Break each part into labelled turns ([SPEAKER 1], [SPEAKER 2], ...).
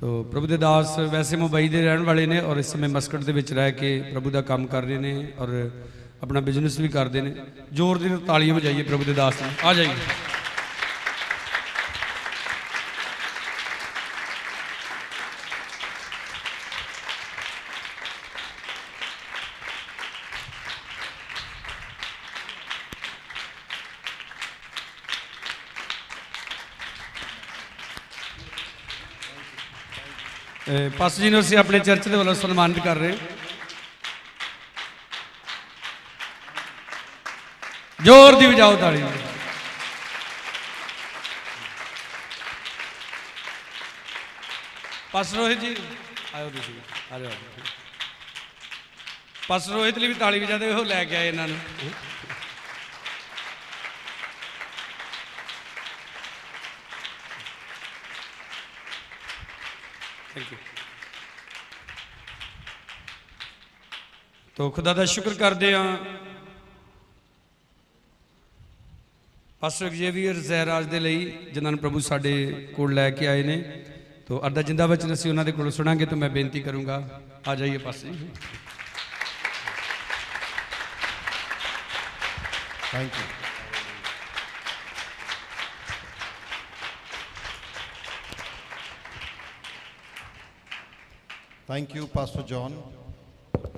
[SPEAKER 1] तो प्रभु दे दास वैसे मुंबई के रहने वाले ने और इस समय मस्कट के रह के प्रभु का काम कर रहे हैं और अपना बिजनेस भी करते हैं। जोर की तालियां बजाइए प्रभु दे दास ने। आ जाइए। पास्टर जी ने असीं अपने चर्च के वालों सन्मानित कर रहे हैं। जोर दी बजाओ ताली। पास्टर रोहित जी आयो, आ जाओ। पास्टर रोहित लिए भी ताली बजाते हो लैके आए इन्होंने। Thank you. तो खुदा का शुक्र करते हैं पास्टर एक्जेवियर जहराज के लिए जिन्होंने प्रभु साढ़े कोल लैके आए ने। तो अद्धा जिंदा वचन असीं उन्हां दे कोलों सुनांगे। तो मैं बेनती करूँगा, आ जाइए pastor ji.
[SPEAKER 2] Thank you. Thank you pastor John.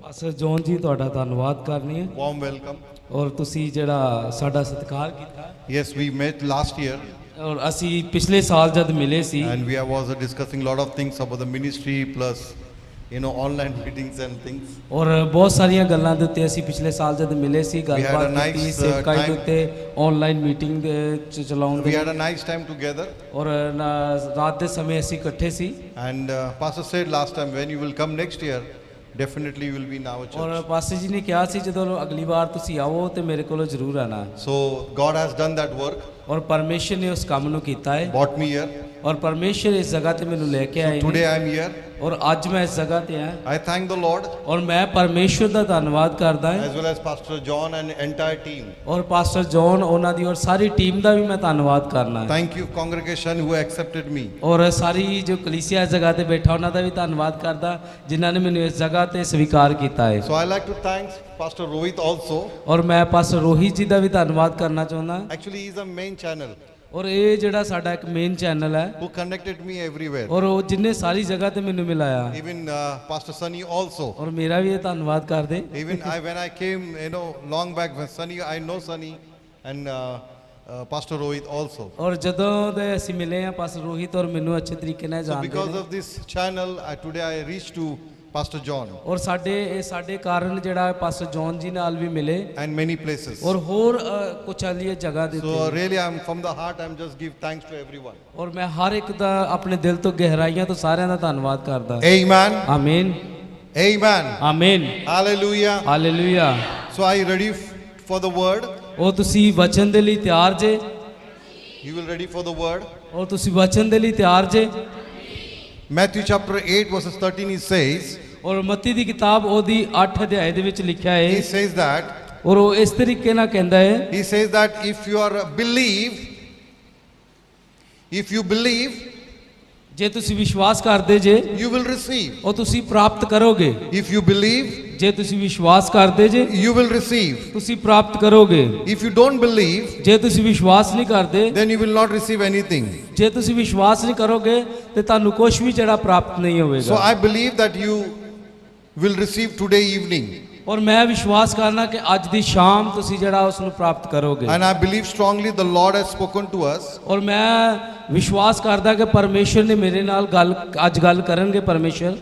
[SPEAKER 3] Pastor John ji तुहाडा धन्नवाद करनी है
[SPEAKER 2] वार्म वेलकम।
[SPEAKER 3] और तुसी जिहड़ा साडा सत्कार कीता।
[SPEAKER 2] Yes, we met last year
[SPEAKER 3] और असी पिछले साल जद मिले सी
[SPEAKER 2] and we was discussing lot of things about the ministry plus online meetings and things.
[SPEAKER 3] और बहुत सारियां गल्लां दे उत्ते असी पिछले साल जद मिले सी गलबात
[SPEAKER 2] nice,
[SPEAKER 3] कीती सेवकाई दे उत्ते ऑनलाइन मीटिंग दे चलाउण
[SPEAKER 2] We
[SPEAKER 3] दे
[SPEAKER 2] had a nice time together
[SPEAKER 3] और रात दे समय असी इकट्ठे सी।
[SPEAKER 2] and pastor said last time when you will come next year definitely you will be in our church.
[SPEAKER 3] और पास्टर जी ने कहा सी जदों अगली बार तुसी आओ ते मेरे कोलों जरूर आना।
[SPEAKER 2] So God has done that work,
[SPEAKER 3] और परमेश्वर ने उस काम नूं कीता है
[SPEAKER 2] brought me here.
[SPEAKER 3] और परमेश्वर इस जगह ते मैनूं लेके आए
[SPEAKER 2] Today
[SPEAKER 3] ने।
[SPEAKER 2] I am here.
[SPEAKER 3] और आज मैं इस जगह ते आया
[SPEAKER 2] I thank the Lord
[SPEAKER 3] और मैं परमेश्वर दा धन्नवाद करदा हां
[SPEAKER 2] as well as Pastor John and entire team.
[SPEAKER 3] और पास्टर जॉन उन्हां दी और सारी टीम दा भी मैं धन्नवाद करना है।
[SPEAKER 2] Thank you congregation who accepted me.
[SPEAKER 3] और सारी जो कलीसिया इस जगह ते बैठा उन्हां दा भी धन्नवाद करदा जिन्हां ने मैनूं इस जगह ते स्वीकार कीता है।
[SPEAKER 2] So I like to thank Pastor Rohit also.
[SPEAKER 3] और मैं पास्टर रोहित जी दा भी धन्नवाद करना चाहुंदा।
[SPEAKER 2] Actually he is a main channel
[SPEAKER 3] और ये जिहड़ा साडा एक मेन चैनल है
[SPEAKER 2] who connected me everywhere.
[SPEAKER 3] और वो जिन्ने सारी जगह ते मैनूं मिलाया
[SPEAKER 2] Even Pastor Sunny also.
[SPEAKER 3] और मेरा भी ये धन्नवाद कर दे।
[SPEAKER 2] Even when I came, long back when Sunny, I know Sunny and Pastor Rohit also.
[SPEAKER 3] और जदों दे असीं मिले हैं पास्टर रोहित और मैनूं अच्छे तरीके नाल
[SPEAKER 2] So
[SPEAKER 3] जानदे
[SPEAKER 2] because
[SPEAKER 3] ने।
[SPEAKER 2] of this channel, today I reached to Pastor John
[SPEAKER 3] और साडे कारण जिहड़ा पास्टर जॉन जी नाल भी मिले
[SPEAKER 2] and many places.
[SPEAKER 3] और होर कुछ अलग जगह दे
[SPEAKER 2] So really I'm from the heart, I'm just give thanks to everyone.
[SPEAKER 3] और मैं हर एक दा अपने दिल तो गहराइयां तो सारियां दा धन्नवाद करदा।
[SPEAKER 2] Amen.
[SPEAKER 3] आमीन
[SPEAKER 2] Amen.
[SPEAKER 3] आमीन
[SPEAKER 2] Hallelujah.
[SPEAKER 3] Hallelujah.
[SPEAKER 2] So are you ready for the word?
[SPEAKER 3] ਉਹ ਤੁਸੀਂ वचन दे ਲਈ ਤਿਆਰ ਜੇ
[SPEAKER 2] You will ready for the word?
[SPEAKER 3] और ਤੁਸੀਂ वचन दे ਲਈ ਤਿਆਰ ਜੇ।
[SPEAKER 2] Matthew chapter 8 verses 13 he says,
[SPEAKER 3] और मत्ती ਦੀ ਕਿਤਾਬ ਉਹਦੀ 8 ਅਧਿਆਇ ਦੇ ਵਿੱਚ ਲਿਖਿਆ
[SPEAKER 2] he
[SPEAKER 3] ਹੈ
[SPEAKER 2] says that,
[SPEAKER 3] और ਉਹ ਇਸ ਤਰੀਕੇ ਨਾਲ ਕਹਿੰਦਾ ਹੈ
[SPEAKER 2] he says that if you are if you believe,
[SPEAKER 3] ਜੇ ਤੁਸੀਂ ਵਿਸ਼ਵਾਸ ਕਰਦੇ ਜੇ
[SPEAKER 2] you will receive.
[SPEAKER 3] ਉਹ ਤੁਸੀਂ ਪ੍ਰਾਪਤ ਕਰੋਗੇ।
[SPEAKER 2] If you believe,
[SPEAKER 3] ਜੇ ਤੁਸੀਂ ਵਿਸ਼ਵਾਸ ਕਰਦੇ ਜੇ
[SPEAKER 2] you will receive.
[SPEAKER 3] ਤੁਸੀਂ ਪ੍ਰਾਪਤ ਕਰੋਗੇ।
[SPEAKER 2] If you don't believe,
[SPEAKER 3] ਜੇ ਤੁਸੀਂ ਵਿਸ਼ਵਾਸ ਨਹੀਂ ਕਰਦੇ
[SPEAKER 2] then you will not receive anything.
[SPEAKER 3] ਜੇ ਤੁਸੀਂ ਵਿਸ਼ਵਾਸ ਨਹੀਂ ਕਰੋਗੇ ਤੇ ਤੁਹਾਨੂੰ ਕੁਝ ਵੀ ਜਿਹੜਾ ਪ੍ਰਾਪਤ ਨਹੀਂ
[SPEAKER 2] So
[SPEAKER 3] ਹੋਵੇਗਾ।
[SPEAKER 2] I believe that you will receive today evening.
[SPEAKER 3] और मैं विश्वास करना कि ਅੱਜ ਦੀ ਸ਼ਾਮ ਤੁਸੀਂ ਜਿਹੜਾ ਉਸ ਨੂੰ ਪ੍ਰਾਪਤ ਕਰੋਗੇ।
[SPEAKER 2] And I believe strongly the Lord has spoken to us.
[SPEAKER 3] और मैं विश्वास करदा कि परमेश्वर ने मेरे नाल गल ਅੱਜ ਗੱਲ ਕਰਨਗੇ परमेश्वर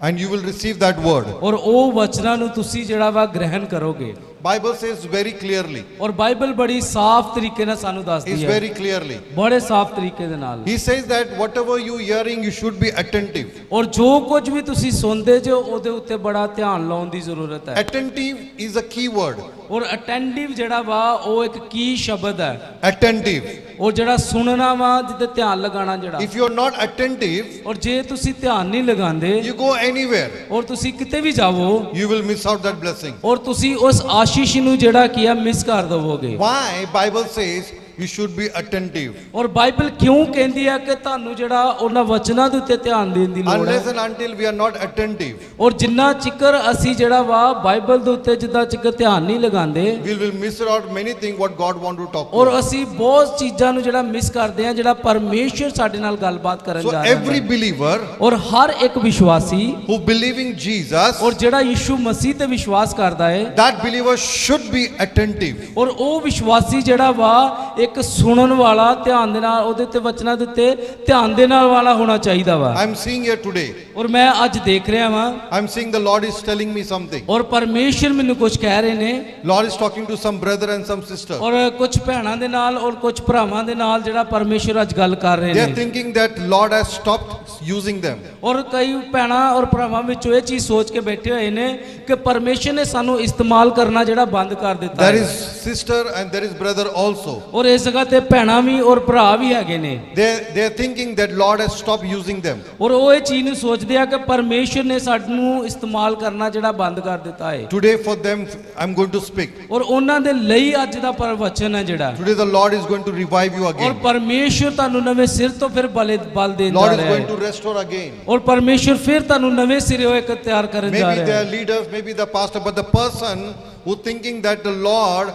[SPEAKER 2] And you will receive that word.
[SPEAKER 3] और ਉਹ ਵਚਨਾਂ ਨੂੰ ਤੁਸੀਂ ਜਿਹੜਾ ਵਾ ਗ੍ਰਹਿਣ ਕਰੋਗੇ।
[SPEAKER 2] Bible says very clearly.
[SPEAKER 3] और बाइबल बड़ी साफ तरीके ਨਾਲ ਸਾਨੂੰ ਦੱਸਦੀ
[SPEAKER 2] It's
[SPEAKER 3] ਹੈ
[SPEAKER 2] very clearly.
[SPEAKER 3] बड़े साफ तरीके ਦੇ ਨਾਲ।
[SPEAKER 2] He says that whatever you hearing, you should be attentive.
[SPEAKER 3] और जो कुछ भी ਤੁਸੀਂ ਸੁਣਦੇ ਜੋ ਉਹਦੇ ਉੱਤੇ ਬੜਾ ਧਿਆਨ ਲਾਉਣ ਦੀ ਜ਼ਰੂਰਤ ਹੈ।
[SPEAKER 2] Attentive is a key word.
[SPEAKER 3] और अटेंटिव ਜਿਹੜਾ ਵਾ ਉਹ ਇੱਕ ਕੀ ਸ਼ਬਦ ਹੈ।
[SPEAKER 2] Attentive.
[SPEAKER 3] और ਜਿਹੜਾ ਸੁਣਨਾ ਵਾ ਜਿੱਤੇ ਧਿਆਨ ਲਗਾਉਣਾ ਜਿਹੜਾ।
[SPEAKER 2] If you are not attentive,
[SPEAKER 3] और ਜੇ ਤੁਸੀਂ ਧਿਆਨ ਨਹੀਂ ਲਗਾਉਂਦੇ
[SPEAKER 2] you go anywhere,
[SPEAKER 3] और ਤੁਸੀਂ ਕਿਤੇ ਵੀ ਜਾਵੋ
[SPEAKER 2] you will miss out that blessing.
[SPEAKER 3] और ਤੁਸੀਂ ਉਸ ਆਸ਼ੀਸ਼ ਨੂੰ ਜਿਹੜਾ ਕੀ ਆ ਮਿਸ ਕਰ ਦਵੋਗੇ।
[SPEAKER 2] Why Bible says you should be attentive.
[SPEAKER 3] ਔਰ ਬਾਈਬਲ ਕਿਉਂ ਕਹਿੰਦੀ ਹੈ ਕਿ ਤੁਹਾਨੂੰ ਜਿਹੜਾ ਉਹਨਾਂ ਵਚਨਾਂ ਦੇ ਉੱਤੇ ਧਿਆਨ ਦੇਣ ਦੀ ਲੋੜ
[SPEAKER 2] Unless
[SPEAKER 3] ਹੈ?
[SPEAKER 2] and until we are not attentive,
[SPEAKER 3] ਔਰ ਜਿੰਨਾ ਚਿਕਰ ਅਸੀਂ ਜਿਹੜਾ ਵਾ ਬਾਈਬਲ ਦੇ ਉੱਤੇ ਜਿੱਦਾਂ ਚਿਕਰ ਧਿਆਨ ਨਹੀਂ ਲਗਾਉਂਦੇ,
[SPEAKER 2] we will miss out many things what God want to talk to
[SPEAKER 3] ਔਰ
[SPEAKER 2] us.
[SPEAKER 3] ਅਸੀਂ ਬਹੁਤ ਚੀਜ਼ਾਂ ਨੂੰ ਜਿਹੜਾ ਮਿਸ ਕਰਦੇ ਹਾਂ ਜਿਹੜਾ ਪਰਮੇਸ਼ਰ ਸਾਡੇ ਨਾਲ ਗੱਲਬਾਤ ਕਰਨ
[SPEAKER 2] So
[SPEAKER 3] ਜਾ ਰਿਹਾ
[SPEAKER 2] every
[SPEAKER 3] ਹੈ।
[SPEAKER 2] believer
[SPEAKER 3] ਔਰ ਹਰ ਇੱਕ ਵਿਸ਼ਵਾਸੀ
[SPEAKER 2] who believing Jesus,
[SPEAKER 3] ਔਰ ਜਿਹੜਾ ਯਿਸੂ ਮਸੀਹ ਤੇ ਵਿਸ਼ਵਾਸ ਕਰਦਾ ਹੈ,
[SPEAKER 2] that believer should be attentive.
[SPEAKER 3] ਔਰ ਉਹ ਵਿਸ਼ਵਾਸੀ ਜਿਹੜਾ ਵਾ ਇੱਕ ਸੁਣਨ ਵਾਲਾ, ਧਿਆਨ ਦੇ ਨਾਲ ਉਹਦੇ ਤੇ ਵਚਨਾਂ ਦੇ ਉੱਤੇ ਧਿਆਨ ਦੇਣ ਵਾਲਾ ਹੋਣਾ ਚਾਹੀਦਾ ਵਾ।
[SPEAKER 2] I'm seeing here today,
[SPEAKER 3] ਔਰ ਮੈਂ ਅੱਜ ਦੇਖ ਰਿਹਾ ਵਾਂ,
[SPEAKER 2] I'm seeing the Lord is telling me something.
[SPEAKER 3] ਔਰ ਪਰਮੇਸ਼ਰ ਮੈਨੂੰ ਕੁਝ ਕਹਿ ਰਹੇ ਨੇ,
[SPEAKER 2] Lord is talking to some brother and some sister.
[SPEAKER 3] ਔਰ ਕੁਝ ਭੈਣਾਂ ਦੇ ਨਾਲ ਔਰ ਕੁਝ ਭਰਾਵਾਂ ਦੇ ਨਾਲ ਜਿਹੜਾ ਪਰਮੇਸ਼ਰ ਅੱਜ ਗੱਲ ਕਰ ਰਹੇ
[SPEAKER 2] They are
[SPEAKER 3] ਨੇ।
[SPEAKER 2] thinking that Lord has stopped using them.
[SPEAKER 3] ਔਰ ਕਈ ਭੈਣਾਂ ਔਰ ਭਰਾਵਾਂ ਵਿੱਚੋਂ ਇਹ ਚੀਜ਼ ਸੋਚ ਕੇ ਬੈਠੇ ਹੋਏ ਨੇ ਕਿ ਪਰਮੇਸ਼ਰ ਨੇ ਸਾਨੂੰ ਇਸਤੇਮਾਲ ਕਰਨਾ ਜਿਹੜਾ ਬੰਦ ਕਰ ਦਿੱਤਾ
[SPEAKER 2] There
[SPEAKER 3] ਹੈ।
[SPEAKER 2] is sister and there is brother also.
[SPEAKER 3] ਔਰ ਇਸ ਜਗ੍ਹਾ ਤੇ ਭੈਣਾਂ ਵੀ ਔਰ ਭਰਾ ਵੀ ਹੈਗੇ ਨੇ,
[SPEAKER 2] They are thinking that Lord has stopped using them.
[SPEAKER 3] ਔਰ ਉਹ ਇਹ ਚੀਜ਼ ਨੂੰ ਸੋਚਦੇ ਆ ਕਿ ਪਰਮੇਸ਼ਰ ਨੇ ਸਾਨੂੰ ਇਸਤੇਮਾਲ ਕਰਨਾ ਜਿਹੜਾ ਬੰਦ ਕਰ ਦਿੱਤਾ ਹੈ।
[SPEAKER 2] Today for them I'm going to speak.
[SPEAKER 3] ਔਰ ਉਹਨਾਂ ਦੇ ਲਈ ਅੱਜ ਦਾ ਪ੍ਰਵਚਨ ਹੈ ਜਿਹੜਾ,
[SPEAKER 2] Today the Lord is going to revive you
[SPEAKER 3] ਔਰ
[SPEAKER 2] again.
[SPEAKER 3] ਪਰਮੇਸ਼ਰ ਤੁਹਾਨੂੰ ਨਵੇਂ ਸਿਰ ਤੋਂ ਫਿਰ ਬਲ ਦੇਣ ਜਾ
[SPEAKER 2] Lord is
[SPEAKER 3] ਰਿਹਾ
[SPEAKER 2] going
[SPEAKER 3] ਹੈ,
[SPEAKER 2] to restore again.
[SPEAKER 3] ਔਰ ਪਰਮੇਸ਼ਰ ਫਿਰ ਤੁਹਾਨੂੰ ਨਵੇਂ ਸਿਰੇ ਇੱਕ ਤਿਆਰ ਕਰਨ ਜਾ
[SPEAKER 2] Maybe they
[SPEAKER 3] ਰਿਹਾ
[SPEAKER 2] are
[SPEAKER 3] ਹੈ।
[SPEAKER 2] leaders, maybe the pastor, but the person who thinking that the Lord,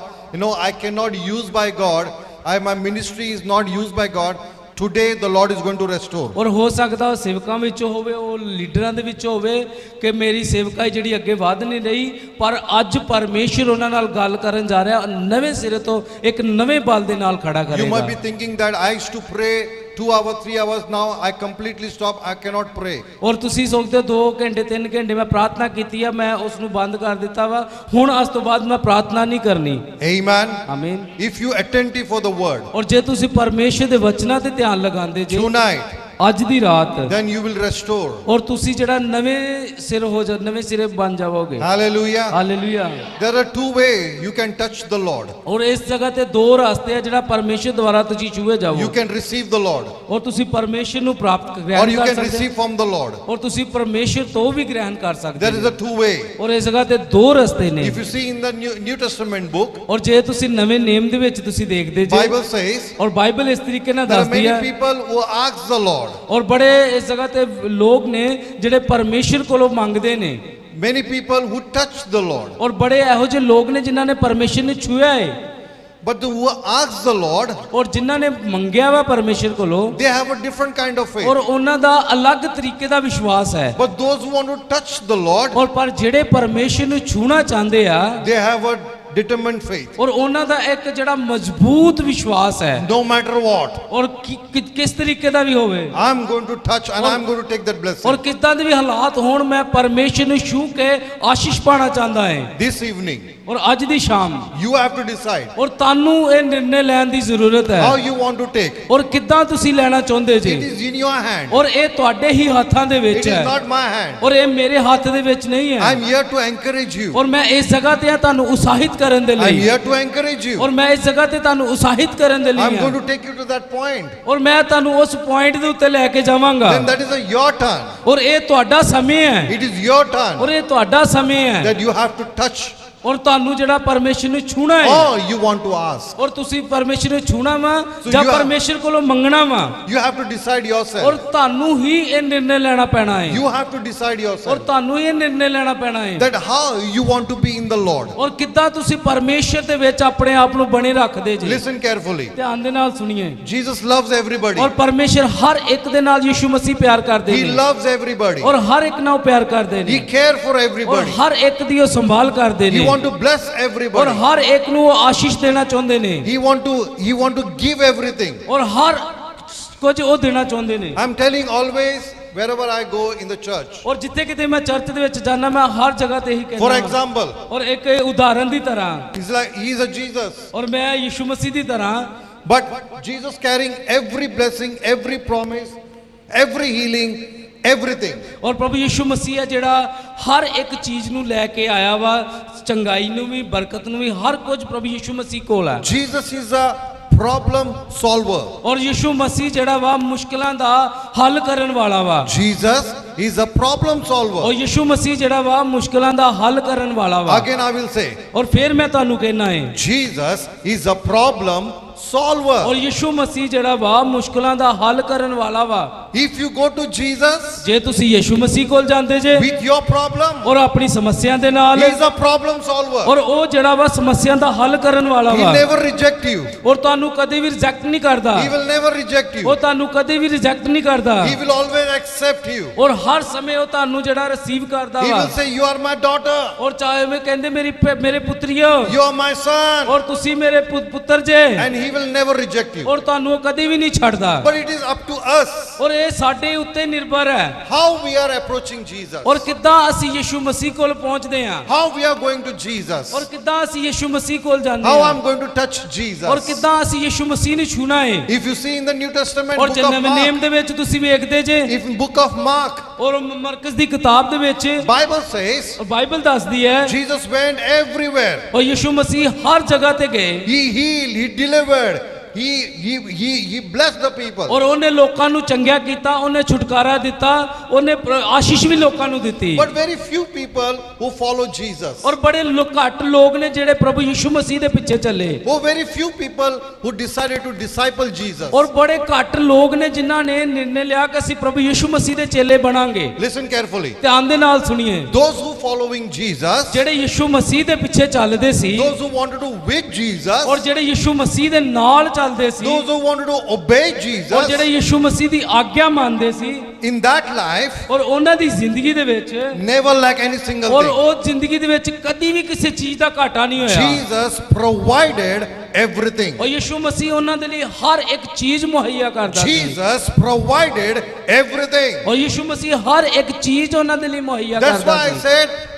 [SPEAKER 2] I cannot use by God, my ministry is not used by God, today the Lord is going to restore.
[SPEAKER 3] ਔਰ ਹੋ ਸਕਦਾ ਉਹ ਸੇਵਕਾਂ ਵਿੱਚੋਂ ਹੋਵੇ, ਉਹ ਲੀਡਰਾਂ ਦੇ ਵਿੱਚੋਂ ਹੋਵੇ ਕਿ ਮੇਰੀ ਸੇਵਕਾਈ ਜਿਹੜੀ ਅੱਗੇ ਵਧ ਨਹੀਂ ਰਹੀ, ਪਰ ਅੱਜ ਪਰਮੇਸ਼ਰ ਉਹਨਾਂ ਨਾਲ ਗੱਲ ਕਰਨ ਜਾ ਰਿਹਾ, ਨਵੇਂ ਸਿਰੇ ਤੋਂ ਇੱਕ ਨਵੇਂ ਬਲ ਦੇ ਨਾਲ ਖੜਾ
[SPEAKER 2] You
[SPEAKER 3] ਕਰੇਗਾ।
[SPEAKER 2] might be thinking that I used to pray 2 hours, 3 hours, now I completely stop, I cannot pray.
[SPEAKER 3] ਔਰ ਤੁਸੀਂ ਸੋਚਦੇ 2 ਘੰਟੇ 3 ਘੰਟੇ ਮੈਂ ਪ੍ਰਾਰਥਨਾ ਕੀਤੀ ਆ, ਮੈਂ ਉਸ ਨੂੰ ਬੰਦ ਕਰ ਦਿੱਤਾ ਵਾ, ਹੁਣ ਅੱਜ ਤੋਂ ਬਾਅਦ ਮੈਂ ਪ੍ਰਾਰਥਨਾ ਨਹੀਂ ਕਰਨੀ।
[SPEAKER 2] Amen.
[SPEAKER 3] ਆਮੀਨ।
[SPEAKER 2] If you attentive for the word,
[SPEAKER 3] ਔਰ ਜੇ ਤੁਸੀਂ ਪਰਮੇਸ਼ਰ ਦੇ ਵਚਨਾਂ ਤੇ ਧਿਆਨ ਲਗਾਉਂਦੇ ਜੇ
[SPEAKER 2] tonight,
[SPEAKER 3] ਅੱਜ ਦੀ ਰਾਤ,
[SPEAKER 2] then you will restore.
[SPEAKER 3] ਔਰ ਤੁਸੀਂ ਜਿਹੜਾ ਨਵੇਂ ਸਿਰ ਹੋ ਜਾ, ਨਵੇਂ ਸਿਰੇ ਬਣ ਜਾਵੋਗੇ।
[SPEAKER 2] Hallelujah.
[SPEAKER 3] Hallelujah.
[SPEAKER 2] There are 2 ways you can touch the Lord.
[SPEAKER 3] ਔਰ ਇਸ ਜਗ੍ਹਾ ਤੇ 2 ਰਸਤੇ ਆ ਜਿਹੜਾ ਪਰਮੇਸ਼ਰ ਦੁਆਰਾ ਤੁਸੀਂ ਛੂਹੇ
[SPEAKER 2] You
[SPEAKER 3] ਜਾਵੋ,
[SPEAKER 2] can receive the Lord,
[SPEAKER 3] ਔਰ ਤੁਸੀਂ ਪਰਮੇਸ਼ਰ ਨੂੰ ਪ੍ਰਾਪਤ
[SPEAKER 2] or
[SPEAKER 3] ਗ੍ਰਹਿਣ
[SPEAKER 2] you
[SPEAKER 3] ਕਰ
[SPEAKER 2] can
[SPEAKER 3] ਸਕਦੇ
[SPEAKER 2] receive from the Lord.
[SPEAKER 3] ਔਰ ਤੁਸੀਂ ਪਰਮੇਸ਼ਰ ਤੋਂ ਵੀ ਗ੍ਰਹਿਣ ਕਰ ਸਕਦੇ
[SPEAKER 2] There is
[SPEAKER 3] ਹੋ।
[SPEAKER 2] a 2 way.
[SPEAKER 3] ਔਰ ਇਸ ਜਗ੍ਹਾ ਤੇ 2 ਰਸਤੇ ਨੇ।
[SPEAKER 2] If you see in the New Testament book,
[SPEAKER 3] ਔਰ ਜੇ ਤੁਸੀਂ ਨਵੇਂ ਨੇਮ ਦੇ ਵਿੱਚ ਤੁਸੀਂ ਦੇਖਦੇ ਜੇ,
[SPEAKER 2] Bible says
[SPEAKER 3] ਔਰ ਬਾਈਬਲ ਇਸ ਤਰੀਕੇ ਨਾਲ
[SPEAKER 2] there are
[SPEAKER 3] ਦੱਸਦੀ
[SPEAKER 2] many
[SPEAKER 3] ਹੈ,
[SPEAKER 2] people who ask the Lord.
[SPEAKER 3] ਔਰ ਬੜੇ ਇਸ ਜਗ੍ਹਾ ਤੇ ਲੋਕ ਨੇ ਜਿਹੜੇ ਪਰਮੇਸ਼ਰ ਕੋਲੋਂ ਮੰਗਦੇ ਨੇ,
[SPEAKER 2] Many people who touch the Lord.
[SPEAKER 3] ਔਰ ਬੜੇ ਇਹੋ ਜਿਹੇ ਲੋਕ ਨੇ ਜਿਨ੍ਹਾਂ ਨੇ ਪਰਮੇਸ਼ਰ ਨੂੰ ਛੂਇਆ ਹੈ,
[SPEAKER 2] But the who ask the Lord,
[SPEAKER 3] ਔਰ ਜਿਨ੍ਹਾਂ ਨੇ ਮੰਗਿਆ ਵਾ ਪਰਮੇਸ਼ਰ ਕੋਲੋਂ,
[SPEAKER 2] they have a different kind of faith.
[SPEAKER 3] ਔਰ ਉਹਨਾਂ ਦਾ ਅਲੱਗ ਤਰੀਕੇ ਦਾ ਵਿਸ਼ਵਾਸ ਹੈ।
[SPEAKER 2] But those who want to touch the Lord,
[SPEAKER 3] ਔਰ ਪਰ ਜਿਹੜੇ ਪਰਮੇਸ਼ਰ ਨੂੰ ਛੂਣਾ ਚਾਹੁੰਦੇ ਆ,
[SPEAKER 2] they have a determined faith.
[SPEAKER 3] ਔਰ ਉਹਨਾਂ ਦਾ ਇੱਕ ਜਿਹੜਾ ਮਜ਼ਬੂਤ ਵਿਸ਼ਵਾਸ ਹੈ,
[SPEAKER 2] No matter what,
[SPEAKER 3] ਔਰ ਕਿਸ ਤਰੀਕੇ ਦਾ ਵੀ ਹੋਵੇ,
[SPEAKER 2] I'm going to touch and I'm going to take that
[SPEAKER 3] ਔਰ
[SPEAKER 2] blessing.
[SPEAKER 3] ਕਿੱਦਾਂ ਦੇ ਵੀ ਹਾਲਾਤ ਹੋਣ, ਮੈਂ ਪਰਮੇਸ਼ਰ ਨੂੰ ਛੂ ਕੇ ਆਸ਼ੀਸ਼ ਪਾਣਾ ਚਾਹੁੰਦਾ ਹਾਂ।
[SPEAKER 2] This evening,
[SPEAKER 3] ਔਰ ਅੱਜ ਦੀ ਸ਼ਾਮ,
[SPEAKER 2] you have to decide
[SPEAKER 3] ਔਰ ਤੁਹਾਨੂੰ ਇਹ ਨਿਰਣੇ ਲੈਣ ਦੀ ਜ਼ਰੂਰਤ ਹੈ,
[SPEAKER 2] how you want to take.
[SPEAKER 3] ਔਰ ਕਿੱਦਾਂ ਤੁਸੀਂ ਲੈਣਾ ਚਾਹੁੰਦੇ
[SPEAKER 2] It
[SPEAKER 3] ਜੀ,
[SPEAKER 2] is in your hand.
[SPEAKER 3] ਔਰ ਇਹ ਤੁਹਾਡੇ ਹੀ ਹੱਥਾਂ ਦੇ
[SPEAKER 2] It
[SPEAKER 3] ਵਿੱਚ
[SPEAKER 2] is
[SPEAKER 3] ਹੈ,
[SPEAKER 2] not my hand.
[SPEAKER 3] ਔਰ ਇਹ ਮੇਰੇ ਹੱਥ ਦੇ ਵਿੱਚ ਨਹੀਂ ਹੈ।
[SPEAKER 2] I'm here to encourage you.
[SPEAKER 3] ਔਰ ਮੈਂ ਇਸ ਜਗ੍ਹਾ ਤੇ ਆ ਤੁਹਾਨੂੰ ਉਤਸ਼ਾਹਿਤ ਕਰਨ ਦੇ
[SPEAKER 2] I'm
[SPEAKER 3] ਲਈ,
[SPEAKER 2] here to encourage you.
[SPEAKER 3] ਔਰ ਮੈਂ ਇਸ ਜਗ੍ਹਾ ਤੇ ਤੁਹਾਨੂੰ ਉਤਸ਼ਾਹਿਤ ਕਰਨ ਦੇ
[SPEAKER 2] I'm
[SPEAKER 3] ਲਈ
[SPEAKER 2] going
[SPEAKER 3] ਹਾਂ,
[SPEAKER 2] to take you to that point.
[SPEAKER 3] ਔਰ ਮੈਂ ਤੁਹਾਨੂੰ ਉਸ ਪੁਆਇੰਟ ਦੇ ਉੱਤੇ ਲੈ ਕੇ ਜਾਵਾਂਗਾ,
[SPEAKER 2] Then that is your turn.
[SPEAKER 3] ਔਰ ਇਹ ਤੁਹਾਡਾ ਸਮੇਂ ਹੈ,
[SPEAKER 2] It is your
[SPEAKER 3] ਔਰ
[SPEAKER 2] turn
[SPEAKER 3] ਇਹ ਤੁਹਾਡਾ ਸਮੇਂ ਹੈ,
[SPEAKER 2] that you have to touch,
[SPEAKER 3] ਔਰ ਤੁਹਾਨੂੰ ਜਿਹੜਾ ਪਰਮੇਸ਼ਰ ਨੂੰ ਛੂਣਾ ਹੈ,
[SPEAKER 2] or you want to ask.
[SPEAKER 3] ਔਰ ਤੁਸੀਂ ਪਰਮੇਸ਼ਰ ਨੂੰ ਛੂਣਾ ਵਾ
[SPEAKER 2] So
[SPEAKER 3] ਜਾਂ
[SPEAKER 2] you are-
[SPEAKER 3] ਪਰਮੇਸ਼ਰ ਕੋਲੋਂ ਮੰਗਣਾ ਵਾ,
[SPEAKER 2] You have to decide
[SPEAKER 3] ਔਰ
[SPEAKER 2] yourself.
[SPEAKER 3] ਤੁਹਾਨੂੰ ਹੀ ਇਹ ਨਿਰਣੇ ਲੈਣਾ ਪੈਣਾ ਹੈ,
[SPEAKER 2] You have to decide
[SPEAKER 3] ਔਰ
[SPEAKER 2] yourself
[SPEAKER 3] ਤੁਹਾਨੂੰ ਇਹ ਨਿਰਣੇ ਲੈਣਾ ਪੈਣਾ ਹੈ,
[SPEAKER 2] that how you want to be in the Lord.
[SPEAKER 3] ਔਰ ਕਿੱਦਾਂ ਤੁਸੀਂ ਪਰਮੇਸ਼ਰ ਦੇ ਵਿੱਚ ਆਪਣੇ ਆਪ ਨੂੰ ਬਣੇ ਰੱਖਦੇ ਜੀ।
[SPEAKER 2] Listen carefully.
[SPEAKER 3] ਧਿਆਨ ਦੇ ਨਾਲ ਸੁਣੀਏ,
[SPEAKER 2] Jesus loves everybody.
[SPEAKER 3] ਔਰ ਪਰਮੇਸ਼ਰ ਹਰ ਇੱਕ ਦੇ ਨਾਲ ਯਿਸੂ ਮਸੀਹ ਪਿਆਰ ਕਰਦੇ
[SPEAKER 2] He
[SPEAKER 3] ਨੇ,
[SPEAKER 2] loves everybody.
[SPEAKER 3] ਔਰ ਹਰ ਇੱਕ ਨਾਲ ਪਿਆਰ ਕਰਦੇ
[SPEAKER 2] He
[SPEAKER 3] ਨੇ,
[SPEAKER 2] cares for
[SPEAKER 3] ਔਰ
[SPEAKER 2] everybody.
[SPEAKER 3] ਹਰ ਇੱਕ ਦੀ ਉਹ ਸੰਭਾਲ ਕਰਦੇ
[SPEAKER 2] He
[SPEAKER 3] ਨੇ,
[SPEAKER 2] want to bless
[SPEAKER 3] ਔਰ
[SPEAKER 2] everybody.
[SPEAKER 3] ਹਰ ਇੱਕ ਨੂੰ ਉਹ ਆਸ਼ੀਸ਼ ਦੇਣਾ ਚਾਹੁੰਦੇ ਨੇ,
[SPEAKER 2] He want to give everything.
[SPEAKER 3] ਔਰ ਹਰ ਕੁਝ ਉਹ ਦੇਣਾ ਚਾਹੁੰਦੇ ਨੇ।
[SPEAKER 2] I'm telling always wherever I go in the church.
[SPEAKER 3] ਔਰ ਜਿੱਥੇ ਕਿਤੇ ਮੈਂ ਚਰਚ ਦੇ ਵਿੱਚ ਜਾਣਾ, ਮੈਂ ਹਰ ਜਗ੍ਹਾ ਤੇ ਇਹੀ
[SPEAKER 2] For
[SPEAKER 3] ਕਹਿੰਦਾ ਹਾਂ।
[SPEAKER 2] example,
[SPEAKER 3] ਔਰ ਇੱਕ ਉਦਾਹਰਨ ਦੀ ਤਰ੍ਹਾਂ,
[SPEAKER 2] he's like he is a Jesus.
[SPEAKER 3] ਔਰ ਮੈਂ ਯਿਸੂ ਮਸੀਹ ਦੀ ਤਰ੍ਹਾਂ,
[SPEAKER 2] But Jesus carrying every blessing, every promise, every healing, everything.
[SPEAKER 3] ਔਰ ਪ੍ਰਭੂ ਯਿਸੂ ਮਸੀਹ ਹੈ ਜਿਹੜਾ ਹਰ ਇੱਕ ਚੀਜ਼ ਨੂੰ ਲੈ ਕੇ ਆਇਆ ਵਾ, ਚੰਗਾਈ ਨੂੰ ਵੀ, ਬਰਕਤ ਨੂੰ ਵੀ, ਹਰ ਕੁਝ ਪ੍ਰਭੂ ਯਿਸੂ ਮਸੀਹ ਕੋਲ ਹੈ।
[SPEAKER 2] Jesus is a problem solver.
[SPEAKER 3] ਔਰ ਯਿਸੂ ਮਸੀਹ ਜਿਹੜਾ ਵਾ ਮੁਸ਼ਕਲਾਂ ਦਾ ਹੱਲ ਕਰਨ ਵਾਲਾ ਵਾ।
[SPEAKER 2] Jesus is a problem
[SPEAKER 3] ਔਰ
[SPEAKER 2] solver.
[SPEAKER 3] ਯਿਸੂ ਮਸੀਹ ਜਿਹੜਾ ਵਾ ਮੁਸ਼ਕਲਾਂ ਦਾ ਹੱਲ ਕਰਨ ਵਾਲਾ ਵਾ।
[SPEAKER 2] Again I will say,
[SPEAKER 3] ਔਰ ਫਿਰ ਮੈਂ ਤੁਹਾਨੂੰ ਕਹਿਣਾ ਹੈ,
[SPEAKER 2] Jesus is a problem solver.
[SPEAKER 3] ਔਰ ਯਿਸੂ ਮਸੀਹ ਜਿਹੜਾ ਵਾ ਮੁਸ਼ਕਲਾਂ ਦਾ ਹੱਲ ਕਰਨ ਵਾਲਾ ਵਾ।
[SPEAKER 2] If you go to Jesus
[SPEAKER 3] ਜੇ ਤੁਸੀਂ ਯਿਸੂ ਮਸੀਹ ਕੋਲ ਜਾਂਦੇ ਜੇ
[SPEAKER 2] with your problem,
[SPEAKER 3] ਔਰ ਆਪਣੀ ਸਮੱਸਿਆ ਦੇ ਨਾਲ,
[SPEAKER 2] He is a problem solver.
[SPEAKER 3] ਔਰ ਉਹ ਜਿਹੜਾ ਵਾ ਸਮੱਸਿਆ ਦਾ ਹੱਲ ਕਰਨ ਵਾਲਾ
[SPEAKER 2] He
[SPEAKER 3] ਵਾ,
[SPEAKER 2] never reject you.
[SPEAKER 3] ਔਰ ਤੁਹਾਨੂੰ ਕਦੇ ਵੀ ਰਿਜੈਕਟ ਨਹੀਂ ਕਰਦਾ,
[SPEAKER 2] He will never reject you.
[SPEAKER 3] ਉਹ ਤੁਹਾਨੂੰ ਕਦੇ ਵੀ ਰਿਜੈਕਟ ਨਹੀਂ ਕਰਦਾ,
[SPEAKER 2] He will always accept you.
[SPEAKER 3] ਔਰ ਹਰ ਸਮੇਂ ਉਹ ਤੁਹਾਨੂੰ ਜਿਹੜਾ ਰਿਸੀਵ ਕਰਦਾ
[SPEAKER 2] He
[SPEAKER 3] ਵਾ।
[SPEAKER 2] will say, you are my daughter.
[SPEAKER 3] ਔਰ ਚਾਹੇ ਮੈਂ ਕਹਿੰਦੇ ਮੇਰੇ ਪੁੱਤਰੀਓ,
[SPEAKER 2] You are my son.
[SPEAKER 3] ਔਰ ਤੁਸੀਂ ਮੇਰੇ ਪੁੱਤਰ ਜੇ,
[SPEAKER 2] And He will never reject you.
[SPEAKER 3] ਔਰ ਤੁਹਾਨੂੰ ਉਹ ਕਦੇ ਵੀ ਨਹੀਂ ਛੱਡਦਾ।
[SPEAKER 2] But it is up to us
[SPEAKER 3] ਔਰ ਇਹ ਸਾਡੇ ਉੱਤੇ ਨਿਰਭਰ ਹੈ,
[SPEAKER 2] how we are approaching Jesus.
[SPEAKER 3] ਔਰ ਕਿੱਦਾਂ ਅਸੀਂ ਯਿਸੂ ਮਸੀਹ ਕੋਲ ਪਹੁੰਚਦੇ ਹਾਂ,
[SPEAKER 2] How we are going to Jesus.
[SPEAKER 3] ਔਰ ਕਿੱਦਾਂ ਅਸੀਂ ਯਿਸੂ ਮਸੀਹ ਕੋਲ ਜਾਂਦੇ
[SPEAKER 2] How
[SPEAKER 3] ਹਾਂ,
[SPEAKER 2] I'm going to touch
[SPEAKER 3] ਔਰ
[SPEAKER 2] Jesus.
[SPEAKER 3] ਕਿੱਦਾਂ ਅਸੀਂ ਯਿਸੂ ਮਸੀਹ ਨੂੰ ਛੂਣਾ ਹੈ।
[SPEAKER 2] If you see in the New Testament
[SPEAKER 3] ਔਰ
[SPEAKER 2] book
[SPEAKER 3] ਜੇ
[SPEAKER 2] of
[SPEAKER 3] ਨਵੇਂ ਨੇਮ
[SPEAKER 2] Mark,
[SPEAKER 3] ਦੇ ਵਿੱਚ ਤੁਸੀਂ ਵੇਖਦੇ ਜੇ,
[SPEAKER 2] if in book of Mark,
[SPEAKER 3] ਔਰ ਮਰਕਸ ਦੀ ਕਿਤਾਬ ਦੇ ਵਿੱਚ
[SPEAKER 2] Bible says
[SPEAKER 3] ਬਾਈਬਲ ਦੱਸਦੀ ਹੈ,
[SPEAKER 2] Jesus went everywhere.
[SPEAKER 3] ਔਰ ਯਿਸੂ ਮਸੀਹ ਹਰ ਜਗ੍ਹਾ ਤੇ ਗਏ,
[SPEAKER 2] He healed, He delivered, He blessed the people.
[SPEAKER 3] ਔਰ ਉਹਨੇ ਲੋਕਾਂ ਨੂੰ ਚੰਗਿਆ ਕੀਤਾ, ਉਹਨੇ ਛੁਟਕਾਰਾ ਦਿੱਤਾ, ਉਹਨੇ ਆਸ਼ੀਸ਼ ਵੀ ਲੋਕਾਂ ਨੂੰ ਦਿੱਤੀ।
[SPEAKER 2] But very few people who follow Jesus.
[SPEAKER 3] ਔਰ ਬੜੇ ਘੱਟ ਲੋਕ ਨੇ ਜਿਹੜੇ ਪ੍ਰਭੂ ਯਿਸੂ ਮਸੀਹ ਦੇ ਪਿੱਛੇ ਚੱਲੇ,
[SPEAKER 2] Oh, very few people who decided to disciple Jesus.
[SPEAKER 3] ਔਰ ਬੜੇ ਘੱਟ ਲੋਕ ਨੇ ਜਿਨ੍ਹਾਂ ਨੇ ਨਿਰਣੇ ਲਿਆ ਕਿ ਅਸੀਂ ਪ੍ਰਭੂ ਯਿਸੂ ਮਸੀਹ ਦੇ ਚੇਲੇ ਬਣਾਂਗੇ।
[SPEAKER 2] Listen carefully.
[SPEAKER 3] ਧਿਆਨ ਦੇ ਨਾਲ ਸੁਣੀਏ,
[SPEAKER 2] Those who following Jesus,
[SPEAKER 3] ਜਿਹੜੇ ਯਿਸੂ ਮਸੀਹ ਦੇ ਪਿੱਛੇ ਚੱਲਦੇ ਸੀ,
[SPEAKER 2] those who wanted to with Jesus,
[SPEAKER 3] ਔਰ ਜਿਹੜੇ ਯਿਸੂ ਮਸੀਹ ਦੇ ਨਾਲ ਚੱਲਦੇ ਸੀ,
[SPEAKER 2] those who wanted to obey
[SPEAKER 3] ਔਰ
[SPEAKER 2] Jesus,
[SPEAKER 3] ਜਿਹੜੇ ਯਿਸੂ ਮਸੀਹ ਦੀ ਆਗਿਆ ਮੰਨਦੇ ਸੀ,
[SPEAKER 2] in that life,
[SPEAKER 3] ਔਰ ਉਹਨਾਂ ਦੀ ਜ਼ਿੰਦਗੀ ਦੇ ਵਿੱਚ,
[SPEAKER 2] never lack any single
[SPEAKER 3] ਔਰ
[SPEAKER 2] thing.
[SPEAKER 3] ਉਹ ਜ਼ਿੰਦਗੀ ਦੇ ਵਿੱਚ ਕਦੀ ਵੀ ਕਿਸੇ ਚੀਜ਼ ਦਾ ਘਾਟਾ ਨਹੀਂ ਹੋਇਆ।
[SPEAKER 2] Jesus provided everything.
[SPEAKER 3] ਔਰ ਯਿਸੂ ਮਸੀਹ ਉਹਨਾਂ ਦੇ ਲਈ ਹਰ ਇੱਕ ਚੀਜ਼ ਮੁਹੱਈਆ ਕਰਦਾ ਸੀ,
[SPEAKER 2] Jesus provided everything.
[SPEAKER 3] ਔਰ ਯਿਸੂ ਮਸੀਹ ਹਰ ਇੱਕ ਚੀਜ਼ ਉਹਨਾਂ ਦੇ ਲਈ ਮੁਹੱਈਆ
[SPEAKER 2] That's
[SPEAKER 3] ਕਰਦਾ
[SPEAKER 2] why I
[SPEAKER 3] C.
[SPEAKER 2] said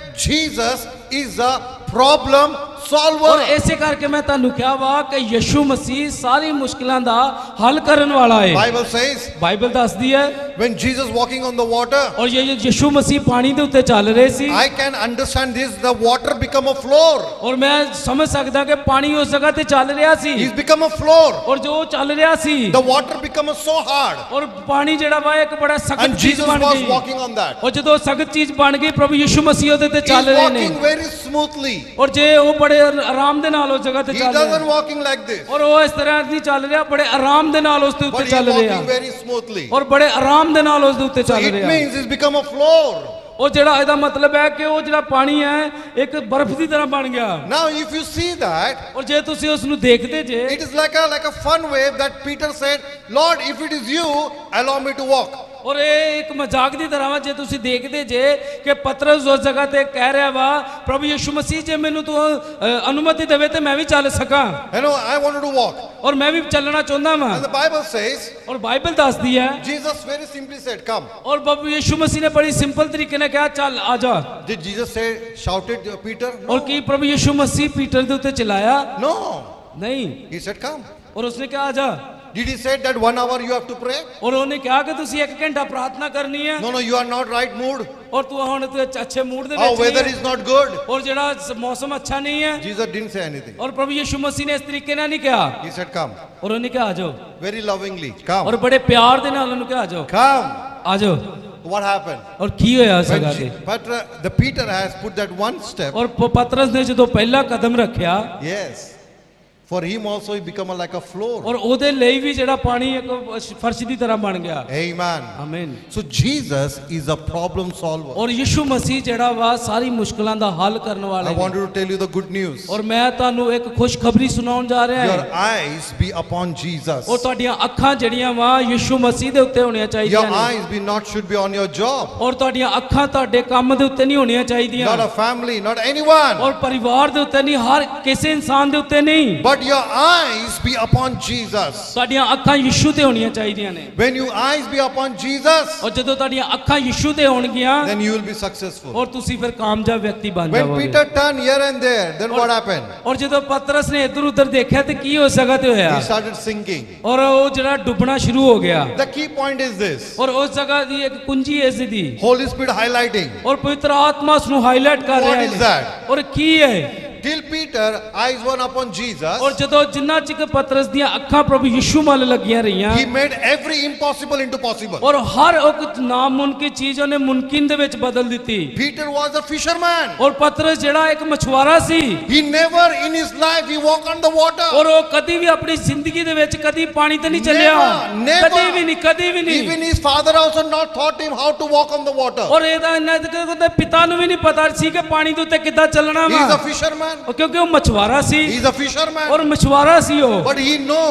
[SPEAKER 2] Jesus is a problem solver.
[SPEAKER 3] ਔਰ ਇਸੇ ਕਰਕੇ ਮੈਂ ਤੁਹਾਨੂੰ ਕਿਹਾ ਵਾ ਕਿ ਯਿਸੂ ਮਸੀਹ ਸਾਰੀ ਮੁਸ਼ਕਲਾਂ ਦਾ ਹੱਲ ਕਰਨ ਵਾਲਾ ਹੈ।
[SPEAKER 2] Bible says
[SPEAKER 3] ਬਾਈਬਲ ਦੱਸਦੀ ਹੈ,
[SPEAKER 2] when Jesus walking on the water,
[SPEAKER 3] ਔਰ ਯਿਸੂ ਮਸੀਹ ਪਾਣੀ ਦੇ ਉੱਤੇ ਚੱਲ ਰਹੇ ਸੀ,
[SPEAKER 2] I can understand this, the water become a floor.
[SPEAKER 3] ਔਰ ਮੈਂ ਸਮਝ ਸਕਦਾ ਕਿ ਪਾਣੀ ਉਸ ਜਗ੍ਹਾ ਤੇ ਚੱਲ ਰਿਹਾ ਸੀ,
[SPEAKER 2] He's become a floor.
[SPEAKER 3] ਔਰ ਜੋ ਚੱਲ ਰਿਹਾ ਸੀ,
[SPEAKER 2] The water become so hard.
[SPEAKER 3] ਔਰ ਪਾਣੀ ਜਿਹੜਾ ਵਾ ਇੱਕ ਬੜਾ ਸਖਤ
[SPEAKER 2] And
[SPEAKER 3] ਚੀਜ਼
[SPEAKER 2] Jesus
[SPEAKER 3] ਬਣ
[SPEAKER 2] was
[SPEAKER 3] ਗਈ,
[SPEAKER 2] walking on that.
[SPEAKER 3] ਔਰ ਜਦੋਂ ਸਖਤ ਚੀਜ਼ ਬਣ ਗਈ ਪ੍ਰਭੂ ਯਿਸੂ ਮਸੀਹ ਉਹਦੇ ਤੇ
[SPEAKER 2] He's
[SPEAKER 3] ਚੱਲ ਰਹੇ ਨੇ,
[SPEAKER 2] walking very smoothly.
[SPEAKER 3] ਔਰ ਜੇ ਉਹ ਬੜੇ ਆਰਾਮ ਦੇ ਨਾਲ ਉਸ ਜਗ੍ਹਾ ਤੇ
[SPEAKER 2] He
[SPEAKER 3] ਚੱਲ ਰਿਹਾ,
[SPEAKER 2] doesn't walking like this,
[SPEAKER 3] ਔਰ ਉਹ ਇਸ ਤਰ੍ਹਾਂ ਨਹੀਂ ਚੱਲ ਰਿਹਾ, ਬੜੇ ਆਰਾਮ ਦੇ ਨਾਲ ਉਸ ਦੇ ਉੱਤੇ
[SPEAKER 2] but he's
[SPEAKER 3] ਚੱਲ ਰਿਹਾ,
[SPEAKER 2] walking very smoothly.
[SPEAKER 3] ਔਰ ਬੜੇ ਆਰਾਮ ਦੇ ਨਾਲ ਉਸ ਦੇ ਉੱਤੇ
[SPEAKER 2] So
[SPEAKER 3] ਚੱਲ
[SPEAKER 2] it
[SPEAKER 3] ਰਿਹਾ।
[SPEAKER 2] means it's become a floor.
[SPEAKER 3] ਉਹ ਜਿਹੜਾ ਇਹਦਾ ਮਤਲਬ ਹੈ ਕਿ ਉਹ ਜਿਹੜਾ ਪਾਣੀ ਹੈ ਇੱਕ ਬਰਫ਼ ਦੀ ਤਰ੍ਹਾਂ ਬਣ ਗਿਆ।
[SPEAKER 2] Now if you see that,
[SPEAKER 3] ਔਰ ਜੇ ਤੁਸੀਂ ਉਸ ਨੂੰ ਦੇਖਦੇ ਜੇ,
[SPEAKER 2] it is like a fun wave that Peter said, Lord, if it is you, allow me to walk.
[SPEAKER 3] ਔਰ ਇਹ ਇੱਕ ਮਜ਼ਾਕ ਦੀ ਤਰ੍ਹਾਂ ਵਾ, ਜੇ ਤੁਸੀਂ ਦੇਖਦੇ ਜੇ ਕਿ ਪਤਰਸ ਉਸ ਜਗ੍ਹਾ ਤੇ ਕਹਿ ਰਿਹਾ ਵਾ, ਪ੍ਰਭੂ ਯਿਸੂ ਮਸੀਹ ਜੇ ਮੈਨੂੰ ਤੂੰ ਅਨੁਮਤੀ ਦੇਵੇ ਤੇ ਮੈਂ ਵੀ ਚੱਲ ਸਕਾਂ,
[SPEAKER 2] You know, I wanted to walk.
[SPEAKER 3] ਔਰ ਮੈਂ ਵੀ ਚੱਲਣਾ ਚਾਹੁੰਦਾ ਵਾਂ।
[SPEAKER 2] And the Bible says,
[SPEAKER 3] ਔਰ ਬਾਈਬਲ ਦੱਸਦੀ ਹੈ,
[SPEAKER 2] Jesus very simply said, come.
[SPEAKER 3] ਔਰ ਪ੍ਰਭੂ ਯਿਸੂ ਮਸੀਹ ਨੇ ਬੜੀ ਸਿੰਪਲ ਤਰੀਕੇ ਨਾਲ ਕਿਹਾ ਚੱਲ ਆ ਜਾ।
[SPEAKER 2] Did Jesus say, shouted Peter?
[SPEAKER 3] ਔਰ ਕੀ ਪ੍ਰਭੂ ਯਿਸੂ ਮਸੀਹ ਪੀਟਰ ਦੇ ਉੱਤੇ ਚਲਾਇਆ?
[SPEAKER 2] No.
[SPEAKER 3] ਨਹੀਂ,
[SPEAKER 2] He said, come.
[SPEAKER 3] ਔਰ ਉਸਨੇ ਕਿਹਾ ਆ ਜਾ।
[SPEAKER 2] Did he say that 1 hour you have to pray?
[SPEAKER 3] ਔਰ ਉਹਨੇ ਕਿਹਾ ਕਿ ਤੁਸੀਂ 1 ਘੰਟਾ ਪ੍ਰਾਰਥਨਾ ਕਰਨੀ ਹੈ,
[SPEAKER 2] No, you are not right mood.
[SPEAKER 3] ਔਰ ਤੂੰ ਹੁਣ ਤੂੰ ਅੱਛੇ ਮੂਡ ਦੇ
[SPEAKER 2] Our
[SPEAKER 3] ਵਿੱਚ
[SPEAKER 2] weather
[SPEAKER 3] ਨਹੀਂ
[SPEAKER 2] is
[SPEAKER 3] ਹੈ,
[SPEAKER 2] not good.
[SPEAKER 3] ਔਰ ਜਿਹੜਾ ਮੌਸਮ ਅੱਛਾ ਨਹੀਂ ਹੈ।
[SPEAKER 2] Jesus didn't say anything.
[SPEAKER 3] ਔਰ ਪ੍ਰਭੂ ਯਿਸੂ ਮਸੀਹ ਨੇ ਇਸ ਤਰੀਕੇ ਨਾਲ ਨਹੀਂ ਕਿਹਾ,
[SPEAKER 2] He said, come.
[SPEAKER 3] ਔਰ ਉਹਨੇ ਕਿਹਾ ਆ ਜਾਓ,
[SPEAKER 2] Very lovingly, come.
[SPEAKER 3] ਔਰ ਬੜੇ ਪਿਆਰ ਦੇ ਨਾਲ ਉਹਨੂੰ ਕਿਹਾ ਆ ਜਾਓ,
[SPEAKER 2] Come.
[SPEAKER 3] ਆ ਜਾਓ।
[SPEAKER 2] What happened?
[SPEAKER 3] ਔਰ ਕੀ ਹੋਇਆ ਉਸ
[SPEAKER 2] When
[SPEAKER 3] ਜਗ੍ਹਾ ਤੇ?
[SPEAKER 2] the Peter has put that one step,
[SPEAKER 3] ਔਰ ਪਤਰਸ ਨੇ ਜਦੋਂ ਪਹਿਲਾ ਕਦਮ ਰੱਖਿਆ,
[SPEAKER 2] yes, for him also he become like a floor.
[SPEAKER 3] ਔਰ ਉਹਦੇ ਲਈ ਵੀ ਜਿਹੜਾ ਪਾਣੀ ਇੱਕ ਫਰਸ਼ ਦੀ ਤਰ੍ਹਾਂ ਬਣ ਗਿਆ।
[SPEAKER 2] Amen.
[SPEAKER 3] ਆਮੀਨ।
[SPEAKER 2] So Jesus is a problem solver.
[SPEAKER 3] ਔਰ ਯਿਸੂ ਮਸੀਹ ਜਿਹੜਾ ਵਾ ਸਾਰੀ ਮੁਸ਼ਕਲਾਂ ਦਾ ਹੱਲ ਕਰਨ
[SPEAKER 2] I
[SPEAKER 3] ਵਾਲਾ ਹੈ।
[SPEAKER 2] wanted to tell you the good news.
[SPEAKER 3] ਔਰ ਮੈਂ ਤੁਹਾਨੂੰ ਇੱਕ ਖੁਸ਼ਖਬਰੀ ਸੁਣਾਉਣ ਜਾ ਰਿਹਾ
[SPEAKER 2] Your
[SPEAKER 3] ਹਾਂ।
[SPEAKER 2] eyes be upon Jesus.
[SPEAKER 3] ਔਰ ਤੁਹਾਡੀਆਂ ਅੱਖਾਂ ਜਿਹੜੀਆਂ ਵਾ ਯਿਸੂ ਮਸੀਹ ਦੇ ਉੱਤੇ ਹੋਣੀਆਂ
[SPEAKER 2] Your
[SPEAKER 3] ਚਾਹੀਦੀਆਂ ਨੇ।
[SPEAKER 2] eyes be not should be on your job,
[SPEAKER 3] ਔਰ ਤੁਹਾਡੀਆਂ ਅੱਖਾਂ ਤੁਹਾਡੇ ਕੰਮ ਦੇ ਉੱਤੇ ਨਹੀਂ ਹੋਣੀਆਂ ਚਾਹੀਦੀਆਂ,
[SPEAKER 2] not a family, not anyone,
[SPEAKER 3] ਔਰ ਪਰਿਵਾਰ ਦੇ ਉੱਤੇ ਨਹੀਂ, ਹਰ ਕਿਸੇ ਇਨਸਾਨ ਦੇ ਉੱਤੇ ਨਹੀਂ।
[SPEAKER 2] but your eyes be upon Jesus.
[SPEAKER 3] ਤੁਹਾਡੀਆਂ ਅੱਖਾਂ ਯਿਸੂ ਤੇ ਹੋਣੀਆਂ ਚਾਹੀਦੀਆਂ ਨੇ।
[SPEAKER 2] When your eyes be upon Jesus,
[SPEAKER 3] ਔਰ ਜਦੋਂ ਤੁਹਾਡੀਆਂ ਅੱਖਾਂ ਯਿਸੂ ਤੇ ਹੋਣਗੀਆਂ,
[SPEAKER 2] then you will be successful.
[SPEAKER 3] ਔਰ ਤੁਸੀਂ ਫਿਰ ਕਾਮਯਾਬ ਵਿਅਕਤੀ ਬਣ
[SPEAKER 2] When
[SPEAKER 3] ਜਾਓਗੇ।
[SPEAKER 2] Peter turned here and there, then what happened?
[SPEAKER 3] ਔਰ ਜਦੋਂ ਪਤਰਸ ਨੇ ਇੱਧਰ ਉੱਧਰ ਦੇਖਿਆ ਤੇ ਕੀ ਉਸ ਜਗ੍ਹਾ ਤੇ ਹੋਇਆ?
[SPEAKER 2] He started sinking.
[SPEAKER 3] ਔਰ ਉਹ ਜਿਹੜਾ ਡੁੱਬਣਾ ਸ਼ੁਰੂ ਹੋ ਗਿਆ।
[SPEAKER 2] The key point is this:
[SPEAKER 3] ਔਰ ਉਸ ਜਗ੍ਹਾ ਦੀ ਇੱਕ ਕੁੰਜੀ ਇਸ ਦੀ,
[SPEAKER 2] Holy Spirit highlighting.
[SPEAKER 3] ਔਰ ਪਵਿੱਤਰ ਆਤਮਾ ਉਸ ਨੂੰ ਹਾਈਲਾਈਟ ਕਰ
[SPEAKER 2] What
[SPEAKER 3] ਰਿਹਾ
[SPEAKER 2] is
[SPEAKER 3] ਹੈ।
[SPEAKER 2] that?
[SPEAKER 3] ਔਰ ਕੀ ਹੈ?
[SPEAKER 2] till Peter eyes were upon Jesus,
[SPEAKER 3] ਔਰ ਜਦੋਂ ਜਿੰਨਾ ਚਿਕ ਪਤਰਸ ਦੀਆਂ ਅੱਖਾਂ ਪ੍ਰਭੂ ਯਿਸੂ ਵੱਲ ਲੱਗੀਆਂ ਰਹੀਆਂ
[SPEAKER 2] he made every impossible into possible.
[SPEAKER 3] ਔਰ ਹਰ ਇੱਕ ਨਾਮੁਮਕਿਨ ਚੀਜ਼ ਉਹਨੇ ਮੁਮਕਿਨ ਦੇ ਵਿੱਚ ਬਦਲ ਦਿੱਤੀ।
[SPEAKER 2] Peter was a fisherman.
[SPEAKER 3] ਔਰ ਪਤਰਸ ਜਿਹੜਾ ਇੱਕ ਮਛੁਆਰਾ ਸੀ
[SPEAKER 2] He never in his life he walked on the water.
[SPEAKER 3] ਔਰ ਉਹ ਕਦੀ ਵੀ ਆਪਣੀ ਜ਼ਿੰਦਗੀ ਦੇ ਵਿੱਚ ਕਦੀ ਪਾਣੀ ਤੇ ਨਹੀਂ ਚੱਲਿਆ,
[SPEAKER 2] Never,
[SPEAKER 3] ਕਦੀ ਵੀ ਨਹੀਂ, ਕਦੀ ਵੀ ਨਹੀਂ।
[SPEAKER 2] Even his father also not taught him how to walk on the water.
[SPEAKER 3] ਔਰ ਇਹਦਾ ਇਹਨਾਂ ਦੇ ਉਹਦੇ ਪਿਤਾ ਨੂੰ ਵੀ ਨਹੀਂ ਪਤਾ ਸੀ ਕਿ ਪਾਣੀ ਦੇ ਉੱਤੇ ਕਿੱਦਾਂ ਚੱਲਣਾ
[SPEAKER 2] He is a
[SPEAKER 3] ਵਾ,
[SPEAKER 2] fisherman.
[SPEAKER 3] ਕਿਉਂਕਿ ਉਹ ਮਛੁਆਰਾ ਸੀ
[SPEAKER 2] He is a fisherman.
[SPEAKER 3] ਔਰ ਮਛੁਆਰਾ ਸੀ ਉਹ।
[SPEAKER 2] But he know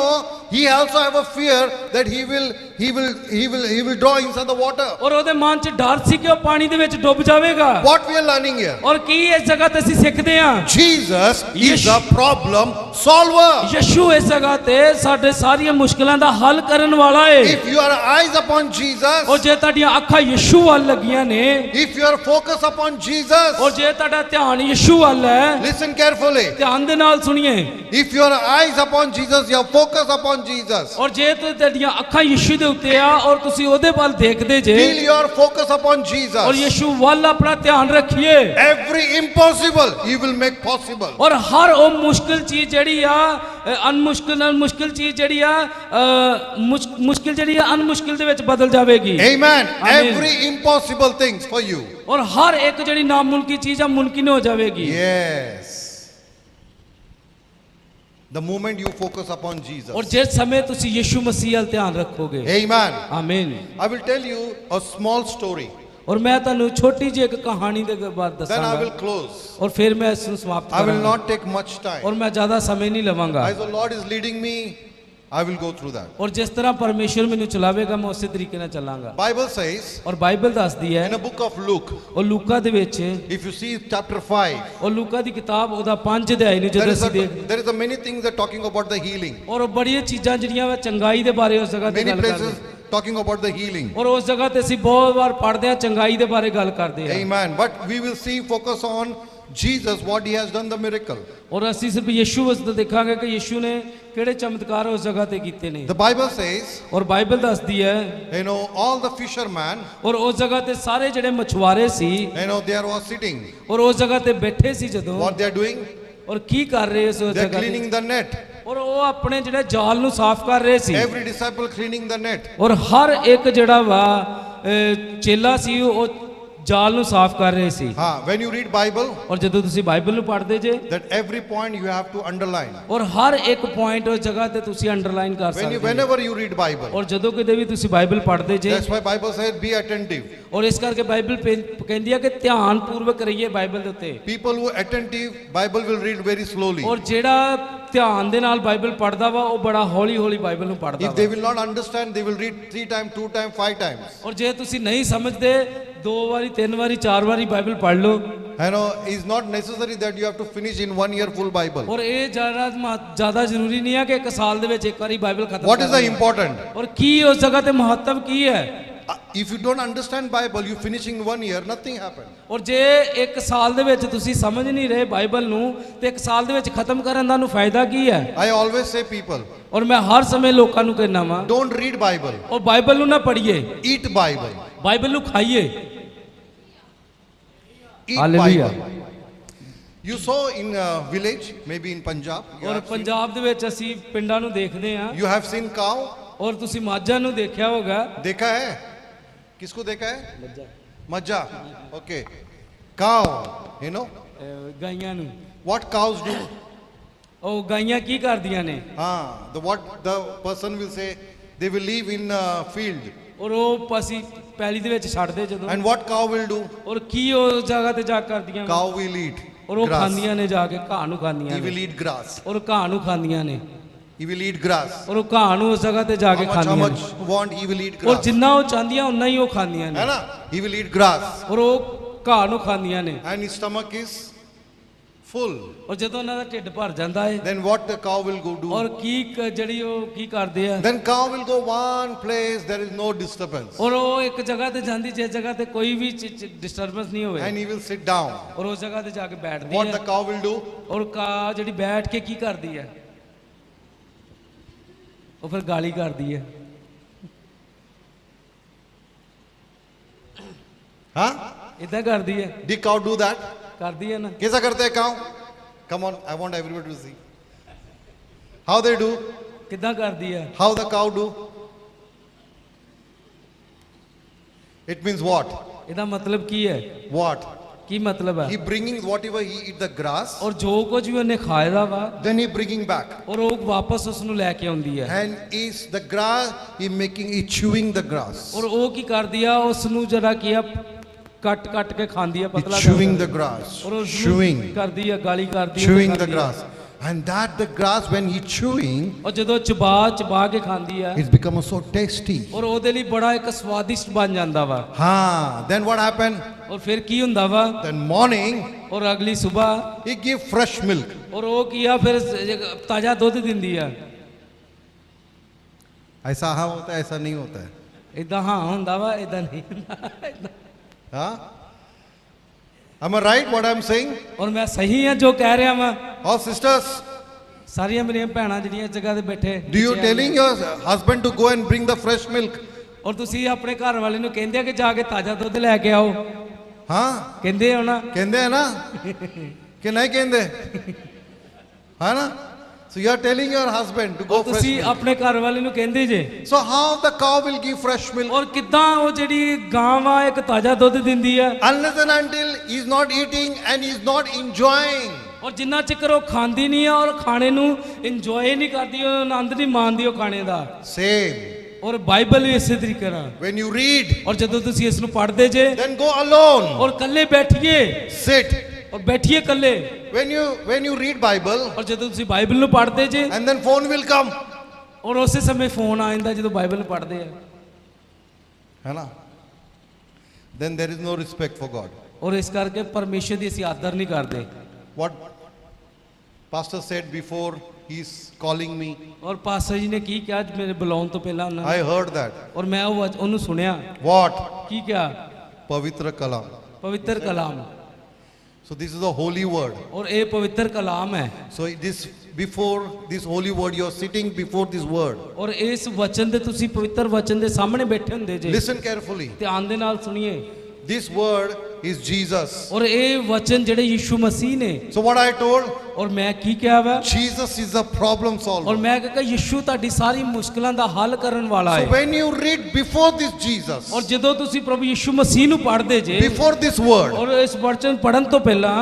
[SPEAKER 2] he also have a fear that he will draw inside the water.
[SPEAKER 3] ਔਰ ਉਹਦੇ ਮਨ 'ਚ ਡਰ ਸੀ ਕਿ ਉਹ ਪਾਣੀ ਦੇ ਵਿੱਚ ਡੁੱਬ ਜਾਵੇਗਾ।
[SPEAKER 2] What we are learning here?
[SPEAKER 3] ਔਰ ਕੀ ਇਸ ਜਗ੍ਹਾ ਤੇ ਅਸੀਂ ਸਿੱਖਦੇ ਹਾਂ?
[SPEAKER 2] Jesus is
[SPEAKER 3] Yes.
[SPEAKER 2] the problem solver.
[SPEAKER 3] ਯਿਸੂ ਇਸ ਜਗ੍ਹਾ ਤੇ ਸਾਡੇ ਸਾਰੀਆਂ ਮੁਸ਼ਕਲਾਂ ਦਾ ਹੱਲ ਕਰਨ ਵਾਲਾ ਹੈ।
[SPEAKER 2] If your eyes upon Jesus,
[SPEAKER 3] ਔਰ ਜੇ ਤੁਹਾਡੀਆਂ ਅੱਖਾਂ ਯਿਸੂ ਵੱਲ ਲੱਗੀਆਂ ਨੇ,
[SPEAKER 2] if your focus upon Jesus,
[SPEAKER 3] ਔਰ ਜੇ ਤੁਹਾਡਾ ਧਿਆਨ ਯਿਸੂ ਵੱਲ ਹੈ,
[SPEAKER 2] listen carefully.
[SPEAKER 3] ਧਿਆਨ ਦੇ ਨਾਲ ਸੁਣੀਏ।
[SPEAKER 2] If your eyes upon Jesus, your focus upon Jesus,
[SPEAKER 3] ਔਰ ਜੇ ਤੁਹਾਡੀਆਂ ਅੱਖਾਂ ਯਿਸੂ ਦੇ ਉੱਤੇ ਆ ਔਰ ਤੁਸੀਂ ਉਹਦੇ ਵੱਲ ਦੇਖਦੇ ਜੇ
[SPEAKER 2] till your focus upon
[SPEAKER 3] ਔਰ
[SPEAKER 2] Jesus,
[SPEAKER 3] ਯਿਸੂ ਵੱਲ ਆਪਣਾ ਧਿਆਨ ਰੱਖੀਏ
[SPEAKER 2] every impossible he will make possible.
[SPEAKER 3] ਔਰ ਹਰ ਉਹ ਮੁਸ਼ਕਿਲ ਚੀਜ਼ ਜਿਹੜੀ ਆ ਅਨਮੁਸ਼ਕਿਲ ਚੀਜ਼ ਜਿਹੜੀ ਆ ਮੁਸ਼ਕਿਲ ਜਿਹੜੀ ਆ ਅਨਮੁਸ਼ਕਿਲ ਦੇ ਵਿੱਚ ਬਦਲ ਜਾਵੇਗੀ।
[SPEAKER 2] Amen.
[SPEAKER 3] Amen.
[SPEAKER 2] Every impossible things for you.
[SPEAKER 3] ਔਰ ਹਰ ਇੱਕ ਜਿਹੜੀ ਨਾਮੁਮਕਿਨ ਚੀਜ਼ ਆ ਮੁਮਕਿਨ ਹੋ ਜਾਵੇਗੀ।
[SPEAKER 2] Yes. The moment you focus upon Jesus.
[SPEAKER 3] ਔਰ ਜਿਸ ਸਮੇਂ ਤੁਸੀਂ ਯਿਸੂ ਮਸੀਹ ਵੱਲ ਧਿਆਨ ਰੱਖੋਗੇ।
[SPEAKER 2] Amen.
[SPEAKER 3] ਆਮੀਨ।
[SPEAKER 2] I will tell you a small story.
[SPEAKER 3] ਔਰ ਮੈਂ ਤੁਹਾਨੂੰ ਛੋਟੀ ਜਿਹੀ ਇੱਕ ਕਹਾਣੀ ਦੇ ਬਾਰੇ
[SPEAKER 2] Then I
[SPEAKER 3] ਦੱਸਾਂਗਾ
[SPEAKER 2] will close.
[SPEAKER 3] ਔਰ ਫਿਰ ਮੈਂ ਇਸ ਨੂੰ ਸਮਾਪਤ
[SPEAKER 2] I will
[SPEAKER 3] ਕਰਾਂਗਾ
[SPEAKER 2] not take much time.
[SPEAKER 3] ਔਰ ਮੈਂ ਜ਼ਿਆਦਾ ਸਮੇਂ ਨਹੀਂ ਲਵਾਂਗਾ।
[SPEAKER 2] As the Lord is leading me, I will go through that.
[SPEAKER 3] ਔਰ ਜਿਸ ਤਰ੍ਹਾਂ ਪਰਮੇਸ਼ਰ ਮੈਨੂੰ ਚਲਾਵੇਗਾ ਮੈਂ ਉਸੇ ਤਰੀਕੇ ਨਾਲ ਚੱਲਾਂਗਾ।
[SPEAKER 2] Bible says
[SPEAKER 3] ਔਰ ਬਾਈਬਲ ਦੱਸਦੀ ਹੈ
[SPEAKER 2] in a book of Luke,
[SPEAKER 3] ਉਹ ਲੂਕਾ ਦੇ ਵਿੱਚ,
[SPEAKER 2] if you see chapter 5,
[SPEAKER 3] ਉਹ ਲੂਕਾ ਦੀ ਕਿਤਾਬ ਉਹਦਾ 5 ਅਧਿਆਇ ਨੂੰ ਜਦੋਂ ਅਸੀਂ ਦੇਖ
[SPEAKER 2] there is a many things that talking about the healing.
[SPEAKER 3] ਔਰ ਉਹ ਬੜੀਆਂ ਚੀਜ਼ਾਂ ਜਿਹੜੀਆਂ ਵਾ ਚੰਗਾਈ ਦੇ ਬਾਰੇ ਉਸ ਜਗ੍ਹਾ ਤੇ
[SPEAKER 2] Many
[SPEAKER 3] ਗੱਲ ਕਰਦੇ
[SPEAKER 2] places talking about the healing.
[SPEAKER 3] ਔਰ ਉਸ ਜਗ੍ਹਾ ਤੇ ਅਸੀਂ ਬਹੁਤ ਵਾਰ ਪੜ੍ਹਦੇ ਹਾਂ ਚੰਗਾਈ ਦੇ ਬਾਰੇ ਗੱਲ ਕਰਦੇ ਹਾਂ।
[SPEAKER 2] Amen. But we will see focus on Jesus, what he has done the miracle.
[SPEAKER 3] ਔਰ ਅਸੀਂ ਸਿਰਫ ਯਿਸੂ ਵਸਤ ਦੇਖਾਂਗੇ ਕਿ ਯਿਸੂ ਨੇ ਕਿਹੜੇ ਚਮਤਕਾਰ ਉਸ ਜਗ੍ਹਾ ਤੇ ਕੀਤੇ ਨੇ।
[SPEAKER 2] The Bible says,
[SPEAKER 3] ਔਰ ਬਾਈਬਲ ਦੱਸਦੀ ਹੈ
[SPEAKER 2] you know, all the fishermen,
[SPEAKER 3] ਔਰ ਉਸ ਜਗ੍ਹਾ ਤੇ ਸਾਰੇ ਜਿਹੜੇ ਮਛੁਆਰੇ ਸੀ
[SPEAKER 2] you know, they are sitting.
[SPEAKER 3] ਔਰ ਉਸ ਜਗ੍ਹਾ ਤੇ ਬੈਠੇ ਸੀ ਜਦੋਂ,
[SPEAKER 2] What they are doing?
[SPEAKER 3] ਔਰ ਕੀ ਕਰ ਰਹੇ ਸੀ ਉਸ
[SPEAKER 2] They are
[SPEAKER 3] ਜਗ੍ਹਾ
[SPEAKER 2] cleaning
[SPEAKER 3] ਤੇ,
[SPEAKER 2] the net.
[SPEAKER 3] ਔਰ ਉਹ ਆਪਣੇ ਜਿਹੜੇ ਜਾਲ ਨੂੰ ਸਾਫ਼ ਕਰ ਰਹੇ ਸੀ।
[SPEAKER 2] Every disciple cleaning the net.
[SPEAKER 3] ਔਰ ਹਰ ਇੱਕ ਜਿਹੜਾ ਵਾ ਚੇਲਾ ਸੀ ਉਹ ਜਾਲ ਨੂੰ ਸਾਫ਼ ਕਰ ਰਹੇ ਸੀ।
[SPEAKER 2] When you read Bible,
[SPEAKER 3] ਔਰ ਜਦੋਂ ਤੁਸੀਂ ਬਾਈਬਲ ਨੂੰ ਪੜ੍ਹਦੇ ਜੇ
[SPEAKER 2] that every point you have to underline.
[SPEAKER 3] ਔਰ ਹਰ ਇੱਕ ਪੁਆਇੰਟ ਉਸ ਜਗ੍ਹਾ ਤੇ ਤੁਸੀਂ ਅੰਡਰਲਾਈਨ ਕਰ ਸਕਦੇ ਹੋ।
[SPEAKER 2] Whenever you read Bible.
[SPEAKER 3] ਔਰ ਜਦੋਂ ਕਿਤੇ ਵੀ ਤੁਸੀਂ ਬਾਈਬਲ ਪੜ੍ਹਦੇ ਜੇ,
[SPEAKER 2] That's why Bible says be attentive.
[SPEAKER 3] ਔਰ ਇਸ ਕਰਕੇ ਬਾਈਬਲ ਕਹਿੰਦੀ ਹੈ ਕਿ ਧਿਆਨ ਪੂਰਵਕ ਰਹੀਏ ਬਾਈਬਲ ਦੇ ਉੱਤੇ।
[SPEAKER 2] People who are attentive, Bible will read very slowly.
[SPEAKER 3] ਔਰ ਜਿਹੜਾ ਧਿਆਨ ਦੇ ਨਾਲ ਬਾਈਬਲ ਪੜ੍ਹਦਾ ਵਾ ਉਹ ਬੜਾ ਹੌਲੀ ਹੌਲੀ ਬਾਈਬਲ ਨੂੰ ਪੜ੍ਹਦਾ
[SPEAKER 2] If they will not understand, they will read 3 times, 2 times, 5 times.
[SPEAKER 3] ਔਰ ਜੇ ਤੁਸੀਂ ਨਹੀਂ ਸਮਝਦੇ 2 ਵਾਰੀ 3 ਵਾਰੀ 4 ਵਾਰੀ ਬਾਈਬਲ ਪੜ੍ਹ ਲਓ।
[SPEAKER 2] You know, it's not necessary that you have to finish in 1 year full Bible.
[SPEAKER 3] ਔਰ ਇਹ ਜ਼ਿਆਦਾ ਜ਼ਰੂਰੀ ਨਹੀਂ ਹੈ ਕਿ 1 ਸਾਲ ਦੇ ਵਿੱਚ ਇੱਕ ਵਾਰੀ ਬਾਈਬਲ ਖਤਮ
[SPEAKER 2] What is the important?
[SPEAKER 3] ਔਰ ਕੀ ਉਸ ਜਗ੍ਹਾ ਤੇ ਮਹੱਤਵ ਕੀ ਹੈ?
[SPEAKER 2] If you don't understand Bible, you finish in 1 year, nothing happened.
[SPEAKER 3] ਔਰ ਜੇ 1 ਸਾਲ ਦੇ ਵਿੱਚ ਤੁਸੀਂ ਸਮਝ ਨਹੀਂ ਰਹੇ ਬਾਈਬਲ ਨੂੰ ਤੇ 1 ਸਾਲ ਦੇ ਵਿੱਚ ਖਤਮ ਕਰਨ ਦਾ ਨੂੰ ਫਾਇਦਾ ਕੀ ਹੈ?
[SPEAKER 2] I always say people,
[SPEAKER 3] ਔਰ ਮੈਂ ਹਰ ਸਮੇਂ ਲੋਕਾਂ ਨੂੰ ਕਹਿਣਾ ਵਾ,
[SPEAKER 2] don't read Bible,
[SPEAKER 3] ਉਹ ਬਾਈਬਲ ਨੂੰ ਨਾ ਪੜ੍ਹੀਏ,
[SPEAKER 2] eat Bible.
[SPEAKER 3] ਬਾਈਬਲ ਨੂੰ ਖਾਈਏ।
[SPEAKER 2] Eat
[SPEAKER 3] Hallelujah.
[SPEAKER 2] Bible. You saw in village, maybe in Punjab, you
[SPEAKER 3] ਔਰ
[SPEAKER 2] have seen-
[SPEAKER 3] ਪੰਜਾਬ ਦੇ ਵਿੱਚ ਅਸੀਂ ਪਿੰਡਾਂ ਨੂੰ ਦੇਖਦੇ ਹਾਂ
[SPEAKER 2] you have seen cow.
[SPEAKER 3] ਔਰ ਤੁਸੀਂ ਮਾਝਾਂ ਨੂੰ ਦੇਖਿਆ ਹੋਗਾ।
[SPEAKER 2] देखा है? किसको देखा है? मज्जा. Okay. Cow, you know.
[SPEAKER 3] ਗਾਈਆਂ ਨੂੰ।
[SPEAKER 2] What cows do?
[SPEAKER 3] ਉਹ ਗਾਈਆਂ ਕੀ ਕਰਦੀਆਂ ਨੇ?
[SPEAKER 2] What the person will say, they will live in field.
[SPEAKER 3] ਔਰ ਉਹ ਅਸੀਂ ਪੈਲੀ ਦੇ ਵਿੱਚ ਛੱਡਦੇ ਜਦੋਂ,
[SPEAKER 2] And what cow will do?
[SPEAKER 3] ਔਰ ਕੀ ਉਹ ਜਗ੍ਹਾ ਤੇ ਜਾ ਕੇ ਕਰਦੀਆਂ ਨੇ?
[SPEAKER 2] Cow will eat
[SPEAKER 3] ਔਰ ਉਹ
[SPEAKER 2] grass.
[SPEAKER 3] ਖਾਂਦੀਆਂ ਨੇ ਜਾ ਕੇ ਘਾਹ ਨੂੰ ਖਾਂਦੀਆਂ
[SPEAKER 2] He will
[SPEAKER 3] ਨੇ,
[SPEAKER 2] eat grass.
[SPEAKER 3] ਔਰ ਘਾਹ ਨੂੰ ਖਾਂਦੀਆਂ ਨੇ,
[SPEAKER 2] He will eat grass.
[SPEAKER 3] ਔਰ ਉਹ ਘਾਹ ਨੂੰ ਉਸ ਜਗ੍ਹਾ ਤੇ ਜਾ ਕੇ
[SPEAKER 2] How
[SPEAKER 3] ਖਾਂਦੀਆਂ
[SPEAKER 2] much
[SPEAKER 3] ਨੇ,
[SPEAKER 2] want, he will eat
[SPEAKER 3] ਔਰ
[SPEAKER 2] grass.
[SPEAKER 3] ਜਿੰਨਾ ਉਹ ਚਾਹੁੰਦੀਆਂ ਉਨਾ ਹੀ ਉਹ ਖਾਂਦੀਆਂ ਨੇ,
[SPEAKER 2] है ना? He will eat grass.
[SPEAKER 3] ਔਰ ਉਹ ਘਾਹ ਨੂੰ ਖਾਂਦੀਆਂ ਨੇ।
[SPEAKER 2] And his stomach is full.
[SPEAKER 3] ਔਰ ਜਦੋਂ ਉਹਨਾਂ ਦਾ ਢਿੱਡ ਭਰ ਜਾਂਦਾ ਹੈ,
[SPEAKER 2] Then what the cow will go do?
[SPEAKER 3] ਔਰ ਜਿਹੜੀ ਉਹ ਕੀ ਕਰਦੇ ਆ,
[SPEAKER 2] Then cow will go one place, there is no disturbance.
[SPEAKER 3] ਔਰ ਉਹ ਇੱਕ ਜਗ੍ਹਾ ਤੇ ਜਾਂਦੀ ਜਿਸ ਜਗ੍ਹਾ ਤੇ ਕੋਈ ਵੀ ਡਿਸਟਰਬੈਂਸ ਨਹੀਂ ਹੋਵੇ,
[SPEAKER 2] And he will sit down.
[SPEAKER 3] ਔਰ ਉਸ ਜਗ੍ਹਾ ਤੇ ਜਾ ਕੇ ਬੈਠਦੀ
[SPEAKER 2] What the
[SPEAKER 3] ਹੈ,
[SPEAKER 2] cow will do?
[SPEAKER 3] ਔਰ ਘਾਹ ਜਿਹੜੀ ਬੈਠ ਕੇ ਕੀ ਕਰਦੀ ਹੈ, ਉਹ ਫਿਰ ਗਾਲੀ ਕਰਦੀ ਹੈ।
[SPEAKER 2] Huh?
[SPEAKER 3] ਇਦਾਂ ਕਰਦੀ ਹੈ,
[SPEAKER 2] Did cow do that?
[SPEAKER 3] ਕਰਦੀ ਹੈ ਨਾ।
[SPEAKER 2] कैसा करते हैं cow? Come on, I want everybody to see. How they do?
[SPEAKER 3] ਕਿੱਦਾਂ ਕਰਦੀ ਆ?
[SPEAKER 2] How the cow do? It means what?
[SPEAKER 3] ਇਹਦਾ ਮਤਲਬ ਕੀ ਹੈ?
[SPEAKER 2] What?
[SPEAKER 3] ਕੀ ਮਤਲਬ ਹੈ?
[SPEAKER 2] He bringing whatever he eat the grass,
[SPEAKER 3] ਔਰ ਜੋ ਕੁਝ ਵੀ ਉਹਨੇ ਖਾਇਆ ਵਾ
[SPEAKER 2] then he bringing back.
[SPEAKER 3] ਔਰ ਉਹ ਵਾਪਸ ਉਸ ਨੂੰ ਲੈ ਕੇ ਆਉਂਦੀ ਹੈ।
[SPEAKER 2] And is the grass, he making, he chewing the grass.
[SPEAKER 3] ਔਰ ਉਹ ਕੀ ਕਰਦੀ ਆ? ਉਸ ਨੂੰ ਜਿਹੜਾ ਕੀ ਆ ਕੱਟ ਕੱਟ ਕੇ ਖਾਂਦੀ ਆ,
[SPEAKER 2] He
[SPEAKER 3] ਪਤਲਾ
[SPEAKER 2] chewing the grass.
[SPEAKER 3] ਔਰ ਉਸ
[SPEAKER 2] Chewing.
[SPEAKER 3] ਨੂੰ ਕਰਦੀ ਆ, ਗਾਲੀ ਕਰਦੀ ਆ,
[SPEAKER 2] Chewing the
[SPEAKER 3] ਖਾਂਦੀ ਆ।
[SPEAKER 2] grass. And that the grass when he chewing,
[SPEAKER 3] ਔਰ ਜਦੋਂ ਚਬਾ ਚਬਾ ਕੇ ਖਾਂਦੀ ਆ
[SPEAKER 2] it's become so tasty.
[SPEAKER 3] ਔਰ ਉਹਦੇ ਲਈ ਬੜਾ ਇੱਕ ਸਵਾਦਿਸ਼ਟ ਬਣ ਜਾਂਦਾ ਵਾ।
[SPEAKER 2] Then what happened?
[SPEAKER 3] ਔਰ ਫਿਰ ਕੀ ਹੁੰਦਾ ਵਾ?
[SPEAKER 2] Then morning,
[SPEAKER 3] ਔਰ ਅਗਲੀ ਸਵੇਰ
[SPEAKER 2] he give fresh milk.
[SPEAKER 3] ਔਰ ਉਹ ਕੀ ਆ ਫਿਰ ਤਾਜ਼ਾ ਦੁੱਧ ਦਿੰਦੀ ਆ।
[SPEAKER 2] ऐसा हाँ होता है, ऐसा नहीं होता है.
[SPEAKER 3] ਇਦਾਂ ਹਾਂ ਹੁੰਦਾ ਵਾ, ਇਦਾਂ ਨਹੀਂ ਹੁੰਦਾ।
[SPEAKER 2] Huh? Am I right what I'm saying?
[SPEAKER 3] ਔਰ ਮੈਂ ਸਹੀ ਆ ਜੋ ਕਹਿ ਰਿਹਾ ਵਾਂ?
[SPEAKER 2] Oh sisters,
[SPEAKER 3] ਸਾਰੀਆਂ ਮੇਰੀਆਂ ਭੈਣਾਂ ਜਿਹੜੀਆਂ ਇਸ ਜਗ੍ਹਾ ਤੇ ਬੈਠੇ,
[SPEAKER 2] do you telling your husband to go and bring the fresh milk?
[SPEAKER 3] ਔਰ ਤੁਸੀਂ ਆਪਣੇ ਘਰ ਵਾਲੇ ਨੂੰ ਕਹਿੰਦੇ ਆ ਕਿ ਜਾ ਕੇ ਤਾਜ਼ਾ ਦੁੱਧ ਲੈ ਕੇ ਆਓ?
[SPEAKER 2] हाँ
[SPEAKER 3] ਕਹਿੰਦੇ ਹੋ ਨਾ?
[SPEAKER 2] कहते हैं ना कि नहीं कहते? है ना? So you are telling your husband to go fresh
[SPEAKER 3] ਤੁਸੀਂ
[SPEAKER 2] milk.
[SPEAKER 3] ਆਪਣੇ ਘਰ ਵਾਲੇ ਨੂੰ ਕਹਿੰਦੇ ਜੇ।
[SPEAKER 2] So how the cow will give fresh milk?
[SPEAKER 3] ਔਰ ਕਿੱਦਾਂ ਉਹ ਜਿਹੜੀ ਗਾਂ ਆ ਇੱਕ ਤਾਜ਼ਾ ਦੁੱਧ ਦਿੰਦੀ ਆ?
[SPEAKER 2] Unless and until he is not eating and he is not enjoying.
[SPEAKER 3] ਔਰ ਜਿੰਨਾ ਚਿਕਰ ਉਹ ਖਾਂਦੀ ਨਹੀਂ ਆ ਔਰ ਖਾਣੇ ਨੂੰ ਇੰਜੋਏ ਨਹੀਂ ਕਰਦੀ, ਉਹ ਆਨੰਦ ਨਹੀਂ ਮਾਣਦੀ ਉਹ ਖਾਣੇ ਦਾ।
[SPEAKER 2] Same.
[SPEAKER 3] ਔਰ ਬਾਈਬਲ ਵੀ ਇਸੇ ਤਰੀਕੇ ਨਾਲ।
[SPEAKER 2] When you read,
[SPEAKER 3] ਔਰ ਜਦੋਂ ਤੁਸੀਂ ਇਸ ਨੂੰ ਪੜ੍ਹਦੇ ਜੇ
[SPEAKER 2] then go alone.
[SPEAKER 3] ਔਰ ਇਕੱਲੇ ਬੈਠੀਏ,
[SPEAKER 2] Sit.
[SPEAKER 3] ਔਰ ਬੈਠੀਏ ਇਕੱਲੇ,
[SPEAKER 2] When you read Bible,
[SPEAKER 3] ਔਰ ਜਦੋਂ ਤੁਸੀਂ ਬਾਈਬਲ ਨੂੰ ਪੜ੍ਹਦੇ ਜੇ
[SPEAKER 2] and then phone will come.
[SPEAKER 3] ਔਰ ਉਸੇ ਸਮੇਂ ਫੋਨ ਆ ਜਾਂਦਾ ਜਦੋਂ ਬਾਈਬਲ ਨੂੰ ਪੜ੍ਹਦੇ ਆ,
[SPEAKER 2] है ना? Then there is no respect for God.
[SPEAKER 3] ਔਰ ਇਸ ਕਰਕੇ ਪਰਮੇਸ਼ਰ ਦੀ ਅਸੀਂ ਆਦਰ ਨਹੀਂ ਕਰਦੇ।
[SPEAKER 2] What pastor said before he's calling me,
[SPEAKER 3] ਔਰ ਪਾਸਟਰ ਜੀ ਨੇ ਕੀ ਕਿਹਾ ਮੇਰੇ ਬੁਲਾਉਣ ਤੋਂ ਪਹਿਲਾਂ ਉਹਨਾਂ ਨੇ,
[SPEAKER 2] I heard that.
[SPEAKER 3] ਔਰ ਮੈਂ ਉਹਨੂੰ ਸੁਣਿਆ।
[SPEAKER 2] What?
[SPEAKER 3] ਕੀ ਕਿਹਾ?
[SPEAKER 2] Pavitra Kalam.
[SPEAKER 3] ਪਵਿੱਤਰ ਕਲਾਮ।
[SPEAKER 2] So this is a holy word.
[SPEAKER 3] ਔਰ ਇਹ ਪਵਿੱਤਰ ਕਲਾਮ ਹੈ।
[SPEAKER 2] So this before this holy word, you are sitting before this word.
[SPEAKER 3] ਔਰ ਇਸ ਵਚਨ ਦੇ ਤੁਸੀਂ ਪਵਿੱਤਰ ਵਚਨ ਦੇ ਸਾਹਮਣੇ ਬੈਠੇ ਹੁੰਦੇ ਜੇ।
[SPEAKER 2] Listen carefully.
[SPEAKER 3] ਧਿਆਨ ਦੇ ਨਾਲ ਸੁਣੀਏ।
[SPEAKER 2] This word is Jesus.
[SPEAKER 3] ਔਰ ਇਹ ਵਚਨ ਜਿਹੜੇ ਯਿਸੂ ਮਸੀਹ ਨੇ।
[SPEAKER 2] So what I told,
[SPEAKER 3] ਔਰ ਮੈਂ ਕੀ ਕਿਹਾ ਵਾ?
[SPEAKER 2] Jesus is a problem solver.
[SPEAKER 3] ਔਰ ਮੈਂ ਕਿਹਾ ਯਿਸੂ ਤੁਹਾਡੀ ਸਾਰੀ ਮੁਸ਼ਕਲਾਂ ਦਾ ਹੱਲ ਕਰਨ ਵਾਲਾ
[SPEAKER 2] So
[SPEAKER 3] ਹੈ।
[SPEAKER 2] when you read before this Jesus,
[SPEAKER 3] ਔਰ ਜਦੋਂ ਤੁਸੀਂ ਪ੍ਰਭੂ ਯਿਸੂ ਮਸੀਹ ਨੂੰ ਪੜ੍ਹਦੇ ਜੇ
[SPEAKER 2] before this word,
[SPEAKER 3] ਔਰ ਇਸ ਵਚਨ ਪੜਨ ਤੋਂ ਪਹਿਲਾਂ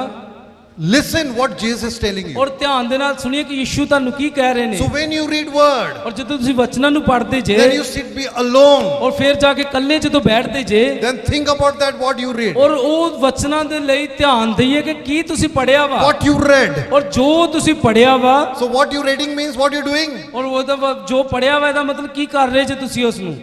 [SPEAKER 2] listen what Jesus is telling you.
[SPEAKER 3] ਔਰ ਧਿਆਨ ਦੇ ਨਾਲ ਸੁਣੀਏ ਕਿ ਯਿਸੂ ਤੁਹਾਨੂੰ ਕੀ ਕਹਿ ਰਹੇ ਨੇ।
[SPEAKER 2] So when you read word,
[SPEAKER 3] ਔਰ ਜਦੋਂ ਤੁਸੀਂ ਵਚਨਾਂ ਨੂੰ ਪੜ੍ਹਦੇ ਜੇ
[SPEAKER 2] then you sit be alone.
[SPEAKER 3] ਔਰ ਫਿਰ ਜਾ ਕੇ ਇਕੱਲੇ ਜਦੋਂ ਬੈਠਦੇ ਜੇ
[SPEAKER 2] Then think about that what you read.
[SPEAKER 3] ਔਰ ਉਹ ਵਚਨਾਂ ਦੇ ਲਈ ਧਿਆਨ ਦਈਏ ਕਿ ਕੀ ਤੁਸੀਂ ਪੜਿਆ ਵਾ
[SPEAKER 2] What you read.
[SPEAKER 3] ਔਰ ਜੋ ਤੁਸੀਂ ਪੜਿਆ ਵਾ
[SPEAKER 2] So what you reading means what you doing.
[SPEAKER 3] ਔਰ ਉਹਦਾ ਜੋ ਪੜਿਆ ਵਾ ਇਹਦਾ ਮਤਲਬ ਕੀ ਕਰ ਰਹੇ ਜੇ ਤੁਸੀਂ ਉਸ ਨੂੰ,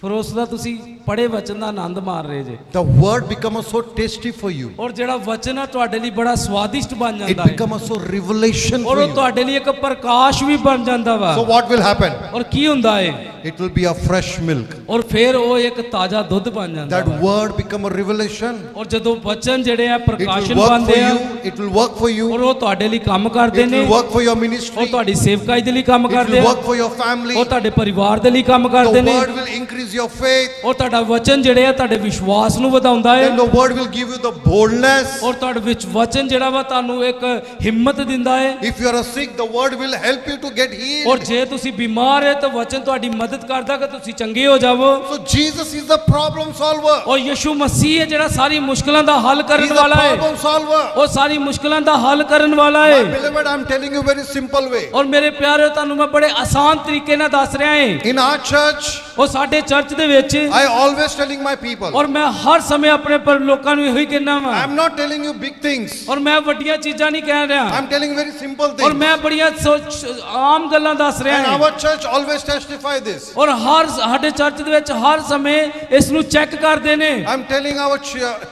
[SPEAKER 3] ਫਿਰ ਉਸ ਦਾ ਤੁਸੀਂ ਪੜੇ ਵਚਨ ਦਾ ਆਨੰਦ ਮਾਰ ਰਹੇ ਜੇ।
[SPEAKER 2] The word becomes so tasty for you.
[SPEAKER 3] ਔਰ ਜਿਹੜਾ ਵਚਨ ਆ ਤੁਹਾਡੇ ਲਈ ਬੜਾ ਸਵਾਦਿਸ਼ਟ ਬਣ
[SPEAKER 2] It
[SPEAKER 3] ਜਾਂਦਾ ਹੈ
[SPEAKER 2] becomes so revelation
[SPEAKER 3] ਔਰ
[SPEAKER 2] for
[SPEAKER 3] ਉਹ
[SPEAKER 2] you.
[SPEAKER 3] ਤੁਹਾਡੇ ਲਈ ਇੱਕ ਪ੍ਰਕਾਸ਼ ਵੀ ਬਣ ਜਾਂਦਾ ਵਾ।
[SPEAKER 2] So what will happen?
[SPEAKER 3] ਔਰ ਕੀ ਹੁੰਦਾ ਹੈ?
[SPEAKER 2] It will be a fresh milk.
[SPEAKER 3] ਔਰ ਫਿਰ ਉਹ ਇੱਕ ਤਾਜ਼ਾ ਦੁੱਧ ਬਣ ਜਾਂਦਾ
[SPEAKER 2] That
[SPEAKER 3] ਵਾ।
[SPEAKER 2] word become a revelation.
[SPEAKER 3] ਔਰ ਜਦੋਂ ਵਚਨ ਜਿਹੜੇ ਆ
[SPEAKER 2] It will
[SPEAKER 3] ਪ੍ਰਕਾਸ਼ਨ
[SPEAKER 2] work for
[SPEAKER 3] ਬਣਦੇ ਆ
[SPEAKER 2] you. It will work for you.
[SPEAKER 3] ਔਰ ਉਹ ਤੁਹਾਡੇ ਲਈ ਕੰਮ ਕਰਦੇ
[SPEAKER 2] It
[SPEAKER 3] ਨੇ
[SPEAKER 2] will work for your
[SPEAKER 3] ਔਰ
[SPEAKER 2] ministry.
[SPEAKER 3] ਤੁਹਾਡੀ ਸੇਵਕਾਈ ਦੇ ਲਈ ਕੰਮ
[SPEAKER 2] It
[SPEAKER 3] ਕਰਦੇ
[SPEAKER 2] will
[SPEAKER 3] ਆ,
[SPEAKER 2] work for your family.
[SPEAKER 3] ਉਹ ਤੁਹਾਡੇ ਪਰਿਵਾਰ ਦੇ ਲਈ ਕੰਮ ਕਰਦੇ
[SPEAKER 2] The
[SPEAKER 3] ਨੇ,
[SPEAKER 2] word will increase your faith.
[SPEAKER 3] ਔਰ ਤੁਹਾਡਾ ਵਚਨ ਜਿਹੜੇ ਆ ਤੁਹਾਡੇ ਵਿਸ਼ਵਾਸ ਨੂੰ ਵਧਾਉਂਦਾ ਹੈ,
[SPEAKER 2] Then the word will give you the boldness.
[SPEAKER 3] ਔਰ ਤੁਹਾਡੇ ਵਿੱਚ ਵਚਨ ਜਿਹੜਾ ਵਾ ਤੁਹਾਨੂੰ ਇੱਕ ਹਿੰਮਤ ਦਿੰਦਾ ਹੈ।
[SPEAKER 2] If you are sick, the word will help you to get healed.
[SPEAKER 3] ਔਰ ਜੇ ਤੁਸੀਂ ਬਿਮਾਰ ਹੈ ਤਾਂ ਵਚਨ ਤੁਹਾਡੀ ਮਦਦ ਕਰਦਾ ਕਿ ਤੁਸੀਂ ਚੰਗੇ ਹੋ ਜਾਵੋ।
[SPEAKER 2] So Jesus is the problem solver.
[SPEAKER 3] ਔਰ ਯਿਸੂ ਮਸੀਹ ਹੈ ਜਿਹੜਾ ਸਾਰੀ ਮੁਸ਼ਕਲਾਂ ਦਾ ਹੱਲ
[SPEAKER 2] He
[SPEAKER 3] ਕਰਨ
[SPEAKER 2] is the
[SPEAKER 3] ਵਾਲਾ ਹੈ।
[SPEAKER 2] problem solver.
[SPEAKER 3] ਉਹ ਸਾਰੀ ਮੁਸ਼ਕਲਾਂ ਦਾ ਹੱਲ ਕਰਨ ਵਾਲਾ
[SPEAKER 2] My
[SPEAKER 3] ਹੈ।
[SPEAKER 2] beloved, I'm telling you very simple way.
[SPEAKER 3] ਔਰ ਮੇਰੇ ਪਿਆਰਿਓ ਤੁਹਾਨੂੰ ਮੈਂ ਬੜੇ ਆਸਾਨ ਤਰੀਕੇ ਨਾਲ ਦੱਸ ਰਿਹਾ ਹਾਂ।
[SPEAKER 2] In our church,
[SPEAKER 3] ਉਹ ਸਾਡੇ ਚਰਚ ਦੇ ਵਿੱਚ
[SPEAKER 2] I always telling my people.
[SPEAKER 3] ਔਰ ਮੈਂ ਹਰ ਸਮੇਂ ਆਪਣੇ ਪਰ ਲੋਕਾਂ ਨੂੰ ਇਹੋ ਹੀ ਕਹਿਣਾ ਵਾ।
[SPEAKER 2] I'm not telling you big things.
[SPEAKER 3] ਔਰ ਮੈਂ ਵੱਡੀਆਂ ਚੀਜ਼ਾਂ ਨਹੀਂ ਕਹਿ ਰਿਹਾ,
[SPEAKER 2] I'm telling very simple
[SPEAKER 3] ਔਰ
[SPEAKER 2] things.
[SPEAKER 3] ਮੈਂ ਬੜੀਆਂ ਆਮ ਗੱਲਾਂ ਦੱਸ ਰਿਹਾ
[SPEAKER 2] And
[SPEAKER 3] ਹਾਂ।
[SPEAKER 2] our church always testify this.
[SPEAKER 3] ਔਰ ਸਾਡੇ ਚਰਚ ਦੇ ਵਿੱਚ ਹਰ ਸਮੇਂ ਇਸ ਨੂੰ ਚੈੱਕ ਕਰਦੇ ਨੇ।
[SPEAKER 2] I'm telling our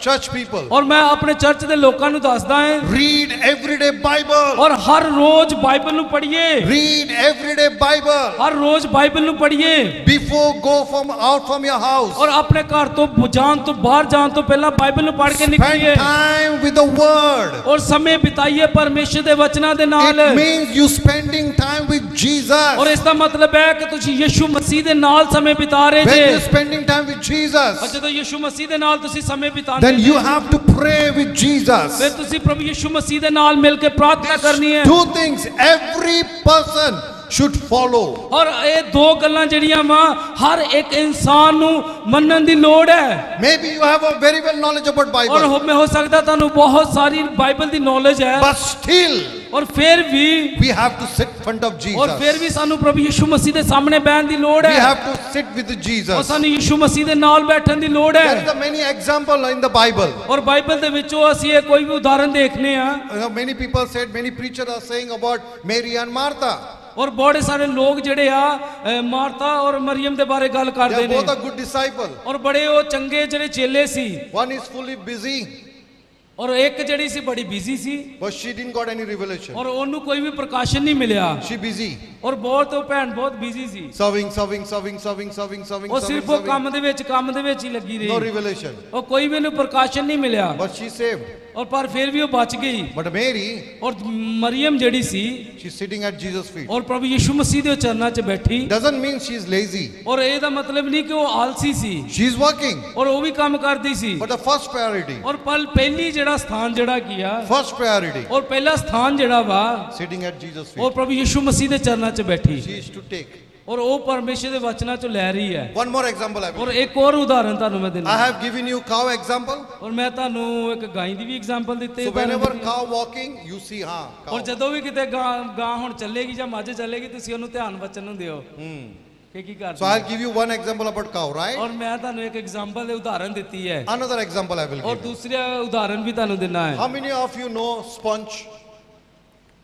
[SPEAKER 2] church people.
[SPEAKER 3] ਔਰ ਮੈਂ ਆਪਣੇ ਚਰਚ ਦੇ ਲੋਕਾਂ ਨੂੰ ਦੱਸਦਾ ਹਾਂ,
[SPEAKER 2] Read everyday Bible.
[SPEAKER 3] ਔਰ ਹਰ ਰੋਜ਼ ਬਾਈਬਲ ਨੂੰ ਪੜ੍ਹੀਏ,
[SPEAKER 2] Read everyday Bible.
[SPEAKER 3] ਹਰ ਰੋਜ਼ ਬਾਈਬਲ ਨੂੰ ਪੜ੍ਹੀਏ।
[SPEAKER 2] Before go from out from your house.
[SPEAKER 3] ਔਰ ਆਪਣੇ ਘਰ ਤੋਂ ਜਾਣ ਤੋਂ ਬਾਹਰ ਜਾਣ ਤੋਂ ਪਹਿਲਾਂ ਬਾਈਬਲ ਨੂੰ ਪੜ੍ਹ ਕੇ ਨਿਕਲੀਏ
[SPEAKER 2] Spend time with the word.
[SPEAKER 3] ਔਰ ਸਮੇਂ ਬਿਤਾਈਏ ਪਰਮੇਸ਼ਰ ਦੇ ਵਚਨਾਂ ਦੇ ਨਾਲ
[SPEAKER 2] It means you spending time with
[SPEAKER 3] ਔਰ
[SPEAKER 2] Jesus.
[SPEAKER 3] ਇਸ ਦਾ ਮਤਲਬ ਹੈ ਕਿ ਤੁਸੀਂ ਯਿਸੂ ਮਸੀਹ ਦੇ ਨਾਲ ਸਮੇਂ ਬਿਤਾ ਰਹੇ
[SPEAKER 2] When
[SPEAKER 3] ਜੇ
[SPEAKER 2] you're spending time with
[SPEAKER 3] ਔਰ
[SPEAKER 2] Jesus,
[SPEAKER 3] ਜਦੋਂ ਯਿਸੂ ਮਸੀਹ ਦੇ ਨਾਲ ਤੁਸੀਂ ਸਮੇਂ ਬਿਤਾਉਂਦੇ
[SPEAKER 2] then you have to pray with Jesus.
[SPEAKER 3] ਫਿਰ ਤੁਸੀਂ ਪ੍ਰਭੂ ਯਿਸੂ ਮਸੀਹ ਦੇ ਨਾਲ ਮਿਲ ਕੇ ਪ੍ਰਾਰਥਨਾ ਕਰਨੀ ਹੈ
[SPEAKER 2] Two things every person should follow.
[SPEAKER 3] ਔਰ ਇਹ ਦੋ ਗੱਲਾਂ ਜਿਹੜੀਆਂ ਵਾ ਹਰ ਇੱਕ ਇਨਸਾਨ ਨੂੰ ਮੰਨਣ ਦੀ ਲੋੜ ਹੈ
[SPEAKER 2] Maybe you have a very well knowledge about
[SPEAKER 3] ਔਰ
[SPEAKER 2] Bible,
[SPEAKER 3] ਹੋ ਸਕਦਾ ਤੁਹਾਨੂੰ ਬਹੁਤ ਸਾਰੀ ਬਾਈਬਲ ਦੀ ਨੌਲੇਜ ਹੈ
[SPEAKER 2] but still
[SPEAKER 3] ਔਰ ਫਿਰ ਵੀ
[SPEAKER 2] we have to sit in front of
[SPEAKER 3] ਔਰ ਫਿਰ
[SPEAKER 2] Jesus.
[SPEAKER 3] ਵੀ ਸਾਨੂੰ ਪ੍ਰਭੂ ਯਿਸੂ ਮਸੀਹ ਦੇ ਸਾਹਮਣੇ ਬਹਿਣ ਦੀ ਲੋੜ
[SPEAKER 2] We
[SPEAKER 3] ਹੈ
[SPEAKER 2] have to sit with
[SPEAKER 3] ਔਰ
[SPEAKER 2] Jesus.
[SPEAKER 3] ਸਾਨੂੰ ਯਿਸੂ ਮਸੀਹ ਦੇ ਨਾਲ ਬੈਠਣ ਦੀ ਲੋੜ
[SPEAKER 2] There
[SPEAKER 3] ਹੈ
[SPEAKER 2] is a many example in the Bible.
[SPEAKER 3] ਔਰ ਬਾਈਬਲ ਦੇ ਵਿੱਚੋਂ ਅਸੀਂ ਇਹ ਕੋਈ ਵੀ ਉਦਾਹਰਣ ਦੇਖਨੇ ਆ
[SPEAKER 2] Many people said, many preachers are saying about Mary and Martha.
[SPEAKER 3] ਔਰ ਬੜੇ ਸਾਰੇ ਲੋਕ ਜਿਹੜੇ ਆ ਮਾਰਤਾ ਔਰ ਮਰੀਮ ਦੇ ਬਾਰੇ ਗੱਲ
[SPEAKER 2] They
[SPEAKER 3] ਕਰਦੇ
[SPEAKER 2] are
[SPEAKER 3] ਨੇ
[SPEAKER 2] both a good disciple.
[SPEAKER 3] ਔਰ ਬੜੇ ਉਹ ਚੰਗੇ ਜਿਹੜੇ ਚੇਲੇ ਸੀ
[SPEAKER 2] One is fully busy,
[SPEAKER 3] ਔਰ ਇੱਕ ਜਿਹੜੀ ਸੀ ਬੜੀ busy C
[SPEAKER 2] but she didn't got any revelation.
[SPEAKER 3] ਔਰ ਉਹਨੂੰ ਕੋਈ ਵੀ ਪ੍ਰਕਾਸ਼ਨ ਨਹੀਂ ਮਿਲਿਆ
[SPEAKER 2] She busy,
[SPEAKER 3] ਔਰ ਬਹੁਤ ਉਹ ਭੈਣ ਬਹੁਤ ਬਿਜ਼ੀ ਸੀ
[SPEAKER 2] serving, serving, serving, serving, serving, serving,
[SPEAKER 3] ਉਹ
[SPEAKER 2] serving,
[SPEAKER 3] ਸਿਰਫ ਉਹ
[SPEAKER 2] serving.
[SPEAKER 3] ਕੰਮ ਦੇ ਵਿੱਚ ਹੀ ਲੱਗੀ
[SPEAKER 2] No
[SPEAKER 3] ਰਹੀ
[SPEAKER 2] revelation.
[SPEAKER 3] ਉਹ ਕੋਈ ਵੀ ਉਹਨੂੰ ਪ੍ਰਕਾਸ਼ਨ ਨਹੀਂ ਮਿਲਿਆ
[SPEAKER 2] But she saved.
[SPEAKER 3] ਔਰ ਪਰ ਫਿਰ ਵੀ ਉਹ ਬਚ ਗਈ
[SPEAKER 2] But Mary,
[SPEAKER 3] ਔਰ ਮਰੀਮ ਜਿਹੜੀ ਸੀ
[SPEAKER 2] she's sitting at Jesus' feet.
[SPEAKER 3] ਔਰ ਪ੍ਰਭੂ ਯਿਸੂ ਮਸੀਹ ਦੇ ਚਰਨਾਂ 'ਚ ਬੈਠੀ
[SPEAKER 2] Doesn't mean she's lazy.
[SPEAKER 3] ਔਰ ਇਹਦਾ ਮਤਲਬ ਨਹੀਂ ਕਿ ਉਹ ਆਲਸੀ ਸੀ
[SPEAKER 2] She's working.
[SPEAKER 3] ਔਰ ਉਹ ਵੀ ਕੰਮ ਕਰਦੀ ਸੀ
[SPEAKER 2] But the first priority,
[SPEAKER 3] ਔਰ ਪਹਿਲੀ ਜਿਹੜਾ ਸਥਾਨ ਜਿਹੜਾ ਕੀ ਆ
[SPEAKER 2] first priority,
[SPEAKER 3] ਔਰ ਪਹਿਲਾ ਸਥਾਨ ਜਿਹੜਾ ਵਾ
[SPEAKER 2] sitting at Jesus'
[SPEAKER 3] ਔਰ
[SPEAKER 2] feet.
[SPEAKER 3] ਪ੍ਰਭੂ ਯਿਸੂ ਮਸੀਹ ਦੇ ਚਰਨਾਂ 'ਚ ਬੈਠੀ
[SPEAKER 2] She is to take.
[SPEAKER 3] ਔਰ ਉਹ ਪਰਮੇਸ਼ਰ ਦੇ ਵਚਨਾਂ 'ਚੋਂ ਲੈ ਰਹੀ ਹੈ
[SPEAKER 2] One more example I will.
[SPEAKER 3] ਔਰ ਇੱਕ ਹੋਰ ਉਦਾਹਰਣ ਤੁਹਾਨੂੰ ਮੈਂ
[SPEAKER 2] I
[SPEAKER 3] ਦਿੰਦਾ
[SPEAKER 2] have given you cow example.
[SPEAKER 3] ਔਰ ਮੈਂ ਤੁਹਾਨੂੰ ਇੱਕ ਗਾਂ ਦੀ ਵੀ ਐਗਜ਼ਾਮਪਲ ਦਿੱਤੀ
[SPEAKER 2] So whenever cow walking, you see,
[SPEAKER 3] ਔਰ
[SPEAKER 2] cow.
[SPEAKER 3] ਜਦੋਂ ਵੀ ਕਿਤੇ ਗਾਂ ਹੁਣ ਚੱਲੇਗੀ ਜਾਂ ਮੱਝ ਚੱਲੇਗੀ ਤੁਸੀਂ ਉਹਨੂੰ ਧਿਆਨ ਬਚਨ ਨੂੰ ਦਿਓ ਕਿ ਕੀ
[SPEAKER 2] So
[SPEAKER 3] ਕਰਦੀ
[SPEAKER 2] I'll give you one example about cow, right?
[SPEAKER 3] ਔਰ ਮੈਂ ਤੁਹਾਨੂੰ ਇੱਕ ਐਗਜ਼ਾਮਪਲ ਦੇ ਉਦਾਹਰਣ ਦਿੱਤੀ ਹੈ
[SPEAKER 2] Another example I will
[SPEAKER 3] ਔਰ
[SPEAKER 2] give you.
[SPEAKER 3] ਦੂਸਰਾ ਉਦਾਹਰਣ ਵੀ ਤੁਹਾਨੂੰ ਦੇਣਾ ਹੈ
[SPEAKER 2] How many of you know sponge?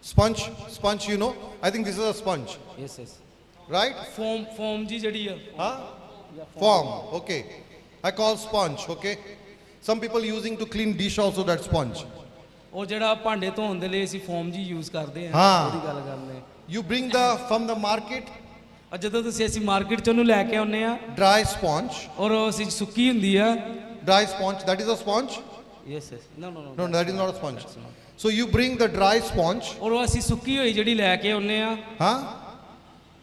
[SPEAKER 2] Sponge, you know? I think this is a sponge,
[SPEAKER 3] yes yes
[SPEAKER 2] right?
[SPEAKER 3] Foam ਜੀ ਜਿਹੜੀ ਆ
[SPEAKER 2] Huh? Form, okay. I call sponge, okay? Some people using to clean dish also that sponge.
[SPEAKER 3] ਉਹ ਜਿਹੜਾ ਭਾਂਡੇ ਧੋਣ ਦੇ ਲਈ ਅਸੀਂ ਫੋਮ ਜੀ ਯੂਜ਼ ਕਰਦੇ ਆ
[SPEAKER 2] ਹਾਂ।
[SPEAKER 3] ਉਹਦੀ ਗੱਲ ਕਰਨੇ
[SPEAKER 2] You bring from the market
[SPEAKER 3] ਔਰ ਜਦੋਂ ਅਸੀਂ ਮਾਰਕੀਟ ਚ ਉਹਨੂੰ ਲੈ ਕੇ ਆਉਂਦੇ ਆ
[SPEAKER 2] dry sponge.
[SPEAKER 3] ਔਰ ਉਹ ਅਸੀਂ ਸੁੱਕੀ ਹੁੰਦੀ ਆ
[SPEAKER 2] Dry sponge, that is a sponge?
[SPEAKER 3] Yes yes no no
[SPEAKER 2] No, that is not a sponge. So you bring the dry sponge,
[SPEAKER 3] ਔਰ ਉਹ ਅਸੀਂ ਸੁੱਕੀ ਹੋਈ ਜਿਹੜੀ ਲੈ ਕੇ ਆਉਂਦੇ ਆ
[SPEAKER 2] huh?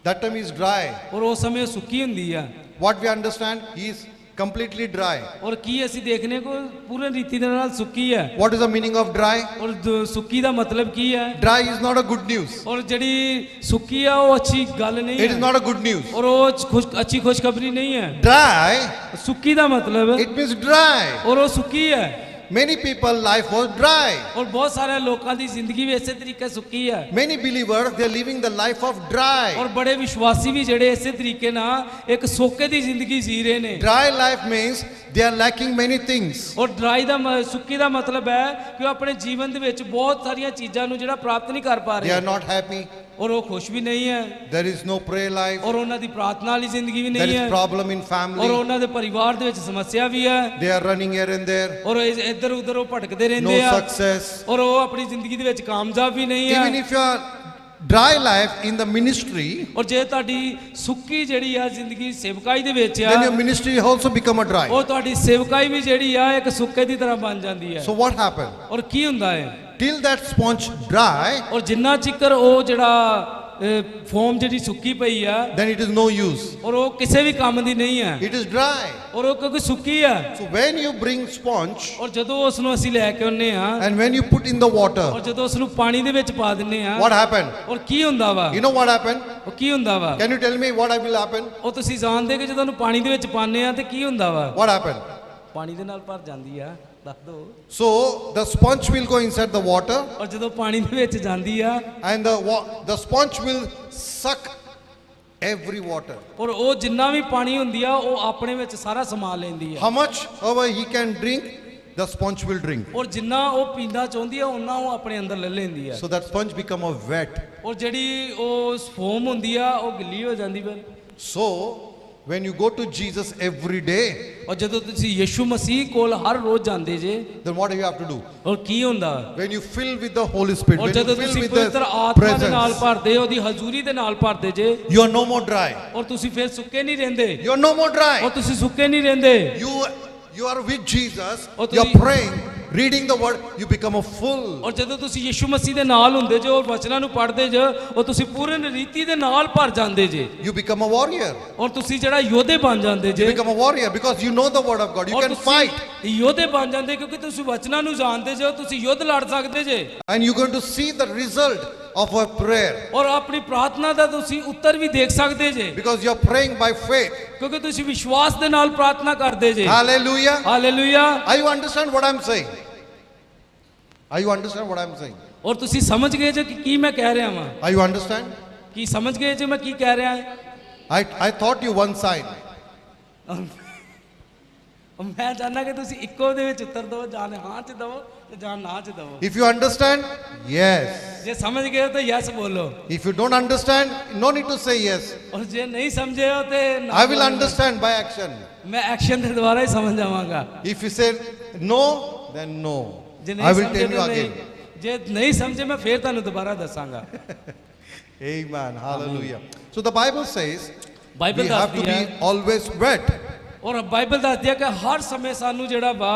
[SPEAKER 2] That time is dry.
[SPEAKER 3] ਔਰ ਉਸ ਸਮੇਂ ਉਹ ਸੁੱਕੀ ਹੁੰਦੀ ਆ
[SPEAKER 2] What we understand, he is completely dry.
[SPEAKER 3] ਔਰ ਕੀ ਅਸੀਂ ਦੇਖਨੇ ਕੋ ਪੂਰਨ ਰੀਤੀ ਦੇ ਨਾਲ ਸੁੱਕੀ ਹੈ
[SPEAKER 2] What is the meaning of dry?
[SPEAKER 3] ਔਰ ਸੁੱਕੀ ਦਾ ਮਤਲਬ ਕੀ ਹੈ
[SPEAKER 2] Dry is not a good news.
[SPEAKER 3] ਔਰ ਜਿਹੜੀ ਸੁੱਕੀ ਆ ਉਹ ਅੱਛੀ ਗੱਲ ਨਹੀਂ
[SPEAKER 2] It is
[SPEAKER 3] ਹੈ
[SPEAKER 2] not a good news.
[SPEAKER 3] ਔਰ ਉਹ ਅੱਛੀ ਖੁਸ਼ਖਬਰੀ ਨਹੀਂ ਹੈ
[SPEAKER 2] Dry,
[SPEAKER 3] ਸੁੱਕੀ ਦਾ ਮਤਲਬ
[SPEAKER 2] it means dry.
[SPEAKER 3] ਔਰ ਉਹ ਸੁੱਕੀ ਹੈ
[SPEAKER 2] Many people life was dry.
[SPEAKER 3] ਔਰ ਬਹੁਤ ਸਾਰੇ ਲੋਕਾਂ ਦੀ ਜ਼ਿੰਦਗੀ ਵੀ ਇਸੇ ਤਰੀਕੇ ਸੁੱਕੀ ਹੈ
[SPEAKER 2] Many believers they are living the life of dry.
[SPEAKER 3] ਔਰ ਬੜੇ ਵਿਸ਼ਵਾਸੀ ਵੀ ਜਿਹੜੇ ਇਸੇ ਤਰੀਕੇ ਨਾਲ ਇੱਕ ਸੋਕੇ ਦੀ ਜ਼ਿੰਦਗੀ ਜੀ ਰਹੇ ਨੇ
[SPEAKER 2] Dry life means they are lacking many things.
[SPEAKER 3] ਔਰ ਡਰਾਈ ਦਾ ਸੁੱਕੀ ਦਾ ਮਤਲਬ ਹੈ ਕਿ ਉਹ ਆਪਣੇ ਜੀਵਨ ਦੇ ਵਿੱਚ ਬਹੁਤ ਸਾਰੀਆਂ ਚੀਜ਼ਾਂ ਨੂੰ ਜਿਹੜਾ ਪ੍ਰਾਪਤ ਨਹੀਂ ਕਰ ਪਾ
[SPEAKER 2] They are
[SPEAKER 3] ਰਹੇ
[SPEAKER 2] not happy.
[SPEAKER 3] ਔਰ ਉਹ ਖੁਸ਼ ਵੀ ਨਹੀਂ ਹੈ
[SPEAKER 2] There is no prayer life.
[SPEAKER 3] ਔਰ ਉਹਨਾਂ ਦੀ ਪ੍ਰਾਰਥਨਾ ਵਾਲੀ ਜ਼ਿੰਦਗੀ ਵੀ
[SPEAKER 2] There
[SPEAKER 3] ਨਹੀਂ
[SPEAKER 2] is
[SPEAKER 3] ਹੈ
[SPEAKER 2] problem in
[SPEAKER 3] ਔਰ
[SPEAKER 2] family.
[SPEAKER 3] ਉਹਨਾਂ ਦੇ ਪਰਿਵਾਰ ਦੇ ਵਿੱਚ ਸਮੱਸਿਆ ਵੀ ਹੈ
[SPEAKER 2] They are running here and there.
[SPEAKER 3] ਔਰ ਇੱਧਰ ਉੱਧਰ ਉਹ ਭਟਕਦੇ
[SPEAKER 2] No
[SPEAKER 3] ਰਹਿੰਦੇ ਆ
[SPEAKER 2] success.
[SPEAKER 3] ਔਰ ਉਹ ਆਪਣੀ ਜ਼ਿੰਦਗੀ ਦੇ ਵਿੱਚ ਕਾਮਯਾਬ ਵੀ ਨਹੀਂ
[SPEAKER 2] Even
[SPEAKER 3] ਹੈ
[SPEAKER 2] if you are dry life in the ministry,
[SPEAKER 3] ਔਰ ਜੇ ਤੁਹਾਡੀ ਸੁੱਕੀ ਜਿਹੜੀ ਆ ਜ਼ਿੰਦਗੀ ਸੇਵਕਾਈ ਦੇ ਵਿੱਚ ਆ
[SPEAKER 2] then your ministry also become a dry.
[SPEAKER 3] ਉਹ ਤੁਹਾਡੀ ਸੇਵਕਾਈ ਵੀ ਜਿਹੜੀ ਆ ਇੱਕ ਸੁੱਕੇ ਦੀ ਤਰ੍ਹਾਂ ਬਣ ਜਾਂਦੀ ਹੈ
[SPEAKER 2] So what happened?
[SPEAKER 3] ਔਰ ਕੀ ਹੁੰਦਾ ਹੈ
[SPEAKER 2] Till that sponge dry,
[SPEAKER 3] ਔਰ ਜਿੰਨਾ ਚਿਕਰ ਉਹ ਜਿਹੜਾ ਫੋਮ ਜਿਹੜੀ ਸੁੱਕੀ ਪਈ ਆ
[SPEAKER 2] then it is no use.
[SPEAKER 3] ਔਰ ਉਹ ਕਿਸੇ ਵੀ ਕੰਮ ਦੀ ਨਹੀਂ ਹੈ
[SPEAKER 2] It is dry.
[SPEAKER 3] ਔਰ ਉਹ ਕਿਉਂਕਿ ਸੁੱਕੀ ਆ
[SPEAKER 2] So when you bring sponge
[SPEAKER 3] ਔਰ ਜਦੋਂ ਉਸ ਨੂੰ ਅਸੀਂ ਲੈ ਕੇ ਆਉਂਦੇ ਆ
[SPEAKER 2] and when you put in the
[SPEAKER 3] ਔਰ
[SPEAKER 2] water,
[SPEAKER 3] ਜਦੋਂ ਉਸ ਨੂੰ ਪਾਣੀ ਦੇ ਵਿੱਚ ਪਾ ਦਿੰਨੇ ਆ
[SPEAKER 2] what happened?
[SPEAKER 3] ਔਰ ਕੀ ਹੁੰਦਾ ਵਾ
[SPEAKER 2] You know what happened?
[SPEAKER 3] ਉਹ ਕੀ ਹੁੰਦਾ ਵਾ
[SPEAKER 2] Can you tell me what will happen?
[SPEAKER 3] ਉਹ ਤੁਸੀਂ ਜਾਣਦੇ ਕਿ ਜਦੋਂ ਉਹਨੂੰ ਪਾਣੀ ਦੇ ਵਿੱਚ ਪਾਉਂਦੇ ਆ ਤੇ ਕੀ ਹੁੰਦਾ ਵਾ
[SPEAKER 2] What happened?
[SPEAKER 3] ਪਾਣੀ ਦੇ ਨਾਲ ਭਰ ਜਾਂਦੀ ਆ ਦੱਸ ਦੋ
[SPEAKER 2] So the sponge will go inside the water
[SPEAKER 3] ਔਰ ਜਦੋਂ ਪਾਣੀ ਦੇ ਵਿੱਚ ਜਾਂਦੀ ਆ
[SPEAKER 2] and the sponge will suck every water.
[SPEAKER 3] ਔਰ ਉਹ ਜਿੰਨਾ ਵੀ ਪਾਣੀ ਹੁੰਦੀ ਆ ਉਹ ਆਪਣੇ ਵਿੱਚ ਸਾਰਾ ਸਮਾ ਲੈਂਦੀ ਆ
[SPEAKER 2] How much ever he can drink, the sponge will drink.
[SPEAKER 3] ਔਰ ਜਿੰਨਾ ਉਹ ਪੀਂਦਾ ਚਾਹੁੰਦੀ ਆ ਉਹਨਾਂ ਉਹ ਆਪਣੇ ਅੰਦਰ ਲੈ ਲੈਂਦੀ ਆ
[SPEAKER 2] So that sponge become a wet.
[SPEAKER 3] ਔਰ ਜਿਹੜੀ ਉਹ ਫੋਮ ਹੁੰਦੀ ਆ ਉਹ ਗਿੱਲੀ ਹੋ ਜਾਂਦੀ ਫਿਰ
[SPEAKER 2] So when you go to Jesus every day,
[SPEAKER 3] ਔਰ ਜਦੋਂ ਤੁਸੀਂ ਯਿਸੂ ਮਸੀਹ ਕੋਲ ਹਰ ਰੋਜ਼ ਜਾਂਦੇ ਜੇ
[SPEAKER 2] then what do you have to do?
[SPEAKER 3] ਔਰ ਕੀ ਹੁੰਦਾ
[SPEAKER 2] When you fill with the Holy Spirit,
[SPEAKER 3] ਔਰ
[SPEAKER 2] when you
[SPEAKER 3] ਜਦੋਂ
[SPEAKER 2] fill
[SPEAKER 3] ਤੁਸੀਂ
[SPEAKER 2] with
[SPEAKER 3] ਪਵਿੱਤਰ
[SPEAKER 2] the
[SPEAKER 3] ਆਤਮਾ ਦੇ ਨਾਲ
[SPEAKER 2] presence,
[SPEAKER 3] ਭਰਦੇ ਉਹਦੀ ਹਜ਼ੂਰੀ ਦੇ ਨਾਲ ਭਰਦੇ ਜੇ
[SPEAKER 2] you are no more dry.
[SPEAKER 3] ਔਰ ਤੁਸੀਂ ਫਿਰ ਸੁੱਕੇ ਨਹੀਂ ਰਹਿੰਦੇ
[SPEAKER 2] You are no more
[SPEAKER 3] ਔਰ
[SPEAKER 2] dry.
[SPEAKER 3] ਤੁਸੀਂ ਸੁੱਕੇ ਨਹੀਂ ਰਹਿੰਦੇ
[SPEAKER 2] You are with Jesus,
[SPEAKER 3] ਔਰ
[SPEAKER 2] you are
[SPEAKER 3] ਤੁਸੀਂ-
[SPEAKER 2] praying, reading the word, you become a full.
[SPEAKER 3] ਔਰ ਜਦੋਂ ਤੁਸੀਂ ਯਿਸੂ ਮਸੀਹ ਦੇ ਨਾਲ ਹੁੰਦੇ ਜੇ ਔਰ ਵਚਨਾਂ ਨੂੰ ਪੜ੍ਹਦੇ ਜੇ ਔਰ ਤੁਸੀਂ ਪੂਰਨ ਰੀਤੀ ਦੇ ਨਾਲ ਭਰ ਜਾਂਦੇ ਜੇ
[SPEAKER 2] You become a warrior.
[SPEAKER 3] ਔਰ ਤੁਸੀਂ ਜਿਹੜਾ ਯੋਧੇ ਬਣ ਜਾਂਦੇ
[SPEAKER 2] You
[SPEAKER 3] ਜੇ
[SPEAKER 2] become a warrior because you know the word of God. You
[SPEAKER 3] ਔਰ
[SPEAKER 2] can fight.
[SPEAKER 3] ਤੁਸੀਂ ਯੋਧੇ ਬਣ ਜਾਂਦੇ ਕਿਉਂਕਿ ਤੁਸੀਂ ਵਚਨਾਂ ਨੂੰ ਜਾਣਦੇ ਜੇ ਤੁਸੀਂ ਯੁੱਧ ਲੜ ਸਕਦੇ ਜੇ
[SPEAKER 2] And you're going to see the result of a prayer
[SPEAKER 3] ਔਰ ਆਪਣੀ ਪ੍ਰਾਰਥਨਾ ਦਾ ਤੁਸੀਂ ਉੱਤਰ ਵੀ ਦੇਖ ਸਕਦੇ ਜੇ
[SPEAKER 2] because you're praying by faith.
[SPEAKER 3] ਕਿਉਂਕਿ ਤੁਸੀਂ ਵਿਸ਼ਵਾਸ ਦੇ ਨਾਲ ਪ੍ਰਾਰਥਨਾ ਕਰਦੇ ਜੇ
[SPEAKER 2] Hallelujah.
[SPEAKER 3] Hallelujah
[SPEAKER 2] Are you understand what I'm saying? Are you understand what I'm saying?
[SPEAKER 3] ਔਰ ਤੁਸੀਂ ਸਮਝ ਗਏ ਜੇ ਕਿ ਕੀ ਮੈਂ ਕਹਿ ਰਿਹਾ ਵਾਂ
[SPEAKER 2] Are you understand?
[SPEAKER 3] ਕੀ ਸਮਝ ਗਏ ਜੇ ਮੈਂ ਕੀ ਕਹਿ ਰਿਹਾ ਹਾਂ
[SPEAKER 2] I taught you one sign.
[SPEAKER 3] ਮੈਂ ਚਾਹੁੰਦਾ ਕਿ ਤੁਸੀਂ ਇੱਕੋ ਦੇ ਵਿੱਚ ਉੱਤਰ ਦਿਓ ਜਾਂ ਹਾਂ ਚ ਦਿਓ ਤੇ ਜਾਂ ਨਾ ਚ ਦਿਓ
[SPEAKER 2] If you understand, yes.
[SPEAKER 3] ਜੇ ਸਮਝ ਗਏ ਹੋ ਤਾਂ ਯੈਸ ਬੋਲੋ
[SPEAKER 2] If you don't understand, no need to say yes.
[SPEAKER 3] ਔਰ ਜੇ ਨਹੀਂ ਸਮਝੇ ਹੋ ਤੇ ਨਾ
[SPEAKER 2] I will
[SPEAKER 3] ਬੋਲਣਾ।
[SPEAKER 2] understand by action.
[SPEAKER 3] ਮੈਂ ਐਕਸ਼ਨ ਦੇ ਦੁਆਰਾ ਹੀ ਸਮਝ ਜਾਵਾਂਗਾ
[SPEAKER 2] If you say no, then no.
[SPEAKER 3] ਜੇ
[SPEAKER 2] I
[SPEAKER 3] ਨਹੀਂ
[SPEAKER 2] will
[SPEAKER 3] ਸਮਝੇ
[SPEAKER 2] tell you
[SPEAKER 3] ਤਾਂ ਨਹੀਂ
[SPEAKER 2] again.
[SPEAKER 3] ਜੇ ਨਹੀਂ ਸਮਝੇ ਮੈਂ ਫੇਰ ਤੁਹਾਨੂੰ ਦੁਬਾਰਾ ਦੱਸਾਂਗਾ
[SPEAKER 2] Amen. Hallelujah. So the Bible says we
[SPEAKER 3] Bible
[SPEAKER 2] have to
[SPEAKER 3] ਦੱਸਦੀ ਹੈ
[SPEAKER 2] be always wet.
[SPEAKER 3] ਔਰ ਬਾਈਬਲ ਦੱਸਦੀ ਹੈ ਕਿ ਹਰ ਸਮੇਂ ਸਾਨੂੰ ਜਿਹੜਾ ਵਾ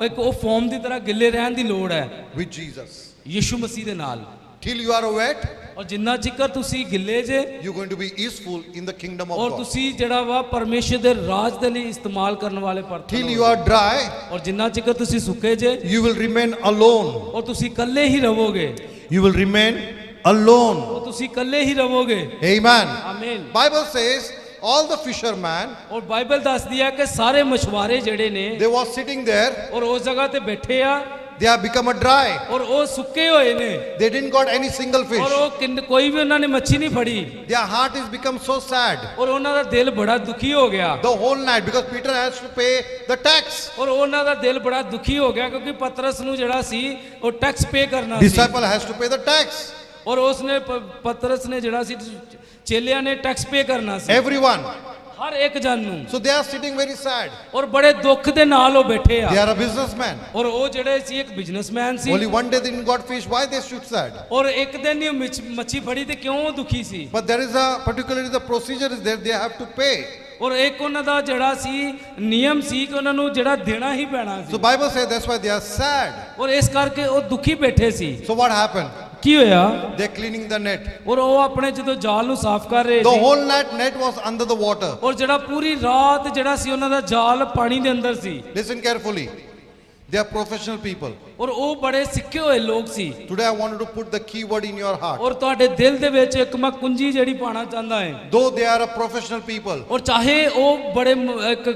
[SPEAKER 3] ਇੱਕ ਉਹ ਫੋਮ ਦੀ ਤਰ੍ਹਾਂ ਗਿੱਲੇ ਰਹਿਣ ਦੀ ਲੋੜ ਹੈ
[SPEAKER 2] With Jesus.
[SPEAKER 3] ਯਿਸੂ ਮਸੀਹ ਦੇ ਨਾਲ
[SPEAKER 2] Till you are wet,
[SPEAKER 3] ਔਰ ਜਿੰਨਾ ਚਿਕਰ ਤੁਸੀਂ ਗਿੱਲੇ ਜੇ
[SPEAKER 2] you're going to be useful in the kingdom of
[SPEAKER 3] ਔਰ
[SPEAKER 2] God.
[SPEAKER 3] ਤੁਸੀਂ ਜਿਹੜਾ ਵਾ ਪਰਮੇਸ਼ਰ ਦੇ ਰਾਜ ਦੇ ਲਈ ਇਸਤੇਮਾਲ ਕਰਨ ਵਾਲੇ
[SPEAKER 2] Till
[SPEAKER 3] ਬਰਤਨ
[SPEAKER 2] you are dry,
[SPEAKER 3] ਔਰ ਜਿੰਨਾ ਚਿਕਰ ਤੁਸੀਂ ਸੁੱਕੇ ਜੇ
[SPEAKER 2] you will remain alone.
[SPEAKER 3] ਔਰ ਤੁਸੀਂ ਇਕੱਲੇ ਹੀ ਰਹੋਗੇ
[SPEAKER 2] You will remain alone.
[SPEAKER 3] ਔਰ ਤੁਸੀਂ ਇਕੱਲੇ ਹੀ ਰਹੋਗੇ
[SPEAKER 2] Amen.
[SPEAKER 3] ਆਮੀਨ
[SPEAKER 2] Bible says all the fishermen,
[SPEAKER 3] ਔਰ ਬਾਈਬਲ ਦੱਸਦੀ ਹੈ ਕਿ ਸਾਰੇ ਮਛਵਾਰੇ ਜਿਹੜੇ ਨੇ
[SPEAKER 2] they were sitting there.
[SPEAKER 3] ਔਰ ਉਸ ਜਗ੍ਹਾ ਤੇ ਬੈਠੇ ਆ
[SPEAKER 2] They have become a dry.
[SPEAKER 3] ਔਰ ਉਹ ਸੁੱਕੇ ਹੋਏ ਨੇ
[SPEAKER 2] They didn't got any single
[SPEAKER 3] ਔਰ
[SPEAKER 2] fish.
[SPEAKER 3] ਉਹ ਕੋਈ ਵੀ ਉਹਨਾਂ ਨੇ ਮੱਛੀ ਨਹੀਂ ਫੜੀ
[SPEAKER 2] Their heart has become so sad
[SPEAKER 3] ਔਰ ਉਹਨਾਂ ਦਾ ਦਿਲ ਬੜਾ ਦੁਖੀ ਹੋ ਗਿਆ
[SPEAKER 2] the whole night because Peter has to pay the tax.
[SPEAKER 3] ਔਰ ਉਹਨਾਂ ਦਾ ਦਿਲ ਬੜਾ ਦੁਖੀ ਹੋ ਗਿਆ ਕਿਉਂਕਿ ਪਤਰਸ ਨੂੰ ਜਿਹੜਾ ਸੀ ਉਹ ਟੈਕਸ ਪੇ ਕਰਨਾ ਸੀ
[SPEAKER 2] Disciple has to pay the tax.
[SPEAKER 3] ਔਰ ਉਸਨੇ ਪਤਰਸ ਨੇ ਜਿਹੜਾ ਸੀ ਚੇਲਿਆਂ ਨੇ ਟੈਕਸ ਪੇ ਕਰਨਾ ਸੀ
[SPEAKER 2] Everyone.
[SPEAKER 3] ਹਰ ਇੱਕ ਜਨ ਨੂੰ
[SPEAKER 2] So they are sitting very sad.
[SPEAKER 3] ਔਰ ਬੜੇ ਦੁੱਖ ਦੇ ਨਾਲ ਉਹ ਬੈਠੇ
[SPEAKER 2] They
[SPEAKER 3] ਆ
[SPEAKER 2] are a businessman.
[SPEAKER 3] ਔਰ ਉਹ ਜਿਹੜੇ ਸੀ ਇੱਕ businessman C
[SPEAKER 2] Only one day they didn't got fish. Why they should sad?
[SPEAKER 3] ਔਰ ਇੱਕ ਦਿਨ ਹੀ ਮੱਛੀ ਫੜੀ ਤੇ ਕਿਉਂ ਉਹ ਦੁਖੀ ਸੀ
[SPEAKER 2] But there is a particularly the procedure is there. They have to pay.
[SPEAKER 3] ਔਰ ਇੱਕ ਉਹਨਾਂ ਦਾ ਜਿਹੜਾ ਸੀ ਨਿਯਮ ਸੀ ਕਿ ਉਹਨਾਂ ਨੂੰ ਜਿਹੜਾ ਦੇਣਾ ਹੀ ਪੈਣਾ
[SPEAKER 2] So
[SPEAKER 3] C
[SPEAKER 2] Bible says that's why they are sad.
[SPEAKER 3] ਔਰ ਇਸ ਕਰਕੇ ਉਹ ਦੁਖੀ ਬੈਠੇ ਸੀ
[SPEAKER 2] So what happened?
[SPEAKER 3] ਕੀ ਹੋਇਆ
[SPEAKER 2] They're cleaning the net.
[SPEAKER 3] ਔਰ ਉਹ ਆਪਣੇ ਜਦੋਂ ਜਾਲ ਨੂੰ ਸਾਫ਼ ਕਰ ਰਹੇ
[SPEAKER 2] The
[SPEAKER 3] C
[SPEAKER 2] whole net was under the water.
[SPEAKER 3] ਔਰ ਜਿਹੜਾ ਪੂਰੀ ਰਾਤ ਜਿਹੜਾ ਸੀ ਉਹਨਾਂ ਦਾ ਜਾਲ ਪਾਣੀ ਦੇ ਅੰਦਰ ਸੀ
[SPEAKER 2] Listen carefully. They are professional people.
[SPEAKER 3] ਔਰ ਉਹ ਬੜੇ ਸਿੱਖੇ ਹੋਏ ਲੋਕ ਸੀ
[SPEAKER 2] Today I wanted to put the key word in your heart.
[SPEAKER 3] ਔਰ ਤੁਹਾਡੇ ਦਿਲ ਦੇ ਵਿੱਚ ਇੱਕ ਮੈਂ ਕੁੰਜੀ ਜਿਹੜੀ ਪਾਣਾ ਚਾਹੁੰਦਾ ਹੈ
[SPEAKER 2] Though they are a professional people,
[SPEAKER 3] ਔਰ ਚਾਹੇ ਉਹ ਬੜੇ ਇੱਕ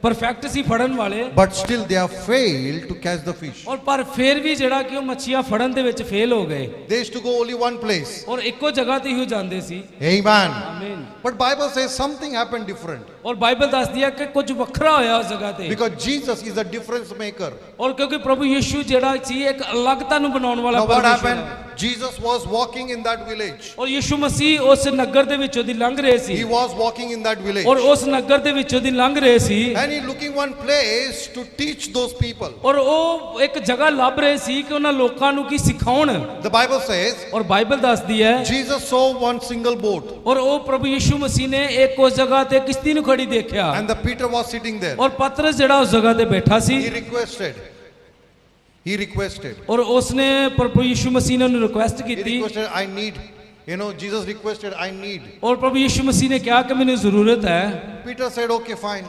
[SPEAKER 3] ਪਰਫੈਕਟ ਸੀ ਫੜਨ ਵਾਲੇ
[SPEAKER 2] but still they have failed to catch the fish.
[SPEAKER 3] ਔਰ ਪਰ ਫਿਰ ਵੀ ਜਿਹੜਾ ਕਿ ਉਹ ਮੱਛੀਆਂ ਫੜਨ ਦੇ ਵਿੱਚ ਫੇਲ ਹੋ ਗਏ
[SPEAKER 2] They used to go only one place.
[SPEAKER 3] ਔਰ ਇੱਕੋ ਜਗ੍ਹਾ ਤੇ ਹੀ ਉਹ ਜਾਂਦੇ ਸੀ
[SPEAKER 2] Amen.
[SPEAKER 3] ਆਮੀਨ
[SPEAKER 2] But Bible says something happened different.
[SPEAKER 3] ਔਰ ਬਾਈਬਲ ਦੱਸਦੀ ਹੈ ਕਿ ਕੁਝ ਵੱਖਰਾ ਹੋਇਆ ਉਸ ਜਗ੍ਹਾ ਤੇ
[SPEAKER 2] Because Jesus is a difference maker.
[SPEAKER 3] ਔਰ ਕਿਉਂਕਿ ਪ੍ਰਭੂ ਯਿਸੂ ਜਿਹੜਾ ਸੀ ਇੱਕ ਅਲੱਗਤਾ ਨੂੰ ਬਣਾਉਣ ਵਾਲਾ
[SPEAKER 2] Now what
[SPEAKER 3] ਪਰਮੇਸ਼ਰ
[SPEAKER 2] happened?
[SPEAKER 3] ਹੈ।
[SPEAKER 2] Jesus was walking in that village.
[SPEAKER 3] ਔਰ ਯਿਸੂ ਮਸੀਹ ਉਸ ਨਗਰ ਦੇ ਵਿੱਚੋਂ ਦੀ ਲੰਘ ਰਹੇ ਸੀ
[SPEAKER 2] He was walking in that village.
[SPEAKER 3] ਔਰ ਉਸ ਨਗਰ ਦੇ ਵਿੱਚੋਂ ਦੀ ਲੰਘ ਰਹੇ ਸੀ
[SPEAKER 2] And he looking one place to teach those people.
[SPEAKER 3] ਔਰ ਉਹ ਇੱਕ ਜਗ੍ਹਾ ਲੱਭ ਰਹੇ ਸੀ ਕਿ ਉਹਨਾਂ ਲੋਕਾਂ ਨੂੰ ਕੀ ਸਿਖਾਉਣ
[SPEAKER 2] The Bible says
[SPEAKER 3] ਔਰ ਬਾਈਬਲ ਦੱਸਦੀ ਹੈ
[SPEAKER 2] Jesus saw one single boat
[SPEAKER 3] ਔਰ ਉਹ ਪ੍ਰਭੂ ਯਿਸੂ ਮਸੀਹ ਨੇ ਇੱਕ ਉਸ ਜਗ੍ਹਾ ਤੇ ਕਿਸ਼ਤੀ ਨੂੰ ਖੜੀ ਦੇਖਿਆ
[SPEAKER 2] and the Peter was sitting there.
[SPEAKER 3] ਔਰ ਪਤਰਸ ਜਿਹੜਾ ਉਸ ਜਗ੍ਹਾ ਤੇ ਬੈਠਾ ਸੀ
[SPEAKER 2] He requested.
[SPEAKER 3] ਔਰ ਉਸਨੇ ਪ੍ਰਭੂ ਯਿਸੂ ਮਸੀਹ ਨੇ ਉਹਨੂੰ ਰਿਕੁਐਸਟ
[SPEAKER 2] He
[SPEAKER 3] ਕੀਤੀ
[SPEAKER 2] requested, I need. You know, Jesus requested, I need.
[SPEAKER 3] ਔਰ ਪ੍ਰਭੂ ਯਿਸੂ ਮਸੀਹ ਨੇ ਕਿਹਾ ਕਿ ਮੈਨੂੰ ਜ਼ਰੂਰਤ ਹੈ
[SPEAKER 2] Peter said, okay, fine.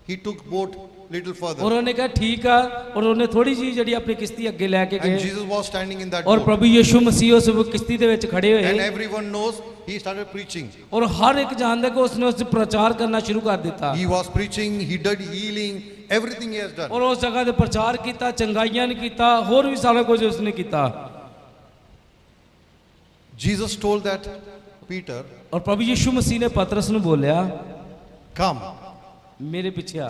[SPEAKER 2] He took boat little
[SPEAKER 3] ਔਰ
[SPEAKER 2] further.
[SPEAKER 3] ਉਹਨੇ ਕਿਹਾ ਠੀਕ ਆ ਔਰ ਉਹਨੇ ਥੋੜੀ ਜਿਹੀ ਜਿਹੜੀ ਆਪਣੀ ਕਿਸ਼ਤੀ ਅੱਗੇ ਲੈ ਕੇ
[SPEAKER 2] And
[SPEAKER 3] ਗਏ
[SPEAKER 2] Jesus was standing in that
[SPEAKER 3] ਔਰ
[SPEAKER 2] boat.
[SPEAKER 3] ਪ੍ਰਭੂ ਯਿਸੂ ਮਸੀਹ ਉਸ ਕਿਸ਼ਤੀ ਦੇ ਵਿੱਚ ਖੜੇ
[SPEAKER 2] And
[SPEAKER 3] ਹੋਏ
[SPEAKER 2] everyone knows he started preaching.
[SPEAKER 3] ਔਰ ਹਰ ਇੱਕ ਜਾਣਦਾ ਕਿ ਉਸਨੇ ਉਸ 'ਚ ਪ੍ਰਚਾਰ ਕਰਨਾ ਸ਼ੁਰੂ ਕਰ ਦਿੱਤਾ
[SPEAKER 2] He was preaching, he did healing, everything he has done.
[SPEAKER 3] ਔਰ ਉਸ ਜਗ੍ਹਾ ਤੇ ਪ੍ਰਚਾਰ ਕੀਤਾ ਚੰਗਾਈਆਂ ਨੇ ਕੀਤਾ ਹੋਰ ਵੀ ਸਾਰਾ ਕੁਝ ਉਸਨੇ ਕੀਤਾ
[SPEAKER 2] Jesus told that Peter,
[SPEAKER 3] ਔਰ ਪ੍ਰਭੂ ਯਿਸੂ ਮਸੀਹ ਨੇ ਪਤਰਸ ਨੂੰ ਬੋਲਿਆ
[SPEAKER 2] come,
[SPEAKER 3] ਮੇਰੇ ਪਿੱਛੇ ਆ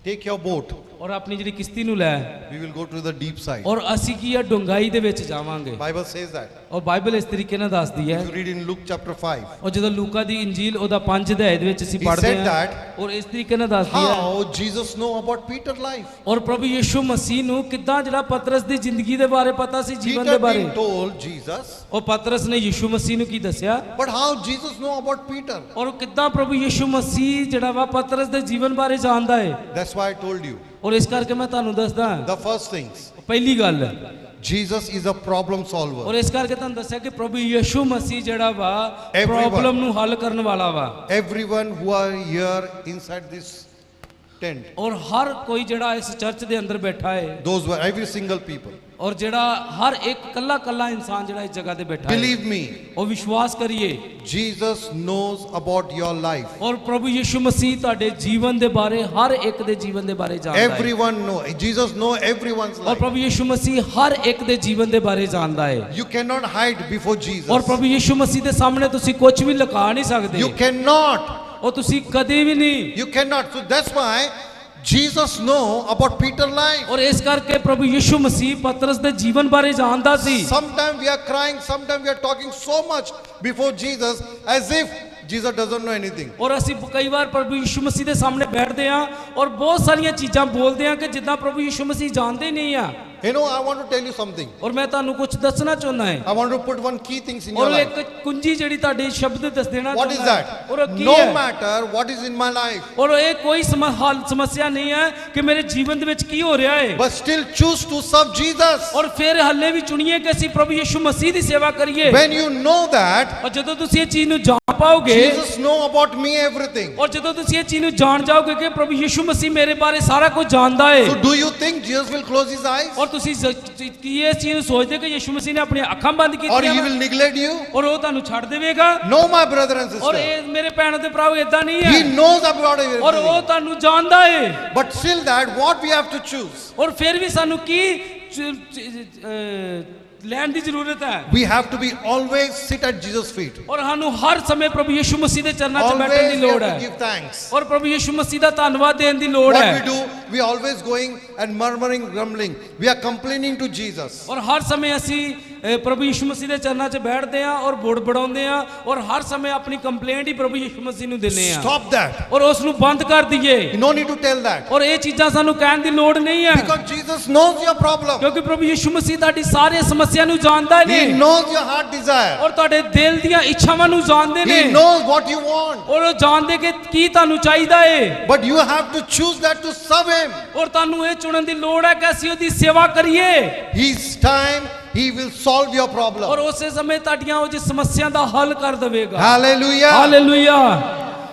[SPEAKER 2] take your boat.
[SPEAKER 3] ਔਰ ਆਪਣੀ ਜਿਹੜੀ ਕਿਸ਼ਤੀ ਨੂੰ ਲੈ
[SPEAKER 2] We will go to the deep side.
[SPEAKER 3] ਔਰ ਅਸੀਂ ਕੀ ਆ ਡੁੰਗਾਈ ਦੇ ਵਿੱਚ ਜਾਵਾਂਗੇ
[SPEAKER 2] Bible says that.
[SPEAKER 3] ਔਰ ਬਾਈਬਲ ਇਸ ਤਰੀਕੇ ਨਾਲ ਦੱਸਦੀ ਹੈ
[SPEAKER 2] You read in Luke chapter 5.
[SPEAKER 3] ਔਰ ਜਦੋਂ ਲੂਕਾ ਦੀ ਇੰਜੀਲ ਉਹਦਾ 5 ਅਧਿਆਇ ਦੇ ਵਿੱਚ ਅਸੀਂ
[SPEAKER 2] He
[SPEAKER 3] ਪੜ੍ਹਦੇ
[SPEAKER 2] said
[SPEAKER 3] ਹਾਂ
[SPEAKER 2] that
[SPEAKER 3] ਔਰ ਇਸ ਤਰੀਕੇ ਨਾਲ ਦੱਸਦੀ ਹੈ
[SPEAKER 2] how Jesus know about Peter's life.
[SPEAKER 3] ਔਰ ਪ੍ਰਭੂ ਯਿਸੂ ਮਸੀਹ ਨੂੰ ਕਿੱਦਾਂ ਜਿਹੜਾ ਪਤਰਸ ਦੀ ਜ਼ਿੰਦਗੀ ਦੇ ਬਾਰੇ ਪਤਾ ਸੀ ਜੀਵਨ ਦੇ
[SPEAKER 2] Peter
[SPEAKER 3] ਬਾਰੇ
[SPEAKER 2] didn't told Jesus,
[SPEAKER 3] ਔਰ ਪਤਰਸ ਨੇ ਯਿਸੂ ਮਸੀਹ ਨੂੰ ਕੀ ਦੱਸਿਆ
[SPEAKER 2] but how Jesus know about Peter?
[SPEAKER 3] ਔਰ ਕਿੱਦਾਂ ਪ੍ਰਭੂ ਯਿਸੂ ਮਸੀਹ ਜਿਹੜਾ ਵਾ ਪਤਰਸ ਦੇ ਜੀਵਨ ਬਾਰੇ ਜਾਣਦਾ ਹੈ
[SPEAKER 2] That's why I told you.
[SPEAKER 3] ਔਰ ਇਸ ਕਰਕੇ ਮੈਂ ਤੁਹਾਨੂੰ ਦੱਸਦਾ
[SPEAKER 2] The first things,
[SPEAKER 3] ਪਹਿਲੀ ਗੱਲ
[SPEAKER 2] Jesus is a problem solver.
[SPEAKER 3] ਔਰ ਇਸ ਕਰਕੇ ਤੁਹਾਨੂੰ ਦੱਸਿਆ ਕਿ ਪ੍ਰਭੂ ਯਿਸੂ ਮਸੀਹ ਜਿਹੜਾ ਵਾ
[SPEAKER 2] Everyone.
[SPEAKER 3] ਪ੍ਰੋਬਲਮ ਨੂੰ ਹੱਲ ਕਰਨ ਵਾਲਾ ਵਾ
[SPEAKER 2] Everyone who are here inside this tent,
[SPEAKER 3] ਔਰ ਹਰ ਕੋਈ ਜਿਹੜਾ ਇਸ ਚਰਚ ਦੇ ਅੰਦਰ ਬੈਠਾ ਹੈ
[SPEAKER 2] those were every single people.
[SPEAKER 3] ਔਰ ਜਿਹੜਾ ਹਰ ਇੱਕ ਕੱਲਾ ਕੱਲਾ ਇਨਸਾਨ ਜਿਹੜਾ ਇਸ ਜਗ੍ਹਾ ਤੇ ਬੈਠਾ ਹੈ
[SPEAKER 2] Believe me,
[SPEAKER 3] ਉਹ ਵਿਸ਼ਵਾਸ ਕਰੀਏ
[SPEAKER 2] Jesus knows about your life.
[SPEAKER 3] ਔਰ ਪ੍ਰਭੂ ਯਿਸੂ ਮਸੀਹ ਤੁਹਾਡੇ ਜੀਵਨ ਦੇ ਬਾਰੇ ਹਰ ਇੱਕ ਦੇ ਜੀਵਨ ਦੇ ਬਾਰੇ ਜਾਣਦਾ ਹੈ
[SPEAKER 2] Everyone know. Jesus know everyone's
[SPEAKER 3] ਔਰ
[SPEAKER 2] life.
[SPEAKER 3] ਪ੍ਰਭੂ ਯਿਸੂ ਮਸੀਹ ਹਰ ਇੱਕ ਦੇ ਜੀਵਨ ਦੇ ਬਾਰੇ ਜਾਣਦਾ ਹੈ
[SPEAKER 2] You cannot hide before
[SPEAKER 3] ਔਰ
[SPEAKER 2] Jesus.
[SPEAKER 3] ਪ੍ਰਭੂ ਯਿਸੂ ਮਸੀਹ ਦੇ ਸਾਹਮਣੇ ਤੁਸੀਂ ਕੁਝ ਵੀ ਲੁਕਾ ਨਹੀਂ ਸਕਦੇ
[SPEAKER 2] You cannot.
[SPEAKER 3] ਉਹ ਤੁਸੀਂ ਕਦੇ ਵੀ ਨਹੀਂ
[SPEAKER 2] You cannot. So that's why Jesus know about Peter's life.
[SPEAKER 3] ਔਰ ਇਸ ਕਰਕੇ ਪ੍ਰਭੂ ਯਿਸੂ ਮਸੀਹ ਪਤਰਸ ਦੇ ਜੀਵਨ ਬਾਰੇ ਜਾਣਦਾ ਸੀ
[SPEAKER 2] Sometimes we are crying, sometimes we are talking so much before Jesus as if Jesus doesn't know anything.
[SPEAKER 3] ਔਰ ਅਸੀਂ ਕਈ ਵਾਰ ਪ੍ਰਭੂ ਯਿਸੂ ਮਸੀਹ ਦੇ ਸਾਹਮਣੇ ਬੈਠਦੇ ਹਾਂ ਔਰ ਬਹੁਤ ਸਾਰੀਆਂ ਚੀਜ਼ਾਂ ਬੋਲਦੇ ਹਾਂ ਕਿ ਜਿੱਦਾਂ ਪ੍ਰਭੂ ਯਿਸੂ ਮਸੀਹ ਜਾਣਦੇ ਨਹੀਂ ਆ
[SPEAKER 2] You know, I want to tell you something.
[SPEAKER 3] ਔਰ ਮੈਂ ਤੁਹਾਨੂੰ ਕੁਝ ਦੱਸਣਾ ਚਾਹੁੰਦਾ ਹਾਂ
[SPEAKER 2] I want to put one key things in your
[SPEAKER 3] ਔਰ
[SPEAKER 2] life.
[SPEAKER 3] ਇੱਕ ਕੁੰਜੀ ਜਿਹੜੀ ਤੁਹਾਡੇ ਸ਼ਬਦ ਦੱਸ ਦੇਣਾ
[SPEAKER 2] What is
[SPEAKER 3] ਚਾਹੁੰਦਾ
[SPEAKER 2] that?
[SPEAKER 3] ਔਰ ਕੀ
[SPEAKER 2] No
[SPEAKER 3] ਹੈ
[SPEAKER 2] matter what is in my life,
[SPEAKER 3] ਔਰ ਇਹ ਕੋਈ ਸਮੱਸਿਆ ਨਹੀਂ ਹੈ ਕਿ ਮੇਰੇ ਜੀਵਨ ਦੇ ਵਿੱਚ ਕੀ ਹੋ ਰਿਹਾ ਹੈ
[SPEAKER 2] but still choose to serve Jesus.
[SPEAKER 3] ਔਰ ਫਿਰ ਹੱਲੇ ਵੀ ਚੁਣੀਏ ਕਿ ਅਸੀਂ ਪ੍ਰਭੂ ਯਿਸੂ ਮਸੀਹ ਦੀ ਸੇਵਾ ਕਰੀਏ
[SPEAKER 2] When you know that,
[SPEAKER 3] ਔਰ ਜਦੋਂ ਤੁਸੀਂ ਇਹ ਚੀਜ਼ ਨੂੰ ਜਾਣ ਪਾਓਗੇ
[SPEAKER 2] Jesus know about me everything.
[SPEAKER 3] ਔਰ ਜਦੋਂ ਤੁਸੀਂ ਇਹ ਚੀਜ਼ ਨੂੰ ਜਾਣ ਜਾਓਗੇ ਕਿ ਪ੍ਰਭੂ ਯਿਸੂ ਮਸੀਹ ਮੇਰੇ ਬਾਰੇ ਸਾਰਾ ਕੁਝ ਜਾਣਦਾ ਹੈ
[SPEAKER 2] So do you think Jesus will close his eyes?
[SPEAKER 3] ਔਰ ਤੁਸੀਂ ਕੀ ਇਸ ਚੀਜ਼ ਨੂੰ ਸੋਚਦੇ ਕਿ ਯਿਸੂ ਮਸੀਹ ਨੇ ਆਪਣੀਆਂ ਅੱਖਾਂ ਬੰਦ
[SPEAKER 2] Or
[SPEAKER 3] ਕੀਤੀਆਂ
[SPEAKER 2] he
[SPEAKER 3] ਵਾ?
[SPEAKER 2] will neglect you?
[SPEAKER 3] ਔਰ ਉਹ ਤੁਹਾਨੂੰ ਛੱਡ ਦੇਵੇਗਾ
[SPEAKER 2] No, my brother and
[SPEAKER 3] ਔਰ
[SPEAKER 2] sister.
[SPEAKER 3] ਇਹ ਮੇਰੇ ਭੈਣ ਤੇ ਭਰਾਓ ਇਦਾਂ ਨਹੀਂ
[SPEAKER 2] He
[SPEAKER 3] ਹੈ
[SPEAKER 2] knows about
[SPEAKER 3] ਔਰ ਉਹ
[SPEAKER 2] everything.
[SPEAKER 3] ਤੁਹਾਨੂੰ ਜਾਣਦਾ ਹੈ
[SPEAKER 2] But still that, what we have to choose?
[SPEAKER 3] ਔਰ ਫਿਰ ਵੀ ਸਾਨੂੰ ਕੀ ਲੈਣ ਦੀ ਜ਼ਰੂਰਤ ਹੈ
[SPEAKER 2] We have to be always sit at Jesus' feet.
[SPEAKER 3] ਔਰ ਸਾਨੂੰ ਹਰ ਸਮੇਂ ਪ੍ਰਭੂ ਯਿਸੂ ਮਸੀਹ ਦੇ ਚਰਨਾਂ 'ਚ ਬੈਠਣ
[SPEAKER 2] Always
[SPEAKER 3] ਦੀ
[SPEAKER 2] we
[SPEAKER 3] ਲੋੜ
[SPEAKER 2] have to
[SPEAKER 3] ਹੈ
[SPEAKER 2] give thanks.
[SPEAKER 3] ਔਰ ਪ੍ਰਭੂ ਯਿਸੂ ਮਸੀਹ ਦਾ ਧੰਨਵਾਦ ਦੇਣ ਦੀ ਲੋੜ
[SPEAKER 2] What we
[SPEAKER 3] ਹੈ
[SPEAKER 2] do, we always going and murmuring, grumbling. We are complaining to Jesus.
[SPEAKER 3] ਔਰ ਹਰ ਸਮੇਂ ਅਸੀਂ ਪ੍ਰਭੂ ਯਿਸੂ ਮਸੀਹ ਦੇ ਚਰਨਾਂ 'ਚ ਬੈਠਦੇ ਹਾਂ ਔਰ ਬੜਾਉਂਦੇ ਹਾਂ ਔਰ ਹਰ ਸਮੇਂ ਆਪਣੀ ਕੰਪਲੇਂਟ ਹੀ ਪ੍ਰਭੂ ਯਿਸੂ ਮਸੀਹ ਨੂੰ ਦਿੰਦੇ ਹਾਂ
[SPEAKER 2] Stop that.
[SPEAKER 3] ਔਰ ਉਸ ਨੂੰ ਬੰਦ ਕਰ ਦਈਏ
[SPEAKER 2] No need to tell that.
[SPEAKER 3] ਔਰ ਇਹ ਚੀਜ਼ਾਂ ਸਾਨੂੰ ਕਹਿਣ ਦੀ ਲੋੜ ਨਹੀਂ ਹੈ
[SPEAKER 2] Because Jesus knows your problem.
[SPEAKER 3] ਕਿਉਂਕਿ ਪ੍ਰਭੂ ਯਿਸੂ ਮਸੀਹ ਤੁਹਾਡੀ ਸਾਰੀ ਸਮੱਸਿਆ ਨੂੰ ਜਾਣਦਾ
[SPEAKER 2] He
[SPEAKER 3] ਨੇ
[SPEAKER 2] knows your heart desire.
[SPEAKER 3] ਔਰ ਤੁਹਾਡੇ ਦਿਲ ਦੀਆਂ ਇੱਛਾਵਾਂ ਨੂੰ ਜਾਣਦੇ ਨੇ
[SPEAKER 2] He knows what you want.
[SPEAKER 3] ਔਰ ਉਹ ਜਾਣਦੇ ਕਿ ਕੀ ਤੁਹਾਨੂੰ ਚਾਹੀਦਾ ਹੈ
[SPEAKER 2] But you have to choose that to serve Him.
[SPEAKER 3] ਔਰ ਤੁਹਾਨੂੰ ਇਹ ਚੁਣਨ ਦੀ ਲੋੜ ਹੈ ਕਿ ਅਸੀਂ ਉਹਦੀ ਸੇਵਾ ਕਰੀਏ
[SPEAKER 2] His time, He will solve your
[SPEAKER 3] ਔਰ
[SPEAKER 2] problem.
[SPEAKER 3] ਉਸੇ ਸਮੇਂ ਤੁਹਾਡੀਆਂ ਉਹ ਜੀ ਸਮੱਸਿਆ ਦਾ ਹੱਲ ਕਰ ਦੇਵੇਗਾ
[SPEAKER 2] Hallelujah.
[SPEAKER 3] Hallelujah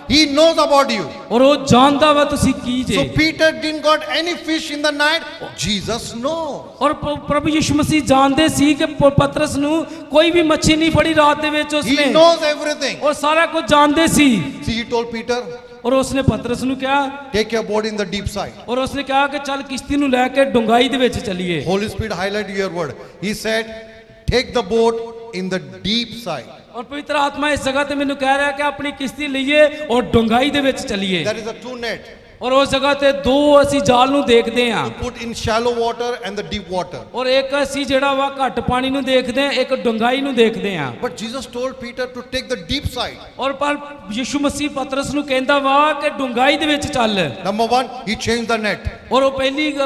[SPEAKER 2] He knows about you.
[SPEAKER 3] ਔਰ ਉਹ ਜਾਣਦਾ ਵਾ ਤੁਸੀਂ ਕੀ ਜੇ
[SPEAKER 2] So Peter didn't got any fish in the night. Jesus knows.
[SPEAKER 3] ਔਰ ਪ੍ਰਭੂ ਯਿਸੂ ਮਸੀਹ ਜਾਣਦੇ ਸੀ ਕਿ ਪਤਰਸ ਨੂੰ ਕੋਈ ਵੀ ਮੱਛੀ ਨਹੀਂ ਫੜੀ ਰਾਤ ਦੇ ਵਿੱਚ
[SPEAKER 2] He
[SPEAKER 3] ਉਸਨੇ
[SPEAKER 2] knows everything.
[SPEAKER 3] ਔਰ ਸਾਰਾ ਕੁਝ ਜਾਣਦੇ ਸੀ
[SPEAKER 2] See, He told Peter,
[SPEAKER 3] ਔਰ ਉਸਨੇ ਪਤਰਸ ਨੂੰ ਕਿਹਾ
[SPEAKER 2] take your boat in the deep side.
[SPEAKER 3] ਔਰ ਉਸਨੇ ਕਿਹਾ ਕਿ ਚੱਲ ਕਿਸ਼ਤੀ ਨੂੰ ਲੈ ਕੇ ਡੁੰਗਾਈ ਦੇ ਵਿੱਚ ਚੱਲੀਏ
[SPEAKER 2] Holy Spirit highlight your word. He said, take the boat in the deep side.
[SPEAKER 3] ਔਰ ਪਵਿੱਤਰ ਆਤਮਾ ਇਸ ਜਗ੍ਹਾ ਤੇ ਮੈਨੂੰ ਕਹਿ ਰਿਹਾ ਕਿ ਆਪਣੀ ਕਿਸ਼ਤੀ ਲਈਏ ਔਰ ਡੁੰਗਾਈ ਦੇ ਵਿੱਚ ਚੱਲੀਏ
[SPEAKER 2] That is a two net.
[SPEAKER 3] ਔਰ ਉਸ ਜਗ੍ਹਾ ਤੇ ਦੋ ਅਸੀਂ ਜਾਲ ਨੂੰ ਦੇਖਦੇ ਹਾਂ
[SPEAKER 2] Put in shallow water and the deep water.
[SPEAKER 3] ਔਰ ਇੱਕ ਅਸੀਂ ਜਿਹੜਾ ਵਾ ਘੱਟ ਪਾਣੀ ਨੂੰ ਦੇਖਦੇ ਹਾਂ ਇੱਕ ਡੁੰਗਾਈ ਨੂੰ ਦੇਖਦੇ ਹਾਂ
[SPEAKER 2] But Jesus told Peter to take the deep side.
[SPEAKER 3] ਔਰ ਪਰ ਯਿਸੂ ਮਸੀਹ ਪਤਰਸ ਨੂੰ ਕਹਿੰਦਾ ਵਾ ਕਿ ਡੁੰਗਾਈ ਦੇ ਵਿੱਚ ਚੱਲ
[SPEAKER 2] Number one, he changed the net.
[SPEAKER 3] ਔਰ ਉਹ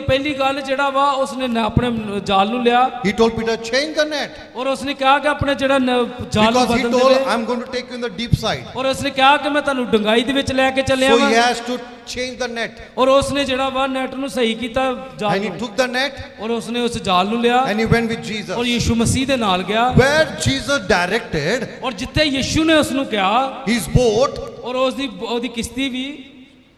[SPEAKER 3] ਪਹਿਲੀ ਗੱਲ ਜਿਹੜਾ ਵਾ ਉਸਨੇ ਆਪਣੇ ਜਾਲ ਨੂੰ ਲਿਆ
[SPEAKER 2] He told Peter, change the net.
[SPEAKER 3] ਔਰ ਉਸਨੇ ਕਿਹਾ ਕਿ ਆਪਣੇ ਜਿਹੜਾ ਜਾਲ ਨੂੰ
[SPEAKER 2] Because he
[SPEAKER 3] ਬਦਲ
[SPEAKER 2] told,
[SPEAKER 3] ਦੇਵੇ
[SPEAKER 2] I'm going to take you in the deep side.
[SPEAKER 3] ਔਰ ਉਸਨੇ ਕਿਹਾ ਕਿ ਮੈਂ ਤੁਹਾਨੂੰ ਡੁੰਗਾਈ ਦੇ ਵਿੱਚ ਲੈ ਕੇ ਚੱਲਿਆ
[SPEAKER 2] So he
[SPEAKER 3] ਵਾ
[SPEAKER 2] has to change the net.
[SPEAKER 3] ਔਰ ਉਸਨੇ ਜਿਹੜਾ ਵਾ ਨੈਟ ਨੂੰ ਸਹੀ ਕੀਤਾ ਜਾਲ
[SPEAKER 2] And he
[SPEAKER 3] ਨੂੰ
[SPEAKER 2] took the net
[SPEAKER 3] ਔਰ ਉਸਨੇ ਉਸ ਜਾਲ ਨੂੰ ਲਿਆ
[SPEAKER 2] and he went with Jesus.
[SPEAKER 3] ਔਰ ਯਿਸੂ ਮਸੀਹ ਦੇ ਨਾਲ ਗਿਆ
[SPEAKER 2] Where Jesus directed
[SPEAKER 3] ਔਰ ਜਿੱਥੇ ਯਿਸੂ ਨੇ ਉਸ ਨੂੰ ਕਿਹਾ
[SPEAKER 2] his boat,
[SPEAKER 3] ਔਰ ਉਹਦੀ ਕਿਸ਼ਤੀ ਵੀ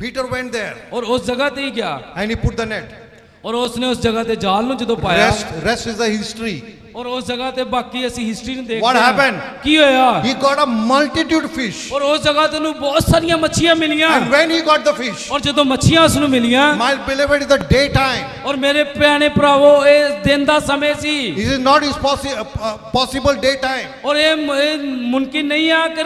[SPEAKER 2] Peter went there
[SPEAKER 3] ਔਰ ਉਸ ਜਗ੍ਹਾ ਤੇ ਹੀ ਗਿਆ
[SPEAKER 2] and he put the net.
[SPEAKER 3] ਔਰ ਉਸਨੇ ਉਸ ਜਗ੍ਹਾ ਤੇ ਜਾਲ ਨੂੰ ਜਦੋਂ ਪਾਇਆ
[SPEAKER 2] Rest is the history.
[SPEAKER 3] ਔਰ ਉਸ ਜਗ੍ਹਾ ਤੇ ਬਾਕੀ ਅਸੀਂ ਹਿਸਟਰੀ ਨੂੰ ਦੇਖਦੇ
[SPEAKER 2] What happened?
[SPEAKER 3] ਕੀ ਹੋਇਆ
[SPEAKER 2] He got a multitude fish.
[SPEAKER 3] ਔਰ ਉਸ ਜਗ੍ਹਾ ਤੇ ਉਹਨੂੰ ਬਹੁਤ ਸਾਰੀਆਂ ਮੱਛੀਆਂ ਮਿਲੀਆਂ
[SPEAKER 2] And when he got the fish,
[SPEAKER 3] ਔਰ ਜਦੋਂ ਮੱਛੀਆਂ ਉਸ ਨੂੰ ਮਿਲੀਆਂ
[SPEAKER 2] my beloved, is the daytime.
[SPEAKER 3] ਔਰ ਮੇਰੇ ਪਿਆਰੇ ਭਰਾਵੋ ਇਹ ਦਿਨ ਦਾ ਸਮੇਂ ਸੀ
[SPEAKER 2] This is not his possible daytime.
[SPEAKER 3] ਔਰ ਇਹ ਮੁਮਕਿਨ ਨਹੀਂ ਆ ਕਿ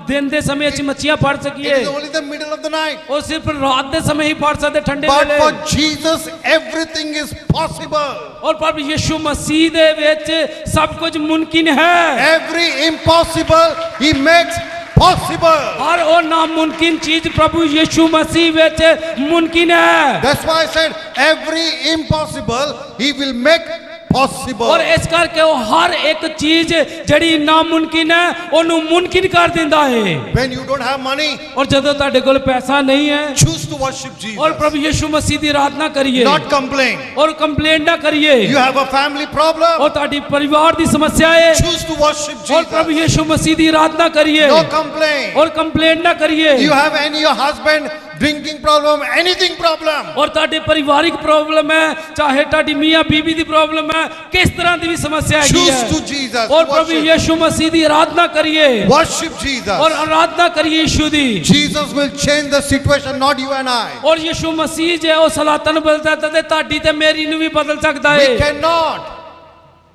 [SPEAKER 3] ਦਿਨ ਦੇ ਸਮੇਂ ਅਸੀਂ ਮੱਛੀਆਂ ਫੜ
[SPEAKER 2] It
[SPEAKER 3] ਸਕੀਏ
[SPEAKER 2] is only the middle of the night.
[SPEAKER 3] ਔਰ ਸਿਰਫ ਰਾਤ ਦੇ ਸਮੇਂ ਹੀ ਫੜ ਸਕਦੇ ਠੰਡੇ
[SPEAKER 2] But
[SPEAKER 3] ਵੇਲੇ
[SPEAKER 2] for Jesus, everything is possible.
[SPEAKER 3] ਔਰ ਪ੍ਰਭੂ ਯਿਸੂ ਮਸੀਹ ਦੇ ਵਿੱਚ ਵਿੱਚ ਸਭ ਕੁਝ ਮੁਮਕਿਨ ਹੈ।
[SPEAKER 2] Every impossible He makes possible.
[SPEAKER 3] ਹਰ ਉਹ ਨਾਮੁਮਕਿਨ ਚੀਜ਼ ਪ੍ਰਭੂ ਯਿਸੂ ਮਸੀਹ ਵਿੱਚ ਮੁਮਕਿਨ ਹੈ।
[SPEAKER 2] That's why I said every impossible He will make possible.
[SPEAKER 3] ਔਰ ਇਸ ਕਰਕੇ ਉਹ ਹਰ ਇੱਕ ਚੀਜ਼ ਜਿਹੜੀ ਨਾਮੁਮਕਿਨ ਹੈ ਉਹਨੂੰ ਮੁਮਕਿਨ ਕਰ ਦਿੰਦਾ ਹੈ।
[SPEAKER 2] When you don't have money,
[SPEAKER 3] ਔਰ ਜਦੋਂ ਤੁਹਾਡੇ ਕੋਲ ਪੈਸਾ ਨਹੀਂ ਹੈ
[SPEAKER 2] choose to worship Jesus.
[SPEAKER 3] ਔਰ ਪ੍ਰਭੂ ਯਿਸੂ ਮਸੀਹ ਦੀ ਆਰਾਧਨਾ ਕਰੀਏ
[SPEAKER 2] Not complain.
[SPEAKER 3] ਔਰ ਕੰਪਲੇਂਟ ਨਾ ਕਰੀਏ।
[SPEAKER 2] You have a family problem,
[SPEAKER 3] ਔਰ ਤੁਹਾਡੀ ਪਰਿਵਾਰ ਦੀ ਸਮੱਸਿਆ ਹੈ
[SPEAKER 2] choose to worship
[SPEAKER 3] ਔਰ ਪ੍ਰਭੂ
[SPEAKER 2] Jesus.
[SPEAKER 3] ਯਿਸੂ ਮਸੀਹ ਦੀ ਆਰਾਧਨਾ ਕਰੀਏ
[SPEAKER 2] No complain.
[SPEAKER 3] ਔਰ ਕੰਪਲੇਂਟ ਨਾ ਕਰੀਏ।
[SPEAKER 2] You have any your husband drinking problem, anything problem.
[SPEAKER 3] ਔਰ ਤੁਹਾਡੀ ਪਰਿਵਾਰਿਕ ਪ੍ਰੋਬਲਮ ਹੈ, ਚਾਹੇ ਤੁਹਾਡੀ ਮੀਆਂ ਬੀਬੀ ਦੀ ਪ੍ਰੋਬਲਮ ਹੈ, ਕਿਸ ਤਰ੍ਹਾਂ ਦੀ ਵੀ ਸਮੱਸਿਆ ਹੈਗੀ
[SPEAKER 2] Choose
[SPEAKER 3] ਹੈ
[SPEAKER 2] to Jesus.
[SPEAKER 3] ਔਰ ਪ੍ਰਭੂ
[SPEAKER 2] Worship.
[SPEAKER 3] ਯਿਸੂ ਮਸੀਹ ਦੀ ਆਰਾਧਨਾ ਕਰੀਏ
[SPEAKER 2] Worship Jesus.
[SPEAKER 3] ਔਰ ਆਰਾਧਨਾ ਕਰੀਏ ਯਿਸੂ ਦੀ।
[SPEAKER 2] Jesus will change the situation, not you and I.
[SPEAKER 3] ਔਰ ਯਿਸੂ ਮਸੀਹ ਜੇ ਉਸ ਹਾਲਾਤਾਂ ਨੂੰ ਬਦਲ ਸਕਦਾ ਤੇ ਤੁਹਾਡੀ ਤੇ ਮੇਰੀ ਨੂੰ ਵੀ ਬਦਲ ਸਕਦਾ
[SPEAKER 2] We
[SPEAKER 3] ਹੈ।
[SPEAKER 2] cannot.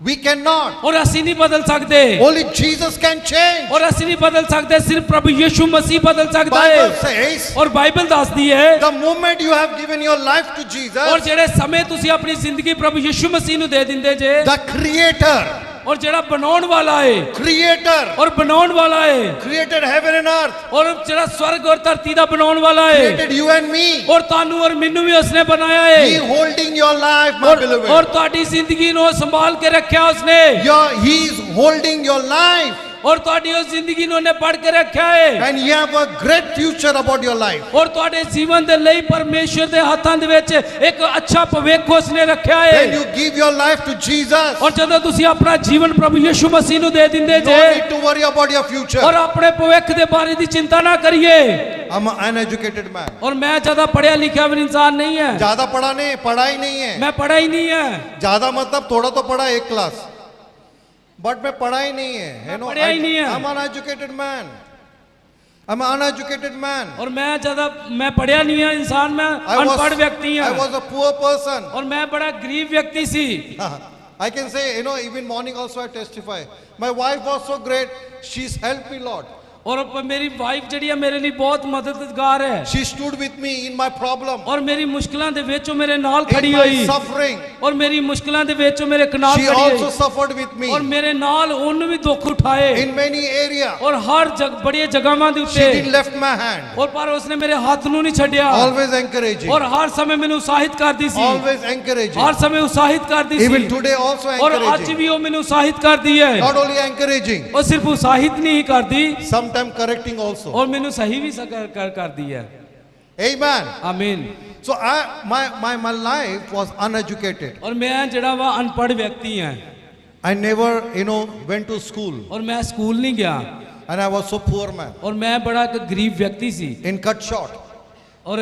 [SPEAKER 2] We cannot.
[SPEAKER 3] ਔਰ ਅਸੀਂ ਨਹੀਂ ਬਦਲ ਸਕਦੇ
[SPEAKER 2] Only Jesus can change.
[SPEAKER 3] ਔਰ ਅਸੀਂ ਨਹੀਂ ਬਦਲ ਸਕਦੇ, ਸਿਰਫ ਪ੍ਰਭੂ ਯਿਸੂ ਮਸੀਹ ਬਦਲ ਸਕਦਾ
[SPEAKER 2] Bible
[SPEAKER 3] ਹੈ।
[SPEAKER 2] says,
[SPEAKER 3] ਔਰ ਬਾਈਬਲ ਦੱਸਦੀ ਹੈ
[SPEAKER 2] the moment you have given your life to
[SPEAKER 3] ਔਰ
[SPEAKER 2] Jesus,
[SPEAKER 3] ਜਿਹੜੇ ਸਮੇਂ ਤੁਸੀਂ ਆਪਣੀ ਜ਼ਿੰਦਗੀ ਪ੍ਰਭੂ ਯਿਸੂ ਮਸੀਹ ਨੂੰ ਦੇ ਦਿੰਦੇ ਜੇ
[SPEAKER 2] the Creator,
[SPEAKER 3] ਔਰ ਜਿਹੜਾ ਬਣਾਉਣ ਵਾਲਾ ਹੈ
[SPEAKER 2] Creator,
[SPEAKER 3] ਔਰ ਬਣਾਉਣ ਵਾਲਾ ਹੈ
[SPEAKER 2] created heaven and earth,
[SPEAKER 3] ਔਰ ਜਿਹੜਾ ਸਵਰਗ ਔਰ ਧਰਤੀ ਦਾ ਬਣਾਉਣ ਵਾਲਾ ਹੈ
[SPEAKER 2] created you and me.
[SPEAKER 3] ਔਰ ਤੁਹਾਨੂੰ ਔਰ ਮੈਨੂੰ ਵੀ ਉਸਨੇ ਬਣਾਇਆ
[SPEAKER 2] He
[SPEAKER 3] ਹੈ
[SPEAKER 2] holding your life, my
[SPEAKER 3] ਔਰ
[SPEAKER 2] beloved.
[SPEAKER 3] ਤੁਹਾਡੀ ਜ਼ਿੰਦਗੀ ਨੂੰ ਸੰਭਾਲ ਕੇ ਰੱਖਿਆ ਉਸਨੇ
[SPEAKER 2] He is holding your life,
[SPEAKER 3] ਔਰ ਤੁਹਾਡੀ ਉਸ ਜ਼ਿੰਦਗੀ ਨੂੰ ਉਹਨੇ ਪੜ ਕੇ ਰੱਖਿਆ ਹੈ
[SPEAKER 2] and you have a great future about your life.
[SPEAKER 3] ਔਰ ਤੁਹਾਡੇ ਜੀਵਨ ਦੇ ਲਈ ਪਰਮੇਸ਼ਰ ਦੇ ਹੱਥਾਂ ਦੇ ਵਿੱਚ ਇੱਕ ਅੱਛਾ ਭਵਿੱਖ ਉਸਨੇ ਰੱਖਿਆ
[SPEAKER 2] When
[SPEAKER 3] ਹੈ।
[SPEAKER 2] you give your life to Jesus,
[SPEAKER 3] ਔਰ ਜਦੋਂ ਤੁਸੀਂ ਆਪਣਾ ਜੀਵਨ ਪ੍ਰਭੂ ਯਿਸੂ ਮਸੀਹ ਨੂੰ ਦੇ ਦਿੰਦੇ
[SPEAKER 2] no
[SPEAKER 3] ਜੇ
[SPEAKER 2] need to worry about your future.
[SPEAKER 3] ਔਰ ਆਪਣੇ ਭਵਿੱਖ ਦੇ ਬਾਰੇ ਦੀ ਚਿੰਤਾ ਨਾ ਕਰੀਏ।
[SPEAKER 2] I'm an uneducated man.
[SPEAKER 3] और मैं ज्यादा पढ़ा लिखा भी इंसान नहीं है,
[SPEAKER 2] ज्यादा पढ़ा नहीं, पढ़ाई नहीं है.
[SPEAKER 3] मैं पढ़ा ही नहीं है,
[SPEAKER 2] ज्यादा मतलब थोड़ा तो पढ़ा एक क्लास, बट मैं पढ़ा ही नहीं है. You know,
[SPEAKER 3] पढ़ा ही नहीं है.
[SPEAKER 2] I'm an uneducated man. I'm an uneducated man.
[SPEAKER 3] और मैं पढ़ा नहीं है इंसान, मैं अनपढ़ व्यक्ति
[SPEAKER 2] I
[SPEAKER 3] हूँ
[SPEAKER 2] was a poor person.
[SPEAKER 3] और मैं बड़ा गरीब व्यक्ति सी।
[SPEAKER 2] I can say, you know, even morning also I testify. My wife was so great. She's helped me a lot.
[SPEAKER 3] और मेरी वाइफ जड़ी है मेरे लिए बहुत मददगार है
[SPEAKER 2] She stood with me in my problem,
[SPEAKER 3] और मेरी मुश्किलों दे विच वो मेरे नाल खड़ी
[SPEAKER 2] in my
[SPEAKER 3] हुई
[SPEAKER 2] suffering.
[SPEAKER 3] और मेरी मुश्किलों दे विच वो मेरे कनाल
[SPEAKER 2] She
[SPEAKER 3] खड़ी
[SPEAKER 2] also
[SPEAKER 3] हुई
[SPEAKER 2] suffered with me
[SPEAKER 3] और मेरे नाल उन्हें भी दुख उठाए
[SPEAKER 2] in many areas.
[SPEAKER 3] और हर बड़ी जगहों दे
[SPEAKER 2] She didn't
[SPEAKER 3] उत्ते
[SPEAKER 2] left my hand.
[SPEAKER 3] और पर उसने मेरे हाथ नूं नहीं छड्डिया
[SPEAKER 2] Always encouraging.
[SPEAKER 3] और हर समय मैंने उत्साहित करदी सी,
[SPEAKER 2] Always encouraging.
[SPEAKER 3] हर समय उत्साहित करदी
[SPEAKER 2] Even
[SPEAKER 3] सी
[SPEAKER 2] today also
[SPEAKER 3] और आज
[SPEAKER 2] encouraging.
[SPEAKER 3] भी वो मैंने उत्साहित करदी है
[SPEAKER 2] Not only encouraging,
[SPEAKER 3] और सिर्फ उत्साहित नहीं करदी
[SPEAKER 2] sometimes correcting also.
[SPEAKER 3] और मैंने सही भी कर दी है।
[SPEAKER 2] Amen.
[SPEAKER 3] आमीन।
[SPEAKER 2] So my life was uneducated.
[SPEAKER 3] और मैं जड़ा वा अनपढ़ व्यक्ति हैं
[SPEAKER 2] I never, you know, went to school,
[SPEAKER 3] और मैं स्कूल नहीं गया
[SPEAKER 2] and I was so poor man.
[SPEAKER 3] और मैं बड़ा एक गरीब व्यक्ति सी
[SPEAKER 2] In cut short,
[SPEAKER 3] और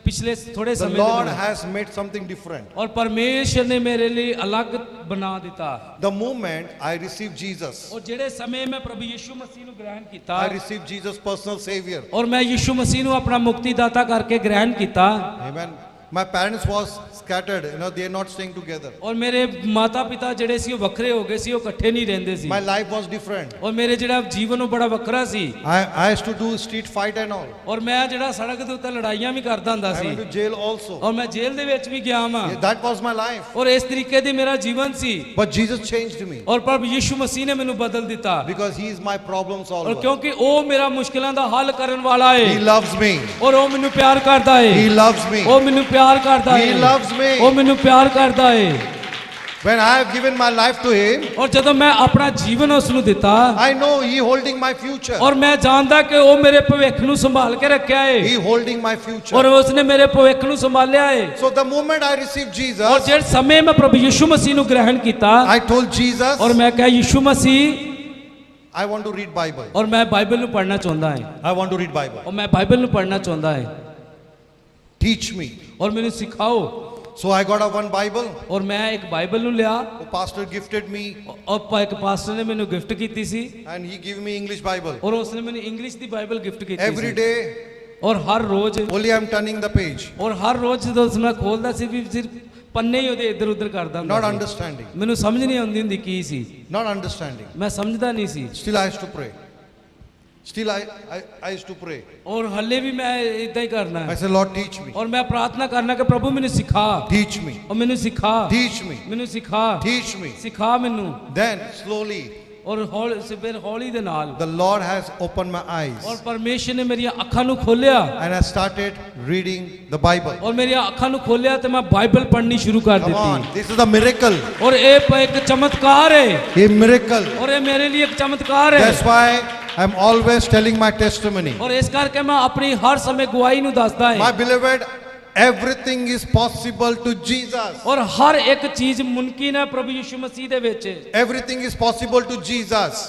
[SPEAKER 3] पिछले थोड़े
[SPEAKER 2] the
[SPEAKER 3] समय
[SPEAKER 2] Lord
[SPEAKER 3] they
[SPEAKER 2] has made something different.
[SPEAKER 3] और परमेश्वर ने मेरे लिए अलग बना दिता
[SPEAKER 2] The moment I received Jesus,
[SPEAKER 3] और जेड़े समय मैं प्रभु यीशु मसीह ਨੂੰ ग्रहण ਕੀਤਾ
[SPEAKER 2] I received Jesus personal Savior.
[SPEAKER 3] और मैं यीशु मसीह ਨੂੰ ਆਪਣਾ ਮੁਕਤੀਦਾਤਾ ਕਰਕੇ ग्रहण ਕੀਤਾ
[SPEAKER 2] Amen. My parents was scattered, you know, they are not staying together.
[SPEAKER 3] और मेरे माता पिता ਜਿਹੜੇ ਸੀ ਉਹ ਵੱਖਰੇ ਹੋ ਗਏ ਸੀ, ਉਹ ਇਕੱਠੇ ਨਹੀਂ ਰਹਿੰਦੇ ਸੀ
[SPEAKER 2] My life was different.
[SPEAKER 3] और मेरे ਜਿਹੜਾ ਜੀਵਨ ਉਹ ਬੜਾ ਵੱਖਰਾ ਸੀ
[SPEAKER 2] I used to do street fight and all.
[SPEAKER 3] और मैं ਜਿਹੜਾ ਸੜਕ ਦੇ ਉੱਤੇ ਲੜਾਈਆਂ ਵੀ ਕਰਦਾ ਹੁੰਦਾ
[SPEAKER 2] I
[SPEAKER 3] C
[SPEAKER 2] went to jail also.
[SPEAKER 3] और मैं जेल ਦੇ ਵਿੱਚ ਵੀ ਗਿਆ ਵਾਂ
[SPEAKER 2] That was my life.
[SPEAKER 3] और ਇਸ ਤਰੀਕੇ ਦੀ ਮੇਰਾ ਜੀਵਨ ਸੀ
[SPEAKER 2] But Jesus changed me
[SPEAKER 3] और प्रभु यीशु मसीह ने ਮੈਨੂੰ ਬਦਲ ਦਿੱਤਾ
[SPEAKER 2] because He is my problem
[SPEAKER 3] और
[SPEAKER 2] solver.
[SPEAKER 3] क्योंकि ਉਹ ਮੇਰਾ ਮੁਸ਼ਕਿਲਾਂ ਦਾ ਹੱਲ ਕਰਨ ਵਾਲਾ
[SPEAKER 2] He
[SPEAKER 3] ਹੈ
[SPEAKER 2] loves me.
[SPEAKER 3] और ਉਹ ਮੈਨੂੰ ਪਿਆਰ ਕਰਦਾ
[SPEAKER 2] He
[SPEAKER 3] ਹੈ
[SPEAKER 2] loves me.
[SPEAKER 3] ਉਹ ਮੈਨੂੰ ਪਿਆਰ ਕਰਦਾ
[SPEAKER 2] He
[SPEAKER 3] ਹੈ
[SPEAKER 2] loves me.
[SPEAKER 3] ਉਹ ਮੈਨੂੰ ਪਿਆਰ ਕਰਦਾ ਹੈ
[SPEAKER 2] When I have given my life to Him,
[SPEAKER 3] और ਜਦੋਂ ਮੈਂ ਆਪਣਾ ਜੀਵਨ ਉਸ ਨੂੰ ਦਿੱਤਾ
[SPEAKER 2] I know He holding my future.
[SPEAKER 3] और मैं जानदा कि ਉਹ ਮੇਰੇ ਭਵਿੱਖ ਨੂੰ ਸੰਭਾਲ ਕੇ ਰੱਖਿਆ ਹੈ
[SPEAKER 2] He holding my future.
[SPEAKER 3] और उसने मेरे ਭਵਿੱਖ ਨੂੰ ਸੰਭਾਲਿਆ ਹੈ
[SPEAKER 2] So the moment I received
[SPEAKER 3] और
[SPEAKER 2] Jesus,
[SPEAKER 3] ਜਿਹੜੇ ਸਮੇਂ ਮੈਂ ਪ੍ਰਭੂ ਯੀਸ਼ੂ ਮਸੀਹ ਨੂੰ ਗ੍ਰਹਿਣ ਕੀਤਾ
[SPEAKER 2] I told Jesus,
[SPEAKER 3] और मैं कहा यीशु मसीह
[SPEAKER 2] I want to read Bible.
[SPEAKER 3] और मैं बाइबल ਨੂੰ ਪੜ੍ਹਨਾ ਚਾਹੁੰਦਾ ਹਾਂ
[SPEAKER 2] I want to read Bible.
[SPEAKER 3] और मैं बाइबल ਨੂੰ ਪੜ੍ਹਨਾ ਚਾਹੁੰਦਾ ਹਾਂ
[SPEAKER 2] Teach me.
[SPEAKER 3] और ਮੈਨੂੰ ਸਿਖਾਓ
[SPEAKER 2] So I got a one Bible.
[SPEAKER 3] और मैं एक बाइबल ਨੂੰ ਲਿਆ
[SPEAKER 2] The pastor gifted me
[SPEAKER 3] और ਇੱਕ ਪਾਸਟਰ ਨੇ ਮੈਨੂੰ ਗਿਫਟ ਕੀਤੀ ਸੀ
[SPEAKER 2] and he gave me English Bible.
[SPEAKER 3] और उसने ਮੈਨੂੰ ਇੰਗਲਿਸ਼ ਦੀ ਬਾਈਬਲ ਗਿਫਟ ਕੀਤੀ
[SPEAKER 2] Every
[SPEAKER 3] ਸੀ
[SPEAKER 2] day,
[SPEAKER 3] और हर रोज
[SPEAKER 2] only I'm turning the page.
[SPEAKER 3] और हर रोज ਜਦੋਂ ਮੈਂ ਖੋਲਦਾ ਸੀ ਵੀ ਸਿਰਫ ਪੰਨੇ ਹੀ ਉਹਦੇ ਇੱਧਰ ਉੱਧਰ ਕਰਦਾ
[SPEAKER 2] Not
[SPEAKER 3] ਹੁੰਦਾ ਸੀ
[SPEAKER 2] understanding.
[SPEAKER 3] ਮੈਨੂੰ ਸਮਝ ਨਹੀਂ ਆਉਂਦੀ ਹੁੰਦੀ ਕੀ ਸੀ
[SPEAKER 2] Not understanding.
[SPEAKER 3] ਮੈਂ ਸਮਝਦਾ ਨਹੀਂ ਸੀ
[SPEAKER 2] Still I used to pray. Still, I used to pray.
[SPEAKER 3] ਔਰ ਹੱਲੇ ਵੀ ਮੈਂ ਇਦਾਂ ਹੀ ਕਰਨਾ
[SPEAKER 2] I
[SPEAKER 3] ਹੈ
[SPEAKER 2] said, Lord, teach me.
[SPEAKER 3] ਔਰ ਮੈਂ ਪ੍ਰਾਰਥਨਾ ਕਰਨਾ ਕਿ ਪ੍ਰਭੂ ਮੈਨੂੰ ਸਿਖਾ
[SPEAKER 2] Teach me.
[SPEAKER 3] ਔਰ ਮੈਨੂੰ ਸਿਖਾ
[SPEAKER 2] Teach me.
[SPEAKER 3] ਮੈਨੂੰ ਸਿਖਾ
[SPEAKER 2] Teach me.
[SPEAKER 3] ਸਿਖਾ ਮੈਨੂੰ
[SPEAKER 2] Then, slowly,
[SPEAKER 3] ਔਰ ਫਿਰ ਹੌਲੀ ਦੇ ਨਾਲ
[SPEAKER 2] the Lord has opened my eyes.
[SPEAKER 3] ਔਰ ਪਰਮੇਸ਼ਰ ਨੇ ਮੇਰੀਆਂ ਅੱਖਾਂ ਨੂੰ ਖੋਲਿਆ
[SPEAKER 2] And I started reading the Bible.
[SPEAKER 3] ਔਰ ਮੇਰੀਆਂ ਅੱਖਾਂ ਨੂੰ ਖੋਲਿਆ ਤੇ ਮੈਂ ਬਾਈਬਲ ਪੜ੍ਹਨੀ ਸ਼ੁਰੂ ਕਰ
[SPEAKER 2] Come on,
[SPEAKER 3] ਦਿੱਤੀ
[SPEAKER 2] this is a miracle.
[SPEAKER 3] ਔਰ ਇਹ ਇੱਕ ਚਮਤਕਾਰ ਹੈ
[SPEAKER 2] A miracle.
[SPEAKER 3] ਔਰ ਇਹ ਮੇਰੇ ਲਈ ਇੱਕ ਚਮਤਕਾਰ ਹੈ
[SPEAKER 2] That's why I'm always telling my testimony.
[SPEAKER 3] ਔਰ ਇਸ ਕਰਕੇ ਮੈਂ ਆਪਣੀ ਹਰ ਸਮੇਂ ਗਵਾਹੀ ਨੂੰ ਦੱਸਦਾ
[SPEAKER 2] My
[SPEAKER 3] ਹਾਂ
[SPEAKER 2] beloved, everything is possible to Jesus.
[SPEAKER 3] ਔਰ ਹਰ ਇੱਕ ਚੀਜ਼ ਮੁਮਕਿਨ ਹੈ ਪ੍ਰਭੂ ਯਿਸੂ ਮਸੀਹ ਦੇ ਵਿੱਚ
[SPEAKER 2] Everything is possible to Jesus.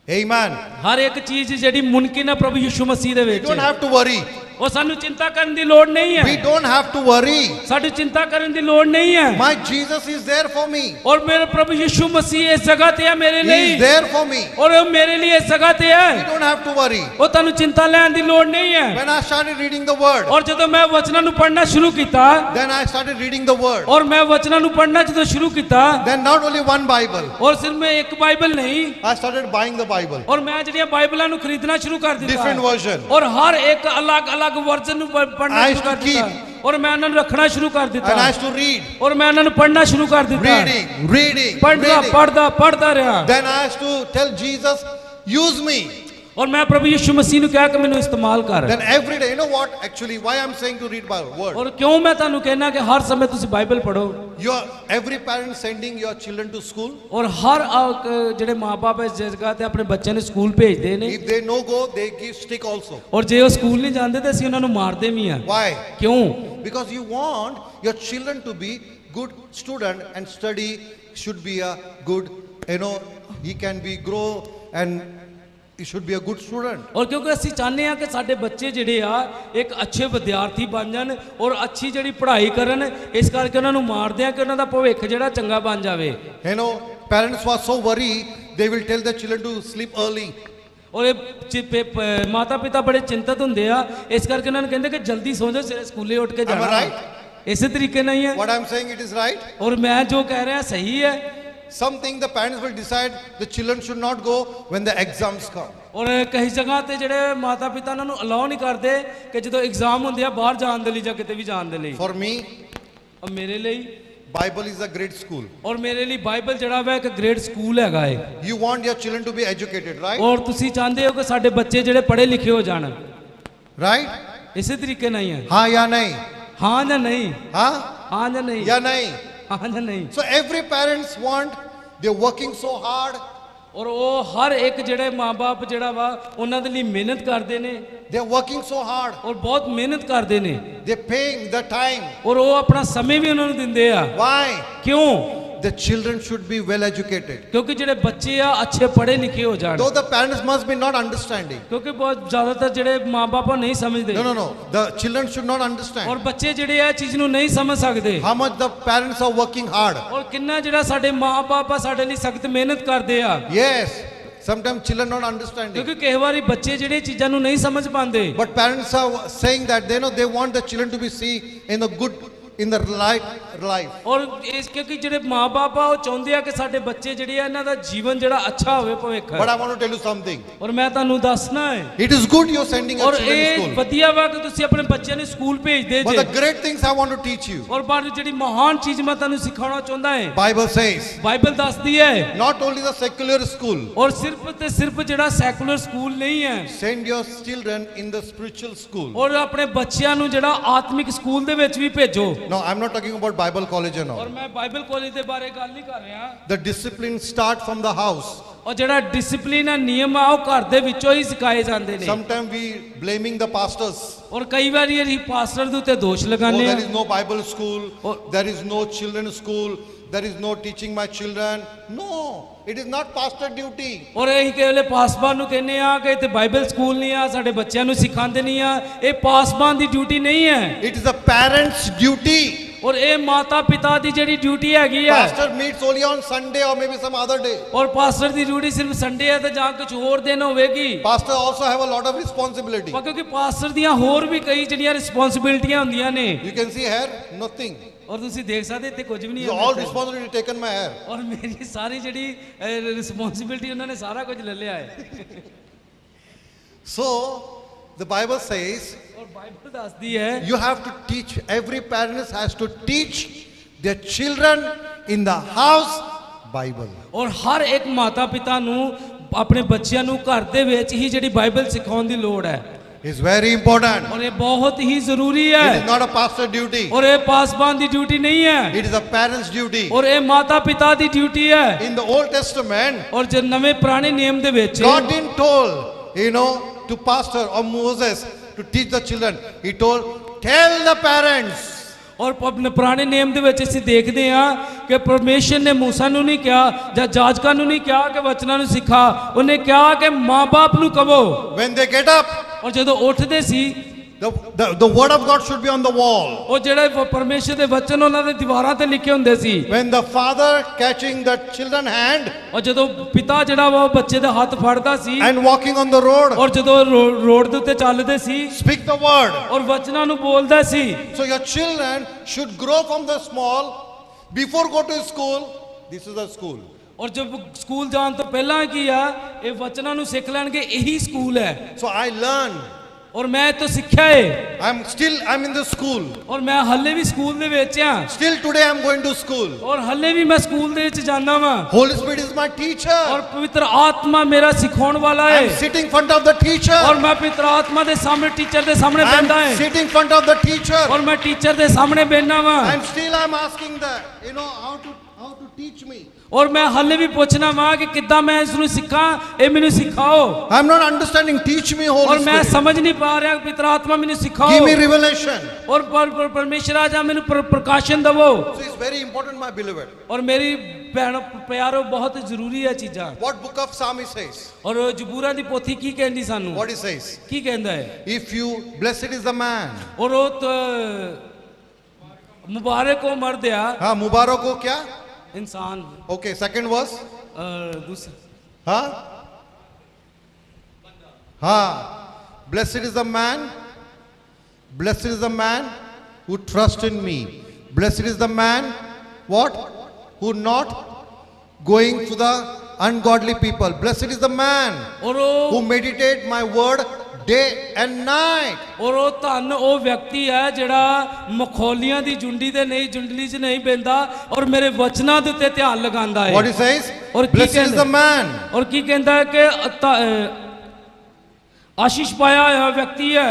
[SPEAKER 2] Amen.
[SPEAKER 3] ਹਰ ਇੱਕ ਚੀਜ਼ ਜਿਹੜੀ ਮੁਮਕਿਨ ਹੈ ਪ੍ਰਭੂ ਯਿਸੂ ਮਸੀਹ ਦੇ
[SPEAKER 2] We
[SPEAKER 3] ਵਿੱਚ
[SPEAKER 2] don't have to worry.
[SPEAKER 3] ਉਹ ਸਾਨੂੰ ਚਿੰਤਾ ਕਰਨ ਦੀ ਲੋੜ ਨਹੀਂ
[SPEAKER 2] We
[SPEAKER 3] ਹੈ
[SPEAKER 2] don't have to worry.
[SPEAKER 3] ਸਾਡੀ ਚਿੰਤਾ ਕਰਨ ਦੀ ਲੋੜ ਨਹੀਂ ਹੈ
[SPEAKER 2] My Jesus is there for me.
[SPEAKER 3] ਔਰ ਮੇਰੇ ਪ੍ਰਭੂ ਯਿਸੂ ਮਸੀਹ ਇਸ ਜਗ੍ਹਾ ਤੇ ਹੈ ਮੇਰੇ
[SPEAKER 2] He
[SPEAKER 3] ਲਈ
[SPEAKER 2] is there for me.
[SPEAKER 3] ਔਰ ਉਹ ਮੇਰੇ ਲਈ ਇਸ ਜਗ੍ਹਾ ਤੇ
[SPEAKER 2] We
[SPEAKER 3] ਹੈ
[SPEAKER 2] don't have to worry.
[SPEAKER 3] ਉਹ ਤੁਹਾਨੂੰ ਚਿੰਤਾ ਲੈਣ ਦੀ ਲੋੜ ਨਹੀਂ ਹੈ
[SPEAKER 2] When I started reading the word,
[SPEAKER 3] ਔਰ ਜਦੋਂ ਮੈਂ ਵਚਨਾਂ ਨੂੰ ਪੜ੍ਹਨਾ ਸ਼ੁਰੂ ਕੀਤਾ
[SPEAKER 2] then I started reading the word.
[SPEAKER 3] ਔਰ ਮੈਂ ਵਚਨਾਂ ਨੂੰ ਪੜ੍ਹਨਾ ਜਦੋਂ ਸ਼ੁਰੂ ਕੀਤਾ
[SPEAKER 2] Then not only one Bible,
[SPEAKER 3] ਔਰ ਸਿਰਫ ਮੈਂ ਇੱਕ ਬਾਈਬਲ ਨਹੀਂ
[SPEAKER 2] I started buying the Bible.
[SPEAKER 3] ਔਰ ਮੈਂ ਜਿਹੜੀਆਂ ਬਾਈਬਲਾਂ ਨੂੰ ਖਰੀਦਣਾ ਸ਼ੁਰੂ ਕਰ ਦਿੱਤਾ
[SPEAKER 2] Different version.
[SPEAKER 3] ਔਰ ਹਰ ਇੱਕ ਅਲੱਗ-ਅਲੱਗ ਵਰਜ਼ਨ ਨੂੰ ਪੜ੍ਹਨਾ
[SPEAKER 2] I
[SPEAKER 3] ਸ਼ੁਰੂ ਕਰ
[SPEAKER 2] used to
[SPEAKER 3] ਦਿੱਤਾ ਔਰ ਮੈਂ ਉਹਨਾਂ ਨੂੰ ਰੱਖਣਾ ਸ਼ੁਰੂ ਕਰ
[SPEAKER 2] And I
[SPEAKER 3] ਦਿੱਤਾ
[SPEAKER 2] used to read.
[SPEAKER 3] ਔਰ ਮੈਂ ਉਹਨਾਂ ਨੂੰ ਪੜ੍ਹਨਾ ਸ਼ੁਰੂ ਕਰ ਦਿੱਤਾ
[SPEAKER 2] Reading.
[SPEAKER 3] ਪੜ੍ਹਦਾ ਰਿਹਾ
[SPEAKER 2] Then I used to tell Jesus, use me.
[SPEAKER 3] ਔਰ ਮੈਂ ਪ੍ਰਭੂ ਯਿਸੂ ਮਸੀਹ ਨੂੰ ਕਿਹਾ ਕਿ ਮੈਨੂੰ ਇਸਤੇਮਾਲ ਕਰ
[SPEAKER 2] Then every day, you know what? Actually, why I'm saying to read Bible word?
[SPEAKER 3] ਔਰ ਕਿਉਂ ਮੈਂ ਤੁਹਾਨੂੰ ਕਹਿਣਾ ਕਿ ਹਰ ਸਮੇਂ ਤੁਸੀਂ ਬਾਈਬਲ ਪੜ੍ਹੋ
[SPEAKER 2] Every parent sending your children to school.
[SPEAKER 3] ਔਰ ਹਰ ਜਿਹੜੇ ਮਾਪੇ ਇਸ ਜਗ੍ਹਾ ਤੇ ਆਪਣੇ ਬੱਚਿਆਂ ਨੂੰ ਸਕੂਲ ਭੇਜਦੇ ਨੇ
[SPEAKER 2] If they no go, they give stick also.
[SPEAKER 3] ਔਰ ਜੇ ਉਹ ਸਕੂਲ ਨਹੀਂ ਜਾਂਦੇ ਤੇ ਅਸੀਂ ਉਹਨਾਂ ਨੂੰ ਮਾਰਦੇ ਵੀ ਆ
[SPEAKER 2] Why?
[SPEAKER 3] ਕਿਉਂ
[SPEAKER 2] Because you want your children to be good student and study should be a good, he can be grow and he should be a good student.
[SPEAKER 3] ਔਰ ਕਿਉਂਕਿ ਅਸੀਂ ਚਾਹੁੰਦੇ ਆ ਕਿ ਸਾਡੇ ਬੱਚੇ ਜਿਹੜੇ ਆ ਇੱਕ ਅੱਛੇ ਵਿਦਿਆਰਥੀ ਬਣ ਜਾਣ ਔਰ ਅੱਛੀ ਜਿਹੜੀ ਪੜ੍ਹਾਈ ਕਰਨ ਇਸ ਕਰਕੇ ਉਹਨਾਂ ਨੂੰ ਮਾਰਦੇ ਆ ਕਿ ਉਹਨਾਂ ਦਾ ਭਵਿੱਖ ਜਿਹੜਾ ਚੰਗਾ ਬਣ ਜਾਵੇ
[SPEAKER 2] Parents were so worried, they will tell their children to sleep early.
[SPEAKER 3] ਔਰ ਇਹ ਮਾਤਾ ਪਿਤਾ ਬੜੇ ਚਿੰਤਤ ਹੁੰਦੇ ਆ ਇਸ ਕਰਕੇ ਉਹਨਾਂ ਨੂੰ ਕਹਿੰਦੇ ਕਿ ਜਲਦੀ ਸੌਂ ਜਾਓ ਸਵੇਰੇ ਸਕੂਲੇ ਉੱਠ ਕੇ
[SPEAKER 2] Am I
[SPEAKER 3] ਜਾਣਾ
[SPEAKER 2] right?
[SPEAKER 3] ਇਸੇ ਤਰੀਕੇ ਨਾਲ ਹੀ ਹੈ
[SPEAKER 2] What I'm saying, it is right.
[SPEAKER 3] ਔਰ ਮੈਂ ਜੋ ਕਹਿ ਰਿਹਾ ਸਹੀ ਹੈ
[SPEAKER 2] Something the parents will decide the children should not go when the exams come.
[SPEAKER 3] ਔਰ ਕਈ ਜਗ੍ਹਾ ਤੇ ਜਿਹੜੇ ਮਾਤਾ ਪਿਤਾ ਉਹਨਾਂ ਨੂੰ ਅਲਾਉ ਨਹੀਂ ਕਰਦੇ ਕਿ ਜਦੋਂ ਐਗਜ਼ਾਮ ਹੁੰਦੇ ਆ ਬਾਹਰ ਜਾਣ ਦੇ ਲਈ ਜਾਂ ਕਿਤੇ ਵੀ ਜਾਣ ਦੇ ਲਈ
[SPEAKER 2] For me,
[SPEAKER 3] ਔਰ ਮੇਰੇ ਲਈ
[SPEAKER 2] Bible is a great school.
[SPEAKER 3] ਔਰ ਮੇਰੇ ਲਈ ਬਾਈਬਲ ਜਿਹੜਾ ਵਾ ਇੱਕ ਗ੍ਰੇਟ ਸਕੂਲ ਹੈਗਾ ਹੈ
[SPEAKER 2] You want your children to be educated, right?
[SPEAKER 3] ਔਰ ਤੁਸੀਂ ਚਾਹੁੰਦੇ ਹੋ ਕਿ ਸਾਡੇ ਬੱਚੇ ਜਿਹੜੇ ਪੜ੍ਹੇ ਲਿਖੇ ਹੋ ਜਾਣ
[SPEAKER 2] Right?
[SPEAKER 3] ਇਸੇ ਤਰੀਕੇ ਨਾਲ ਹੀ ਹੈ
[SPEAKER 2] हाँ या नहीं?
[SPEAKER 3] ਹਾਂ ਜਾਂ ਨਹੀਂ
[SPEAKER 2] हाँ
[SPEAKER 3] ਹਾਂ ਜਾਂ ਨਹੀਂ
[SPEAKER 2] या नहीं?
[SPEAKER 3] ਹਾਂ ਜਾਂ ਨਹੀਂ
[SPEAKER 2] So every parents want, they're working so hard.
[SPEAKER 3] ਔਰ ਉਹ ਹਰ ਇੱਕ ਜਿਹੜੇ ਮਾਪੇ ਜਿਹੜਾ ਵਾ ਉਹਨਾਂ ਦੇ ਲਈ ਮਿਹਨਤ ਕਰਦੇ ਨੇ
[SPEAKER 2] They're working so hard.
[SPEAKER 3] ਔਰ ਬਹੁਤ ਮਿਹਨਤ ਕਰਦੇ ਨੇ
[SPEAKER 2] They're paying the time.
[SPEAKER 3] ਔਰ ਉਹ ਆਪਣਾ ਸਮੇਂ ਵੀ ਉਹਨਾਂ ਨੂੰ ਦਿੰਦੇ ਆ
[SPEAKER 2] Why?
[SPEAKER 3] ਕਿਉਂ
[SPEAKER 2] The children should be well educated.
[SPEAKER 3] ਕਿਉਂਕਿ ਜਿਹੜੇ ਬੱਚੇ ਆ ਅੱਛੇ ਪੜ੍ਹੇ ਲਿਖੇ ਹੋ ਜਾਣ
[SPEAKER 2] Though the parents must be not understanding.
[SPEAKER 3] ਕਿਉਂਕਿ ਬਹੁਤ ਜ਼ਿਆਦਾਤਰ ਜਿਹੜੇ ਮਾਪੇ ਨਹੀਂ ਸਮਝਦੇ
[SPEAKER 2] No. The children should not understand
[SPEAKER 3] ਔਰ ਬੱਚੇ ਜਿਹੜੇ ਆ ਚੀਜ਼ ਨੂੰ ਨਹੀਂ ਸਮਝ ਸਕਦੇ
[SPEAKER 2] how much the parents are working hard.
[SPEAKER 3] ਔਰ ਕਿੰਨਾ ਜਿਹੜਾ ਸਾਡੇ ਮਾਪੇ ਸਾਡੇ ਲਈ ਸਖਤ ਮਿਹਨਤ ਕਰਦੇ ਆ
[SPEAKER 2] Yes, sometimes children not understanding.
[SPEAKER 3] ਕਿਉਂਕਿ ਕਈ ਵਾਰੀ ਬੱਚੇ ਜਿਹੜੇ ਚੀਜ਼ਾਂ ਨੂੰ ਨਹੀਂ ਸਮਝ ਪਾਉਂਦੇ
[SPEAKER 2] But parents are saying that they want the children to be see in the good, in the right life.
[SPEAKER 3] ਔਰ ਇਸ ਕਿਉਂਕਿ ਜਿਹੜੇ ਮਾਪੇ ਉਹ ਚਾਹੁੰਦੇ ਆ ਕਿ ਸਾਡੇ ਬੱਚੇ ਜਿਹੜੇ ਆ ਇਹਨਾਂ ਦਾ ਜੀਵਨ ਜਿਹੜਾ ਅੱਛਾ ਹੋਵੇ ਭਵਿੱਖ
[SPEAKER 2] But I want to tell you something.
[SPEAKER 3] ਔਰ ਮੈਂ ਤੁਹਾਨੂੰ ਦੱਸਣਾ ਹੈ
[SPEAKER 2] It is good you're sending your
[SPEAKER 3] ਔਰ
[SPEAKER 2] children to
[SPEAKER 3] ਇਹ
[SPEAKER 2] school.
[SPEAKER 3] ਵਧੀਆ ਵਾ ਕਿ ਤੁਸੀਂ ਆਪਣੇ ਬੱਚਿਆਂ ਨੂੰ ਸਕੂਲ ਭੇਜਦੇ
[SPEAKER 2] But
[SPEAKER 3] ਜੇ
[SPEAKER 2] the great things I want to teach you.
[SPEAKER 3] ਔਰ ਬਾਅਦ ਜਿਹੜੀ ਮਹਾਨ ਚੀਜ਼ ਮੈਂ ਤੁਹਾਨੂੰ ਸਿਖਾਉਣਾ ਚਾਹੁੰਦਾ ਹਾਂ
[SPEAKER 2] Bible says,
[SPEAKER 3] ਬਾਈਬਲ ਦੱਸਦੀ ਹੈ
[SPEAKER 2] not only the secular school,
[SPEAKER 3] ਔਰ ਸਿਰਫ ਤੇ ਸਿਰਫ ਜਿਹੜਾ ਸੈਕੂਲਰ ਸਕੂਲ ਨਹੀਂ ਹੈ
[SPEAKER 2] send your children in the spiritual school.
[SPEAKER 3] ਔਰ ਆਪਣੇ ਬੱਚਿਆਂ ਨੂੰ ਜਿਹੜਾ ਆਤਮਿਕ ਸਕੂਲ ਦੇ ਵਿੱਚ ਵੀ ਭੇਜੋ
[SPEAKER 2] No, I'm not talking about Bible college and
[SPEAKER 3] ਔਰ
[SPEAKER 2] all.
[SPEAKER 3] ਮੈਂ ਬਾਈਬਲ ਕਾਲਜ ਦੇ ਬਾਰੇ ਗੱਲ ਨਹੀਂ ਕਰ ਰਿਹਾ
[SPEAKER 2] The discipline start from the house.
[SPEAKER 3] ਔਰ ਜਿਹੜਾ ਡਿਸਪਲਿਨ ਹੈ ਨਿਯਮ ਆ ਉਹ ਘਰ ਦੇ ਵਿੱਚੋਂ ਹੀ ਸਿਖਾਏ ਜਾਂਦੇ ਨੇ
[SPEAKER 2] Sometimes we blaming the pastors.
[SPEAKER 3] ਔਰ ਕਈ ਵਾਰੀ ਅਸੀਂ ਪਾਸਟਰ ਦੇ ਉੱਤੇ ਦੋਸ਼
[SPEAKER 2] Oh,
[SPEAKER 3] ਲਗਾਉਂਦੇ
[SPEAKER 2] there
[SPEAKER 3] ਆ
[SPEAKER 2] is no Bible school.
[SPEAKER 3] Oh.
[SPEAKER 2] There is no children's school. There is no teaching my children. No, it is not pastor duty.
[SPEAKER 3] ਔਰ ਅਸੀਂ ਕੇਵਲ ਪਾਸਬਾਨ ਨੂੰ ਕਹਿੰਦੇ ਆ ਕਿ ਇੱਥੇ ਬਾਈਬਲ ਸਕੂਲ ਨਹੀਂ ਆ ਸਾਡੇ ਬੱਚਿਆਂ ਨੂੰ ਸਿਖਾਉਂਦੇ ਨਹੀਂ ਆ ਇਹ ਪਾਸਬਾਨ ਦੀ ਡਿਊਟੀ ਨਹੀਂ ਹੈ
[SPEAKER 2] It is a parent's duty.
[SPEAKER 3] ਔਰ ਇਹ ਮਾਤਾ ਪਿਤਾ ਦੀ ਜਿਹੜੀ ਡਿਊਟੀ ਹੈਗੀ ਹੈ
[SPEAKER 2] Pastor meets only on Sunday or maybe some other day.
[SPEAKER 3] ਔਰ ਪਾਸਟਰ ਦੀ ਡਿਊਟੀ ਸਿਰਫ ਸੰਡੇ ਹੈ ਤੇ ਜਾਂ ਕੁਝ ਹੋਰ ਦਿਨ ਹੋਵੇਗੀ
[SPEAKER 2] Pastor also have a lot of responsibility.
[SPEAKER 3] ਪਰ ਕਿਉਂਕਿ ਪਾਸਟਰ ਦੀਆਂ ਹੋਰ ਵੀ ਕਈ ਜਿਹੜੀਆਂ ਰਿਸਪੌਂਸਿਬਿਲਟੀਆਂ ਹੁੰਦੀਆਂ ਨੇ
[SPEAKER 2] You can see here, nothing.
[SPEAKER 3] ਔਰ ਤੁਸੀਂ ਦੇਖ ਸਕਦੇ ਇੱਥੇ ਕੁਝ ਵੀ ਨਹੀਂ
[SPEAKER 2] All responsibility taken my hair.
[SPEAKER 3] ਔਰ ਮੇਰੀ ਸਾਰੀ ਜਿਹੜੀ ਰਿਸਪੌਂਸਿਬਿਲਟੀ ਉਹਨਾਂ ਨੇ ਸਾਰਾ ਕੁਝ ਲੈ ਲਿਆ ਹੈ
[SPEAKER 2] So the Bible says
[SPEAKER 3] ਔਰ ਬਾਈਬਲ ਦੱਸਦੀ ਹੈ
[SPEAKER 2] you have to teach, every parent has to teach their children in the house Bible.
[SPEAKER 3] ਔਰ ਹਰ ਇੱਕ ਮਾਤਾ ਪਿਤਾ ਨੂੰ ਆਪਣੇ ਬੱਚਿਆਂ ਨੂੰ ਘਰ ਦੇ ਵਿੱਚ ਹੀ ਜਿਹੜੀ ਬਾਈਬਲ ਸਿਖਾਉਣ ਦੀ ਲੋੜ ਹੈ
[SPEAKER 2] It's very important.
[SPEAKER 3] ਔਰ ਇਹ ਬਹੁਤ ਹੀ ਜ਼ਰੂਰੀ
[SPEAKER 2] It is
[SPEAKER 3] ਹੈ
[SPEAKER 2] not a pastor duty.
[SPEAKER 3] ਔਰ ਇਹ ਪਾਸਬਾਨ ਦੀ ਡਿਊਟੀ ਨਹੀਂ ਹੈ
[SPEAKER 2] It is a parent's duty.
[SPEAKER 3] ਔਰ ਇਹ ਮਾਤਾ ਪਿਤਾ ਦੀ ਡਿਊਟੀ ਹੈ
[SPEAKER 2] In the Old Testament,
[SPEAKER 3] ਔਰ ਜੇ ਨਵੇਂ ਪੁਰਾਣੇ ਨਿਯਮ ਦੇ ਵਿੱਚ
[SPEAKER 2] God didn't told, to pastor or Moses to teach the children. He told, tell the parents.
[SPEAKER 3] ਔਰ ਪੁਰਾਣੇ ਨਿਯਮ ਦੇ ਵਿੱਚ ਅਸੀਂ ਦੇਖਦੇ ਹਾਂ ਕਿ ਪਰਮੇਸ਼ਰ ਨੇ ਮੂਸਾ ਨੂੰ ਨਹੀਂ ਕਿਹਾ ਜਾਂ ਜਾਜਕਾਂ ਨੂੰ ਨਹੀਂ ਕਿਹਾ ਕਿ ਵਚਨਾਂ ਨੂੰ ਸਿਖਾ ਉਹਨੇ ਕਿਹਾ ਕਿ ਮਾਂ-ਬਾਪ ਨੂੰ ਕਹੋ
[SPEAKER 2] When they get up,
[SPEAKER 3] ਔਰ ਜਦੋਂ ਉੱਠਦੇ ਸੀ
[SPEAKER 2] the word of God should be on the wall.
[SPEAKER 3] ਉਹ ਜਿਹੜੇ ਪਰਮੇਸ਼ਰ ਦੇ ਵਚਨ ਉਹਨਾਂ ਦੇ ਦੀਵਾਰਾਂ ਤੇ ਲਿਖੇ ਹੁੰਦੇ ਸੀ
[SPEAKER 2] When the father catching the children hand
[SPEAKER 3] ਔਰ ਜਦੋਂ ਪਿਤਾ ਜਿਹੜਾ ਵਾ ਉਹ ਬੱਚੇ ਦਾ ਹੱਥ ਫੜਦਾ ਸੀ
[SPEAKER 2] and walking on the road,
[SPEAKER 3] ਔਰ ਜਦੋਂ ਰੋਡ ਦੇ ਉੱਤੇ ਚੱਲਦੇ ਸੀ
[SPEAKER 2] speak the word.
[SPEAKER 3] ਔਰ ਵਚਨਾਂ ਨੂੰ ਬੋਲਦਾ ਸੀ
[SPEAKER 2] So your children should grow from the small. Before go to school, this is the school.
[SPEAKER 3] ਔਰ ਜਦ ਸਕੂਲ ਜਾਣ ਤੋਂ ਪਹਿਲਾਂ ਕੀ ਆ ਇਹ ਵਚਨਾਂ ਨੂੰ ਸਿੱਖ ਲੈਣਗੇ ਇਹੀ ਸਕੂਲ ਹੈ
[SPEAKER 2] So I learn.
[SPEAKER 3] ਔਰ ਮੈਂ ਇਹ ਤੋਂ ਸਿੱਖਿਆ ਹੈ
[SPEAKER 2] I'm in the school.
[SPEAKER 3] ਔਰ ਮੈਂ ਹੱਲੇ ਵੀ ਸਕੂਲ ਦੇ ਵਿੱਚ ਆ
[SPEAKER 2] Still today I'm going to school.
[SPEAKER 3] ਔਰ ਹੱਲੇ ਵੀ ਮੈਂ ਸਕੂਲ ਦੇ ਵਿੱਚ ਜਾਂਦਾ ਵਾਂ
[SPEAKER 2] Holy Spirit is my teacher.
[SPEAKER 3] ਔਰ ਪਵਿੱਤਰ ਆਤਮਾ ਮੇਰਾ ਸਿਖਾਉਣ ਵਾਲਾ ਹੈ
[SPEAKER 2] I'm sitting in front of the teacher.
[SPEAKER 3] ਔਰ ਮੈਂ ਪਵਿੱਤਰ ਆਤਮਾ ਦੇ ਸਾਹਮਣੇ ਟੀਚਰ ਦੇ ਸਾਹਮਣੇ ਬੈਠਾ
[SPEAKER 2] I'm
[SPEAKER 3] ਹੈ
[SPEAKER 2] sitting in front of the teacher.
[SPEAKER 3] ਔਰ ਮੈਂ ਟੀਚਰ ਦੇ ਸਾਹਮਣੇ ਬੈਠਾ ਵਾਂ
[SPEAKER 2] I'm asking that, how to teach me.
[SPEAKER 3] ਔਰ ਮੈਂ ਹੱਲੇ ਵੀ ਪੁੱਛਣਾ ਵਾਂ ਕਿ ਕਿੱਦਾਂ ਮੈਂ ਇਸ ਨੂੰ ਸਿੱਖਾਂ ਇਹ ਮੈਨੂੰ ਸਿਖਾਓ
[SPEAKER 2] I'm not understanding. Teach me,
[SPEAKER 3] ਔਰ
[SPEAKER 2] Holy
[SPEAKER 3] ਮੈਂ
[SPEAKER 2] Spirit.
[SPEAKER 3] ਸਮਝ ਨਹੀਂ ਪਾ ਰਿਹਾ ਪਵਿੱਤਰ ਆਤਮਾ ਮੈਨੂੰ ਸਿਖਾਓ
[SPEAKER 2] Give me revelation.
[SPEAKER 3] ਔਰ ਪਰਮੇਸ਼ਰ ਆਜਾ ਮੈਨੂੰ ਪ੍ਰਕਾਸ਼ਨ ਦਵੋ
[SPEAKER 2] So it's very important, my beloved.
[SPEAKER 3] ਔਰ ਮੇਰੀ ਭੈਣੋ ਪਿਆਰੋ ਬਹੁਤ ਜ਼ਰੂਰੀ ਹੈ ਚੀਜ਼ਾਂ
[SPEAKER 2] What book of Psalms says?
[SPEAKER 3] ਔਰ ਜ਼ਬੂਰਾਂ ਦੀ ਪੋਥੀ ਕੀ ਕਹਿੰਦੀ ਸਾਨੂੰ
[SPEAKER 2] What it says?
[SPEAKER 3] ਕੀ ਕਹਿੰਦਾ ਹੈ
[SPEAKER 2] If you, blessed is the man.
[SPEAKER 3] ਔਰ ਉਹ ਮੁਬਾਰਕ ਹੋ ਮਰਦ ਆ
[SPEAKER 2] हाँ, मुबारक हो क्या?
[SPEAKER 3] इंसान
[SPEAKER 2] Okay, second verse.
[SPEAKER 3] दूसरा
[SPEAKER 2] हाँ, blessed is the man. Blessed is the man who trusts in me. Blessed is the man, what? Who not going to the ungodly people. Blessed is the man
[SPEAKER 3] और
[SPEAKER 2] who meditate my word day and night.
[SPEAKER 3] ਔਰ ਉਹ ਧੰਨ ਉਹ ਵਿਅਕਤੀ ਹੈ ਜਿਹੜਾ ਮਖੌਲੀਆਂ ਦੀ ਜੁੰਡੀ ਤੇ ਨਹੀਂ ਜੁੰਡਲੀ 'ਚ ਨਹੀਂ ਪੈਂਦਾ ਔਰ ਮੇਰੇ ਵਚਨਾਂ ਦੇ ਉੱਤੇ ਧਿਆਨ ਲਗਾਉਂਦਾ ਹੈ
[SPEAKER 2] What he says?
[SPEAKER 3] और की
[SPEAKER 2] Blessed is
[SPEAKER 3] कहता
[SPEAKER 2] the man.
[SPEAKER 3] ਔਰ ਕੀ ਕਹਿੰਦਾ ਹੈ ਕਿ ਆਸ਼ੀਸ਼ ਪਾਇਆ ਹੋਇਆ ਵਿਅਕਤੀ ਹੈ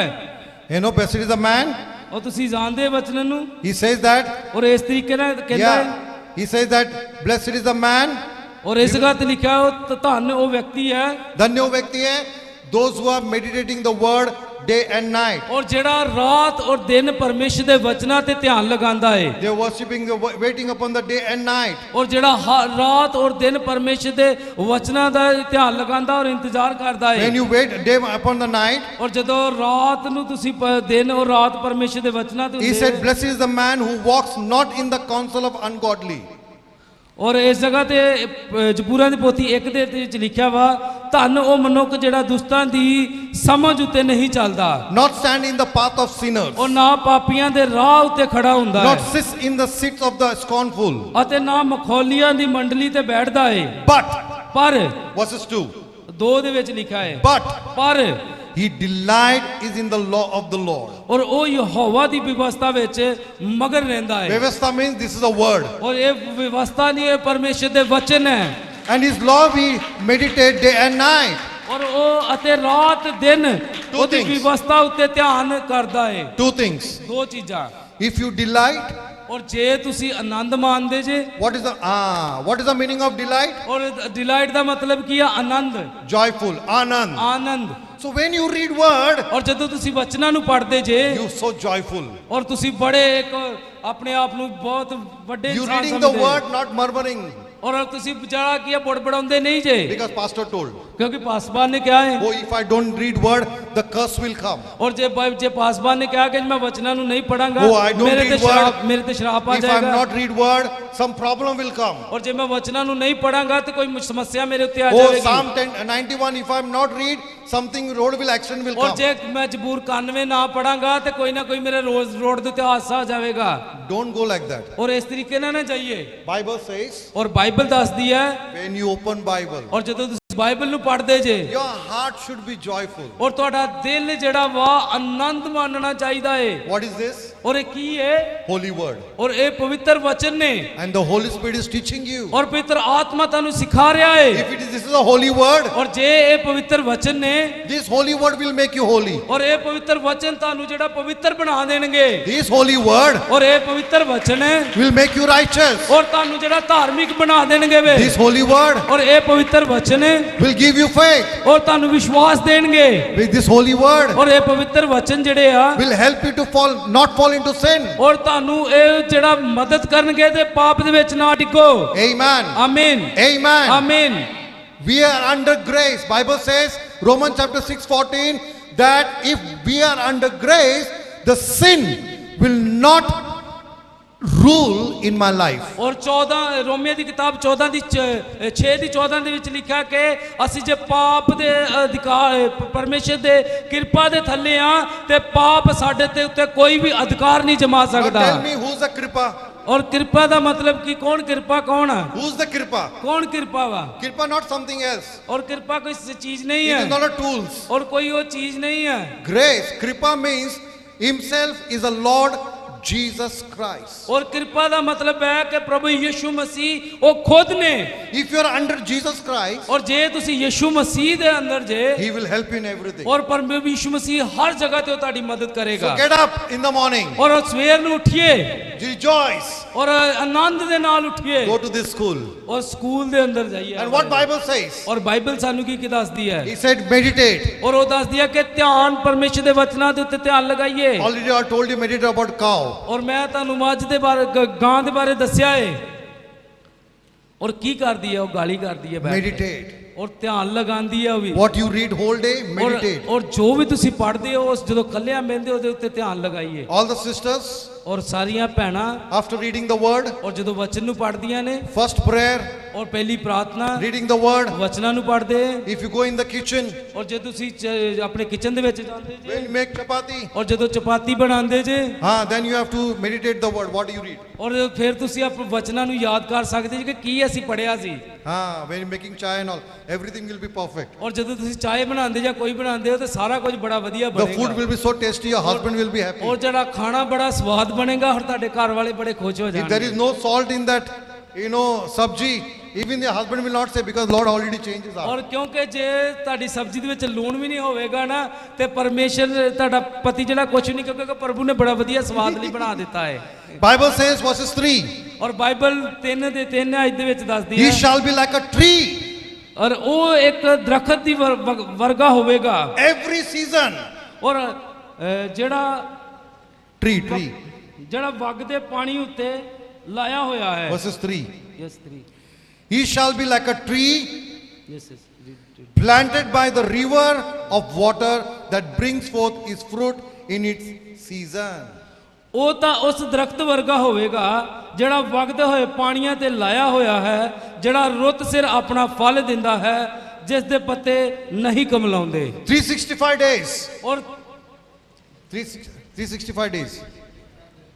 [SPEAKER 2] Blessed is the man.
[SPEAKER 3] ਔਰ ਤੁਸੀਂ ਜਾਣਦੇ ਵਚਨ ਨੂੰ
[SPEAKER 2] He says that.
[SPEAKER 3] ਔਰ ਇਸ ਤਰੀਕੇ ਨਾਲ ਕਹਿੰਦਾ ਹੈ
[SPEAKER 2] Yeah. He says that blessed is the man.
[SPEAKER 3] ਔਰ ਇਸ ਗੱਲ ਤੇ ਲਿਖਿਆ ਉਹ ਧੰਨ ਉਹ ਵਿਅਕਤੀ ਹੈ
[SPEAKER 2] धन्य वो व्यक्ति है, those who are meditating the word day and night.
[SPEAKER 3] ਔਰ ਜਿਹੜਾ ਰਾਤ ਔਰ ਦਿਨ ਪਰਮੇਸ਼ਰ ਦੇ ਵਚਨਾਂ ਤੇ ਧਿਆਨ ਲਗਾਉਂਦਾ ਹੈ
[SPEAKER 2] They are worshipping, waiting upon the day and night.
[SPEAKER 3] ਔਰ ਜਿਹੜਾ ਰਾਤ ਔਰ ਦਿਨ ਪਰਮੇਸ਼ਰ ਦੇ ਵਚਨਾਂ ਦਾ ਧਿਆਨ ਲਗਾਉਂਦਾ ਔਰ ਇੰਤਜ਼ਾਰ ਕਰਦਾ ਹੈ
[SPEAKER 2] When you wait day upon the night,
[SPEAKER 3] ਔਰ ਜਦੋਂ ਰਾਤ ਨੂੰ ਤੁਸੀਂ ਦਿਨ ਔਰ ਰਾਤ ਪਰਮੇਸ਼ਰ ਦੇ ਵਚਨਾਂ ਤੇ
[SPEAKER 2] he
[SPEAKER 3] ਹੁੰਦੇ
[SPEAKER 2] said,
[SPEAKER 3] ਹੋ
[SPEAKER 2] blessed is the man who walks not in the counsel of ungodly.
[SPEAKER 3] ਔਰ ਇਸ ਜਗ੍ਹਾ ਤੇ ਜ਼ਬੂਰਾਂ ਦੀ ਪੋਥੀ 1 ਦੇ ਵਿੱਚ ਲਿਖਿਆ ਵਾ ਧੰਨ ਉਹ ਮਨੁੱਖ ਜਿਹੜਾ ਦੁਸ਼ਟਾਂ ਦੀ ਸਮਝ ਉੱਤੇ ਨਹੀਂ ਚੱਲਦਾ
[SPEAKER 2] Not stand in the path of sinners.
[SPEAKER 3] ਔਰ ਨਾ ਪਾਪੀਆਂ ਦੇ ਰਾਹ ਉੱਤੇ ਖੜਾ ਹੁੰਦਾ
[SPEAKER 2] Not
[SPEAKER 3] ਹੈ
[SPEAKER 2] sits in the seats of the scornful.
[SPEAKER 3] ਅਤੇ ਨਾ ਮਖੌਲੀਆਂ ਦੀ ਮੰਡਲੀ ਤੇ ਬੈਠਦਾ ਹੈ
[SPEAKER 2] But,
[SPEAKER 3] ਪਰ
[SPEAKER 2] verses 2.
[SPEAKER 3] 2 ਦੇ ਵਿੱਚ ਲਿਖਿਆ ਹੈ
[SPEAKER 2] But
[SPEAKER 3] ਪਰ
[SPEAKER 2] he delight is in the law of the Lord.
[SPEAKER 3] ਔਰ ਉਹ ਯਹੋਵਾ ਦੀ ਵਿਵਸਥਾ ਵਿੱਚ ਮਗਨ ਰਹਿੰਦਾ ਹੈ
[SPEAKER 2] Vyavastha means this is a word.
[SPEAKER 3] ਔਰ ਇਹ ਵਿਵਸਥਾ ਨਹੀਂ ਹੈ ਪਰਮੇਸ਼ਰ ਦੇ ਵਚਨ ਹੈ
[SPEAKER 2] And his law we meditate day and night.
[SPEAKER 3] ਔਰ ਉਹ ਅਤੇ ਰਾਤ ਦਿਨ ਉਹਦੀ
[SPEAKER 2] things.
[SPEAKER 3] ਵਿਵਸਥਾ ਉੱਤੇ ਧਿਆਨ ਕਰਦਾ ਹੈ
[SPEAKER 2] Two things.
[SPEAKER 3] 2 ਚੀਜ਼ਾਂ
[SPEAKER 2] If you delight,
[SPEAKER 3] ਔਰ ਜੇ ਤੁਸੀਂ ਆਨੰਦ ਮਾਣਦੇ ਜੇ
[SPEAKER 2] what is the meaning of delight?
[SPEAKER 3] ਔਰ ਡਿਲਾਈਟ ਦਾ ਮਤਲਬ ਕੀ ਹੈ ਆਨੰਦ
[SPEAKER 2] Joyful, anand.
[SPEAKER 3] Anand
[SPEAKER 2] So when you read word,
[SPEAKER 3] ਔਰ ਜਦੋਂ ਤੁਸੀਂ ਵਚਨਾਂ ਨੂੰ ਪੜ੍ਹਦੇ ਜੇ
[SPEAKER 2] you so joyful.
[SPEAKER 3] ਔਰ ਤੁਸੀਂ ਬੜੇ ਇੱਕ ਆਪਣੇ ਆਪ ਨੂੰ ਬਹੁਤ ਵੱਡੇ
[SPEAKER 2] You
[SPEAKER 3] ਇਨਸਾਨ
[SPEAKER 2] reading the
[SPEAKER 3] ਸਮਝਦੇ
[SPEAKER 2] word, not murmuring.
[SPEAKER 3] ਔਰ ਤੁਸੀਂ ਵਿਚਾਰਾ ਕੀ ਬੜਬੜਾਉਂਦੇ ਨਹੀਂ ਜੇ
[SPEAKER 2] Because pastor told,
[SPEAKER 3] ਕਿਉਂਕਿ ਪਾਸਬਾਨ ਨੇ ਕਿਹਾ ਹੈ
[SPEAKER 2] oh, if I don't read word, the curse will come.
[SPEAKER 3] ਔਰ ਜੇ ਪਾਸਬਾਨ ਨੇ ਕਿਹਾ ਕਿ ਮੈਂ ਵਚਨਾਂ ਨੂੰ ਨਹੀਂ ਪੜਾਂਗਾ
[SPEAKER 2] Oh, I don't read word.
[SPEAKER 3] ਮੇਰੇ ਤੇ ਸ਼ਰਾਪ ਆ
[SPEAKER 2] If I'm
[SPEAKER 3] ਜਾਏਗਾ
[SPEAKER 2] not read word, some problem will come.
[SPEAKER 3] ਔਰ ਜੇ ਮੈਂ ਵਚਨਾਂ ਨੂੰ ਨਹੀਂ ਪੜਾਂਗਾ ਤੇ ਕੋਈ ਸਮੱਸਿਆ ਮੇਰੇ ਉੱਤੇ ਆ
[SPEAKER 2] Oh,
[SPEAKER 3] ਜਾਵੇਗੀ
[SPEAKER 2] Psalm 91, if I'm not read, something road will action will
[SPEAKER 3] ਔਰ
[SPEAKER 2] come.
[SPEAKER 3] ਜੇ ਮੈਂ ਜ਼ਬੂਰ 91 ਨਾ ਪੜਾਂਗਾ ਤੇ ਕੋਈ ਨਾ ਕੋਈ ਮੇਰੇ ਰੋਡ ਦੇ ਉੱਤੇ ਹਾਦਸਾ ਆ ਜਾਵੇਗਾ
[SPEAKER 2] Don't go like that.
[SPEAKER 3] ਔਰ ਇਸ ਤਰੀਕੇ ਨਾਲ ਨਾ ਜਾਈਏ
[SPEAKER 2] Bible says,
[SPEAKER 3] ਔਰ ਬਾਈਬਲ ਦੱਸਦੀ ਹੈ
[SPEAKER 2] when you open Bible,
[SPEAKER 3] ਔਰ ਜਦੋਂ ਤੁਸੀਂ ਬਾਈਬਲ ਨੂੰ ਪੜ੍ਹਦੇ ਜੇ
[SPEAKER 2] your heart should be joyful.
[SPEAKER 3] ਔਰ ਤੁਹਾਡਾ ਦਿਲ ਜਿਹੜਾ ਵਾ ਆਨੰਦ ਮਾਣਨਾ ਚਾਹੀਦਾ ਏ
[SPEAKER 2] What is this?
[SPEAKER 3] ਔਰ ਇਹ ਕੀ ਹੈ
[SPEAKER 2] Holy word.
[SPEAKER 3] ਔਰ ਇਹ ਪਵਿੱਤਰ ਵਚਨ ਨੇ
[SPEAKER 2] And the Holy Spirit is teaching you.
[SPEAKER 3] ਔਰ ਪਵਿੱਤਰ ਆਤਮਾ ਤੁਹਾਨੂੰ ਸਿਖਾ ਰਿਹਾ ਏ
[SPEAKER 2] If this is a holy word,
[SPEAKER 3] ਔਰ ਜੇ ਇਹ ਪਵਿੱਤਰ ਵਚਨ ਨੇ
[SPEAKER 2] this holy word will make you holy.
[SPEAKER 3] ਔਰ ਇਹ ਪਵਿੱਤਰ ਵਚਨ ਤੁਹਾਨੂੰ ਜਿਹੜਾ ਪਵਿੱਤਰ ਬਣਾ ਦੇਣਗੇ
[SPEAKER 2] This holy word
[SPEAKER 3] ਔਰ ਇਹ ਪਵਿੱਤਰ ਵਚਨ
[SPEAKER 2] will make you righteous.
[SPEAKER 3] ਔਰ ਤੁਹਾਨੂੰ ਜਿਹੜਾ ਧਾਰਮਿਕ ਬਣਾ ਦੇਣਗੇ ਵੇ
[SPEAKER 2] This holy word
[SPEAKER 3] ਔਰ ਇਹ ਪਵਿੱਤਰ ਵਚਨ
[SPEAKER 2] will give you faith.
[SPEAKER 3] ਔਰ ਤੁਹਾਨੂੰ ਵਿਸ਼ਵਾਸ ਦੇਣਗੇ
[SPEAKER 2] With this holy word
[SPEAKER 3] ਔਰ ਇਹ ਪਵਿੱਤਰ ਵਚਨ ਜਿਹੜੇ ਆ
[SPEAKER 2] will help you to not fall into sin.
[SPEAKER 3] ਔਰ ਤੁਹਾਨੂੰ ਇਹ ਜਿਹੜਾ ਮਦਦ ਕਰਨਗੇ ਤੇ ਪਾਪ ਦੇ ਵਿੱਚ ਨਾ ਡਿੱਗੋ
[SPEAKER 2] Amen.
[SPEAKER 3] ਆਮੀਨ
[SPEAKER 2] Amen.
[SPEAKER 3] ਆਮੀਨ
[SPEAKER 2] We are under grace. Bible says, Romans chapter 6:14, that if we are under grace, the sin will not rule in my life.
[SPEAKER 3] ਔਰ 14 ਰੋਮੀਓ ਦੀ ਕਿਤਾਬ 14 ਦੀ 6 ਦੀ 14 ਦੇ ਵਿੱਚ ਲਿਖਿਆ ਕਿ ਅਸੀਂ ਜੇ ਪਾਪ ਦੇ ਅਧਿਕਾਰ ਪਰਮੇਸ਼ਰ ਦੇ ਕਿਰਪਾ ਦੇ ਥੱਲੇ ਆ ਤੇ ਪਾਪ ਸਾਡੇ ਤੇ ਉੱਤੇ ਕੋਈ ਵੀ ਅਧਿਕਾਰ ਨਹੀਂ ਜਮਾ
[SPEAKER 2] Now
[SPEAKER 3] ਸਕਦਾ
[SPEAKER 2] tell me, who's the kripa?
[SPEAKER 3] ਔਰ ਕਿਰਪਾ ਦਾ ਮਤਲਬ ਕੀ ਕੌਣ ਕਿਰਪਾ ਕੌਣ ਆ
[SPEAKER 2] Who's the kripa?
[SPEAKER 3] ਕੌਣ ਕਿਰਪਾ ਵਾ
[SPEAKER 2] Kripa not something else.
[SPEAKER 3] ਔਰ ਕਿਰਪਾ ਕੋਈ ਚੀਜ਼ ਨਹੀਂ
[SPEAKER 2] It is
[SPEAKER 3] ਹੈ
[SPEAKER 2] not a tools.
[SPEAKER 3] ਔਰ ਕੋਈ ਉਹ ਚੀਜ਼ ਨਹੀਂ ਹੈ
[SPEAKER 2] Grace, kripa means himself is a Lord Jesus Christ.
[SPEAKER 3] ਔਰ ਕਿਰਪਾ ਦਾ ਮਤਲਬ ਹੈ ਕਿ ਪ੍ਰਭੂ ਯਿਸੂ ਮਸੀਹ ਉਹ ਖੁਦ ਨੇ
[SPEAKER 2] If you are under Jesus Christ,
[SPEAKER 3] ਔਰ ਜੇ ਤੁਸੀਂ ਯਿਸੂ ਮਸੀਹ ਦੇ ਅੰਦਰ ਜੇ
[SPEAKER 2] he will help you in everything.
[SPEAKER 3] ਔਰ ਪ੍ਰਭੂ ਯਿਸੂ ਮਸੀਹ ਹਰ ਜਗ੍ਹਾ ਤੇ ਉਹ ਤੁਹਾਡੀ ਮਦਦ
[SPEAKER 2] So
[SPEAKER 3] ਕਰੇਗਾ
[SPEAKER 2] get up in the morning,
[SPEAKER 3] ਔਰ ਸਵੇਰ ਨੂੰ ਉੱਠੀਏ
[SPEAKER 2] rejoice,
[SPEAKER 3] ਔਰ ਆਨੰਦ ਦੇ ਨਾਲ ਉੱਠੀਏ
[SPEAKER 2] go to this school.
[SPEAKER 3] ਔਰ ਸਕੂਲ ਦੇ ਅੰਦਰ ਜਾਈਏ
[SPEAKER 2] And what Bible says?
[SPEAKER 3] ਔਰ ਬਾਈਬਲ ਸਾਨੂੰ ਕੀ ਦੱਸਦੀ ਹੈ
[SPEAKER 2] He said meditate.
[SPEAKER 3] ਔਰ ਉਹ ਦੱਸਦੀ ਹੈ ਕਿ ਧਿਆਨ ਪਰਮੇਸ਼ਰ ਦੇ ਵਚਨਾਂ ਦੇ ਉੱਤੇ ਧਿਆਨ ਲਗਾਈਏ
[SPEAKER 2] Already I told you meditate about cow.
[SPEAKER 3] ਔਰ ਮੈਂ ਤੁਹਾਨੂੰ ਮੱਝ ਦੇ ਬਾਰੇ ਗਾਂ ਦੇ ਬਾਰੇ ਦੱਸਿਆ ਏ ਔਰ ਕੀ ਕਰਦੀ ਹੈ ਉਹ ਗਾਲੀ ਕਰਦੀ ਹੈ ਬੈਠ ਕੇ।
[SPEAKER 2] Meditate.
[SPEAKER 3] ਔਰ ਧਿਆਨ ਲਗਾਉਂਦੀ ਹੈ ਉਹ ਵੀ
[SPEAKER 2] What you read whole day, meditate.
[SPEAKER 3] ਔਰ ਜੋ ਵੀ ਤੁਸੀਂ ਪੜ੍ਹਦੇ ਹੋ ਉਸ ਜਦੋਂ ਕੱਲਿਆਂ ਮਿਲਦੇ ਹੋ ਉਹਦੇ ਉੱਤੇ ਧਿਆਨ ਲਗਾਈਏ
[SPEAKER 2] All the sisters,
[SPEAKER 3] ਔਰ ਸਾਰੀਆਂ ਭੈਣਾਂ
[SPEAKER 2] after reading the word,
[SPEAKER 3] ਔਰ ਜਦੋਂ ਵਚਨ ਨੂੰ ਪੜ੍ਹਦੀਆਂ ਨੇ
[SPEAKER 2] first prayer,
[SPEAKER 3] ਔਰ ਪਹਿਲੀ ਪ੍ਰਾਰਥਨਾ
[SPEAKER 2] reading the word.
[SPEAKER 3] ਵਚਨਾਂ ਨੂੰ ਪੜ੍ਹਦੇ
[SPEAKER 2] If you go in the kitchen,
[SPEAKER 3] ਔਰ ਜੇ ਤੁਸੀਂ ਆਪਣੇ ਕਿਚਨ ਦੇ ਵਿੱਚ ਜਾਂਦੇ ਜੇ
[SPEAKER 2] when you make chapati,
[SPEAKER 3] ਔਰ ਜਦੋਂ ਚਪਾਤੀ ਬਣਾਉਂਦੇ ਜੇ
[SPEAKER 2] then you have to meditate the word. What do you read?
[SPEAKER 3] ਔਰ ਫਿਰ ਤੁਸੀਂ ਆਪਣੇ ਵਚਨਾਂ ਨੂੰ ਯਾਦ ਕਰ ਸਕਦੇ ਜੀ ਕਿ ਕੀ ਅਸੀਂ ਪੜ੍ਹਿਆ ਸੀ
[SPEAKER 2] When you're making chai and all, everything will be perfect.
[SPEAKER 3] ਔਰ ਜਦੋਂ ਤੁਸੀਂ ਚਾਹ ਬਣਾਉਂਦੇ ਜਾਂ ਕੋਈ ਬਣਾਉਂਦੇ ਹੋ ਤੇ ਸਾਰਾ ਕੁਝ ਬੜਾ ਵਧੀਆ
[SPEAKER 2] The food
[SPEAKER 3] ਬਣੇਗਾ
[SPEAKER 2] will be so tasty, your husband will be happy.
[SPEAKER 3] ਔਰ ਜਿਹੜਾ ਖਾਣਾ ਬੜਾ ਸਵਾਦ ਬਣੇਗਾ ਔਰ ਤੁਹਾਡੇ ਘਰ ਵਾਲੇ ਬੜੇ ਖੁਸ਼ ਹੋ
[SPEAKER 2] If there
[SPEAKER 3] ਜਾਣਗੇ
[SPEAKER 2] is no salt in that, sabji, even the husband will not say, because Lord already changed his heart.
[SPEAKER 3] ਔਰ ਕਿਉਂਕਿ ਜੇ ਤੁਹਾਡੀ ਸਬਜ਼ੀ ਦੇ ਵਿੱਚ ਲੂਣ ਵੀ ਨਹੀਂ ਹੋਵੇਗਾ ਨਾ ਤੇ ਪਰਮੇਸ਼ਰ ਤੁਹਾਡਾ ਪਤੀ ਜਿਹੜਾ ਕੁਝ ਨਹੀਂ ਕਿਉਂਕਿ ਪ੍ਰਭੂ ਨੇ ਬੜਾ ਵਧੀਆ ਸਵਾਦ ਲਈ ਬਣਾ ਦਿੱਤਾ ਹੈ
[SPEAKER 2] Bible says, verses 3,
[SPEAKER 3] ਔਰ ਬਾਈਬਲ 3 ਦੇ 3 ਆਇਤ ਦੇ ਵਿੱਚ ਦੱਸਦੀ
[SPEAKER 2] he
[SPEAKER 3] ਹੈ
[SPEAKER 2] shall be like a tree.
[SPEAKER 3] ਔਰ ਉਹ ਇੱਕ ਦਰਖਤ ਦੀ ਵਰਗਾ ਹੋਵੇਗਾ
[SPEAKER 2] Every season.
[SPEAKER 3] ਔਰ ਜਿਹੜਾ
[SPEAKER 2] Tree.
[SPEAKER 3] ਜਿਹੜਾ ਵਗਦੇ ਪਾਣੀ ਉੱਤੇ ਲਾਇਆ ਹੋਇਆ ਹੈ
[SPEAKER 2] Verses 3.
[SPEAKER 3] Yes 3
[SPEAKER 2] He shall be like a tree
[SPEAKER 3] yes
[SPEAKER 2] planted by the river of water that brings forth his fruit in its season.
[SPEAKER 3] ਉਹ ਤਾਂ ਉਸ ਦਰਖਤ ਵਰਗਾ ਹੋਵੇਗਾ ਜਿਹੜਾ ਵਗਦੇ ਹੋਏ ਪਾਣੀਆਂ ਤੇ ਲਾਇਆ ਹੋਇਆ ਹੈ ਜਿਹੜਾ ਰੁੱਤ ਸਿਰ ਆਪਣਾ ਫਲ ਦਿੰਦਾ ਹੈ ਜਿਸ ਦੇ ਪੱਤੇ ਨਹੀਂ ਕਮਲਾਉਂਦੇ
[SPEAKER 2] 365 days.
[SPEAKER 3] ਔਰ
[SPEAKER 2] 365 days.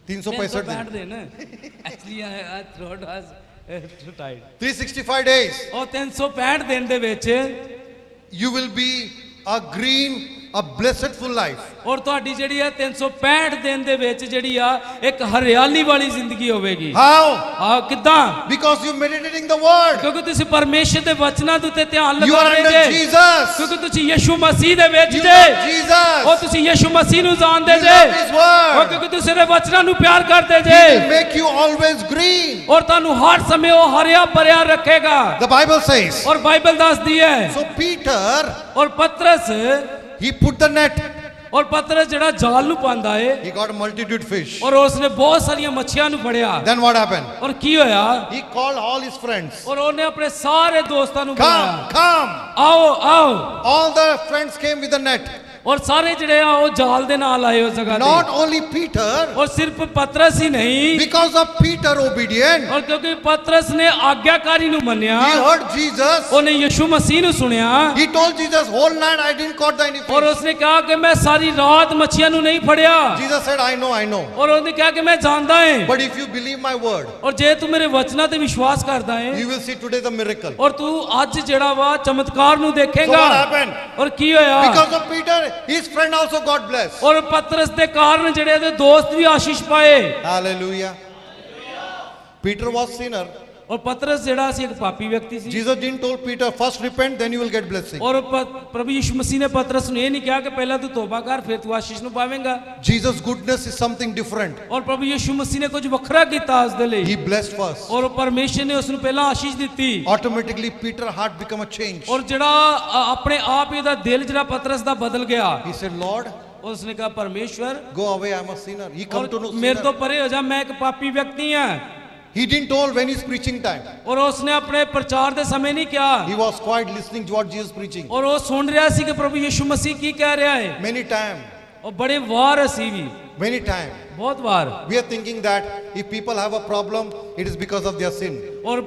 [SPEAKER 2] 365
[SPEAKER 3] ਦਿਨ actually I throat was too tight
[SPEAKER 2] 365 days.
[SPEAKER 3] ਉਹ 365 ਦਿਨ ਦੇ ਵਿੱਚ
[SPEAKER 2] You will be a green, a blessed full life.
[SPEAKER 3] ਔਰ ਤੁਹਾਡੀ ਜਿਹੜੀ ਹੈ 365 ਦਿਨ ਦੇ ਵਿੱਚ ਜਿਹੜੀ ਆ ਇੱਕ ਹਰਿਆਲੀ ਵਾਲੀ ਜ਼ਿੰਦਗੀ ਹੋਵੇਗੀ
[SPEAKER 2] How?
[SPEAKER 3] ਆ ਕਿਦਾਂ
[SPEAKER 2] Because you're meditating the word.
[SPEAKER 3] ਕਿਉਂਕਿ ਤੁਸੀਂ ਪਰਮੇਸ਼ਰ ਦੇ ਵਚਨਾਂ ਦੇ ਉੱਤੇ ਧਿਆਨ
[SPEAKER 2] You are
[SPEAKER 3] ਲਗਾ ਰਹੇ
[SPEAKER 2] under
[SPEAKER 3] ਜੇ
[SPEAKER 2] Jesus.
[SPEAKER 3] ਕਿਉਂਕਿ ਤੁਸੀਂ ਯਿਸੂ ਮਸੀਹ ਦੇ ਵਿੱਚ
[SPEAKER 2] You
[SPEAKER 3] ਜੇ
[SPEAKER 2] love Jesus.
[SPEAKER 3] ਉਹ ਤੁਸੀਂ ਯਿਸੂ ਮਸੀਹ ਨੂੰ ਜਾਣਦੇ
[SPEAKER 2] You
[SPEAKER 3] ਜੇ
[SPEAKER 2] love His word.
[SPEAKER 3] ਉਹ ਕਿਉਂਕਿ ਤੁਸੀਂ ਉਹਦੇ ਵਚਨਾਂ ਨੂੰ ਪਿਆਰ ਕਰਦੇ
[SPEAKER 2] He
[SPEAKER 3] ਜੇ
[SPEAKER 2] will make you always green.
[SPEAKER 3] ਔਰ ਤੁਹਾਨੂੰ ਹਰ ਸਮੇਂ ਉਹ ਹਰਿਆ ਭਰਿਆ ਰੱਖੇਗਾ
[SPEAKER 2] The Bible says.
[SPEAKER 3] ਔਰ ਬਾਈਬਲ ਦੱਸਦੀ ਹੈ
[SPEAKER 2] So Peter,
[SPEAKER 3] ਔਰ ਪਤਰਸ
[SPEAKER 2] he put the net
[SPEAKER 3] ਔਰ ਪਤਰਸ ਜਿਹੜਾ ਜਾਲ ਨੂੰ ਪਾਉਂਦਾ ਏ
[SPEAKER 2] he got a multitude fish.
[SPEAKER 3] ਔਰ ਉਸਨੇ ਬਹੁਤ ਸਾਰੀਆਂ ਮੱਛੀਆਂ ਨੂੰ ਫੜਿਆ
[SPEAKER 2] Then what happened?
[SPEAKER 3] ਔਰ ਕੀ ਹੋਇਆ
[SPEAKER 2] He called all his friends.
[SPEAKER 3] ਔਰ ਉਹਨੇ ਆਪਣੇ ਸਾਰੇ ਦੋਸਤਾਂ ਨੂੰ
[SPEAKER 2] Come,
[SPEAKER 3] ਬੁਲਾਇਆ
[SPEAKER 2] come.
[SPEAKER 3] ਆਓ ਆਓ
[SPEAKER 2] All the friends came with the net.
[SPEAKER 3] ਔਰ ਸਾਰੇ ਜਿਹੜੇ ਆ ਉਹ ਜਾਲ ਦੇ ਨਾਲ ਆਏ ਉਸ ਜਗ੍ਹਾ
[SPEAKER 2] Not
[SPEAKER 3] ਤੇ
[SPEAKER 2] only Peter,
[SPEAKER 3] ਔਰ ਸਿਰਫ ਪਤਰਸ ਹੀ ਨਹੀਂ
[SPEAKER 2] because of Peter obedient,
[SPEAKER 3] ਔਰ ਕਿਉਂਕਿ ਪਤਰਸ ਨੇ ਆਗਿਆਕਾਰੀ ਨੂੰ ਮੰਨਿਆ
[SPEAKER 2] he heard Jesus.
[SPEAKER 3] ਉਹਨੇ ਯਿਸੂ ਮਸੀਹ ਨੂੰ ਸੁਣਿਆ
[SPEAKER 2] He told Jesus, whole night I didn't caught any
[SPEAKER 3] ਔਰ
[SPEAKER 2] fish.
[SPEAKER 3] ਉਸਨੇ ਕਿਹਾ ਕਿ ਮੈਂ ਸਾਰੀ ਰਾਤ ਮੱਛੀਆਂ ਨੂੰ ਨਹੀਂ ਫੜਿਆ
[SPEAKER 2] Jesus said, I know.
[SPEAKER 3] ਔਰ ਉਹਨੇ ਕਿਹਾ ਕਿ ਮੈਂ ਜਾਣਦਾ ਹਾਂ
[SPEAKER 2] But if you believe my word,
[SPEAKER 3] ਔਰ ਜੇ ਤੂੰ ਮੇਰੇ ਵਚਨਾਂ ਤੇ ਵਿਸ਼ਵਾਸ ਕਰਦਾ ਹੈ
[SPEAKER 2] you will see today the miracle.
[SPEAKER 3] ਔਰ ਤੂੰ ਅੱਜ ਜਿਹੜਾ ਵਾ ਚਮਤਕਾਰ ਨੂੰ
[SPEAKER 2] So
[SPEAKER 3] ਦੇਖੇਗਾ
[SPEAKER 2] what happened?
[SPEAKER 3] ਔਰ ਕੀ ਹੋਇਆ
[SPEAKER 2] Because of Peter, his friend also got blessed.
[SPEAKER 3] ਔਰ ਪਤਰਸ ਦੇ ਕਾਰਨ ਜਿਹੜੇ ਇਹਦੇ ਦੋਸਤ ਵੀ ਆਸ਼ੀਸ਼ ਪਾਏ
[SPEAKER 2] Hallelujah. Peter was sinner.
[SPEAKER 3] ਔਰ ਪਤਰਸ ਜਿਹੜਾ ਸੀ ਇੱਕ ਪਾਪੀ ਵਿਅਕਤੀ ਸੀ
[SPEAKER 2] Jesus didn't told Peter, first repent, then you will get blessing.
[SPEAKER 3] ਔਰ ਪ੍ਰਭੂ ਯਿਸੂ ਮਸੀਹ ਨੇ ਪਤਰਸ ਨੂੰ ਇਹ ਨਹੀਂ ਕਿਹਾ ਕਿ ਪਹਿਲਾਂ ਤੂੰ ਤੋਬਾ ਕਰ ਫਿਰ ਤੂੰ ਆਸ਼ੀਸ਼ ਨੂੰ ਪਾਵੇਂਗਾ
[SPEAKER 2] Jesus' goodness is something different.
[SPEAKER 3] ਔਰ ਪ੍ਰਭੂ ਯਿਸੂ ਮਸੀਹ ਨੇ ਕੁਝ ਵੱਖਰਾ ਕੀਤਾ ਉਸ ਦੇ ਲਈ
[SPEAKER 2] He blessed first.
[SPEAKER 3] ਔਰ ਪਰਮੇਸ਼ਰ ਨੇ ਉਸ ਨੂੰ ਪਹਿਲਾਂ ਆਸ਼ੀਸ਼ ਦਿੱਤੀ
[SPEAKER 2] Automatically, Peter's heart become a change.
[SPEAKER 3] ਔਰ ਜਿਹੜਾ ਆਪਣੇ ਆਪ ਹੀ ਉਹਦਾ ਦਿਲ ਜਿਹੜਾ ਪਤਰਸ ਦਾ ਬਦਲ ਗਿਆ
[SPEAKER 2] He said, Lord,
[SPEAKER 3] ਉਸਨੇ ਕਿਹਾ ਪਰਮੇਸ਼ਵਰ
[SPEAKER 2] go away, I'm a sinner. He come
[SPEAKER 3] ਔਰ
[SPEAKER 2] to know
[SPEAKER 3] ਮੇਰੇ ਤੋਂ
[SPEAKER 2] sinner.
[SPEAKER 3] ਪਰੇ ਹੋ ਜਾ ਮੈਂ ਇੱਕ ਪਾਪੀ ਵਿਅਕਤੀ ਹਾਂ
[SPEAKER 2] He didn't told when he's preaching time.
[SPEAKER 3] ਔਰ ਉਸਨੇ ਆਪਣੇ ਪ੍ਰਚਾਰ ਦੇ ਸਮੇਂ ਨਹੀਂ ਕਿਹਾ
[SPEAKER 2] He was quiet listening to what Jesus preaching.
[SPEAKER 3] ਔਰ ਉਹ ਸੁਣ ਰਿਹਾ ਸੀ ਕਿ ਪ੍ਰਭੂ ਯਿਸੂ ਮਸੀਹ ਕੀ ਕਹਿ ਰਿਹਾ ਹੈ
[SPEAKER 2] Many time,
[SPEAKER 3] ਉਹ ਬੜੇ ਵਾਰ ਅਸੀਂ ਵੀ
[SPEAKER 2] many time.
[SPEAKER 3] ਬਹੁਤ ਵਾਰ
[SPEAKER 2] We are thinking that if people have a problem, it is because of their sin.
[SPEAKER 3] ਔਰ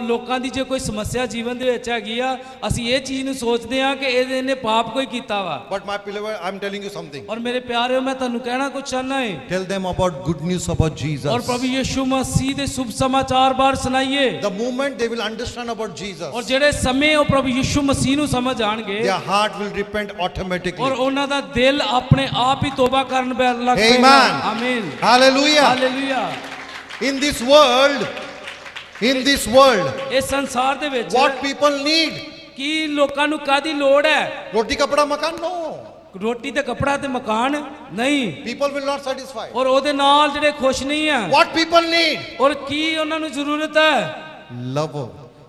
[SPEAKER 3] ਲੋਕਾਂ ਦੀ ਜੇ ਕੋਈ ਸਮੱਸਿਆ ਜੀਵਨ ਦੇ ਵਿੱਚ ਹੈਗੀ ਆ ਅਸੀਂ ਇਹ ਚੀਜ਼ ਨੂੰ ਸੋਚਦੇ ਆ ਕਿ ਇਹਨੇ ਪਾਪ ਕੋਈ ਕੀਤਾ ਵਾ
[SPEAKER 2] But my beloved, I'm telling you something.
[SPEAKER 3] ਔਰ ਮੇਰੇ ਪਿਆਰਿਓ ਮੈਂ ਤੁਹਾਨੂੰ ਕਹਿਣਾ ਕੁਛ ਚਾਹਨਾ ਹੈ
[SPEAKER 2] Tell them about good news about
[SPEAKER 3] ਔਰ
[SPEAKER 2] Jesus.
[SPEAKER 3] ਪ੍ਰਭੂ ਯਿਸੂ ਮਸੀਹ ਦੇ ਸ਼ੁਭ ਸਮਾਚਾਰ ਬਾਰ ਸੁਣਾਈਏ
[SPEAKER 2] The moment they will understand about Jesus,
[SPEAKER 3] ਔਰ ਜਿਹੜੇ ਸਮੇਂ ਉਹ ਪ੍ਰਭੂ ਯਿਸੂ ਮਸੀਹ ਨੂੰ ਸਮਝ ਆਣਗੇ
[SPEAKER 2] their heart will repent automatically.
[SPEAKER 3] ਔਰ ਉਹਨਾਂ ਦਾ ਦਿਲ ਆਪਣੇ ਆਪ ਹੀ ਤੋਬਾ ਕਰਨ ਲੱਗ ਪਏਗਾ
[SPEAKER 2] Amen.
[SPEAKER 3] ਆਮੀਨ
[SPEAKER 2] Hallelujah.
[SPEAKER 3] Hallelujah
[SPEAKER 2] In this world,
[SPEAKER 3] ਇਸ ਸੰਸਾਰ ਦੇ ਵਿੱਚ
[SPEAKER 2] what people need?
[SPEAKER 3] ਕੀ ਲੋਕਾਂ ਨੂੰ ਕਾਦੀ ਲੋੜ ਹੈ
[SPEAKER 2] Roti kapda makan? No.
[SPEAKER 3] ਰੋਟੀ ਤੇ ਕਪੜਾ ਤੇ ਮਕਾਨ ਨਹੀਂ
[SPEAKER 2] People will not satisfy.
[SPEAKER 3] ਔਰ ਉਹਦੇ ਨਾਲ ਜਿਹੜੇ ਖੁਸ਼ ਨਹੀਂ ਆ
[SPEAKER 2] What people need?
[SPEAKER 3] ਔਰ ਕੀ ਉਹਨਾਂ ਨੂੰ ਜ਼ਰੂਰਤ ਹੈ
[SPEAKER 2] Love.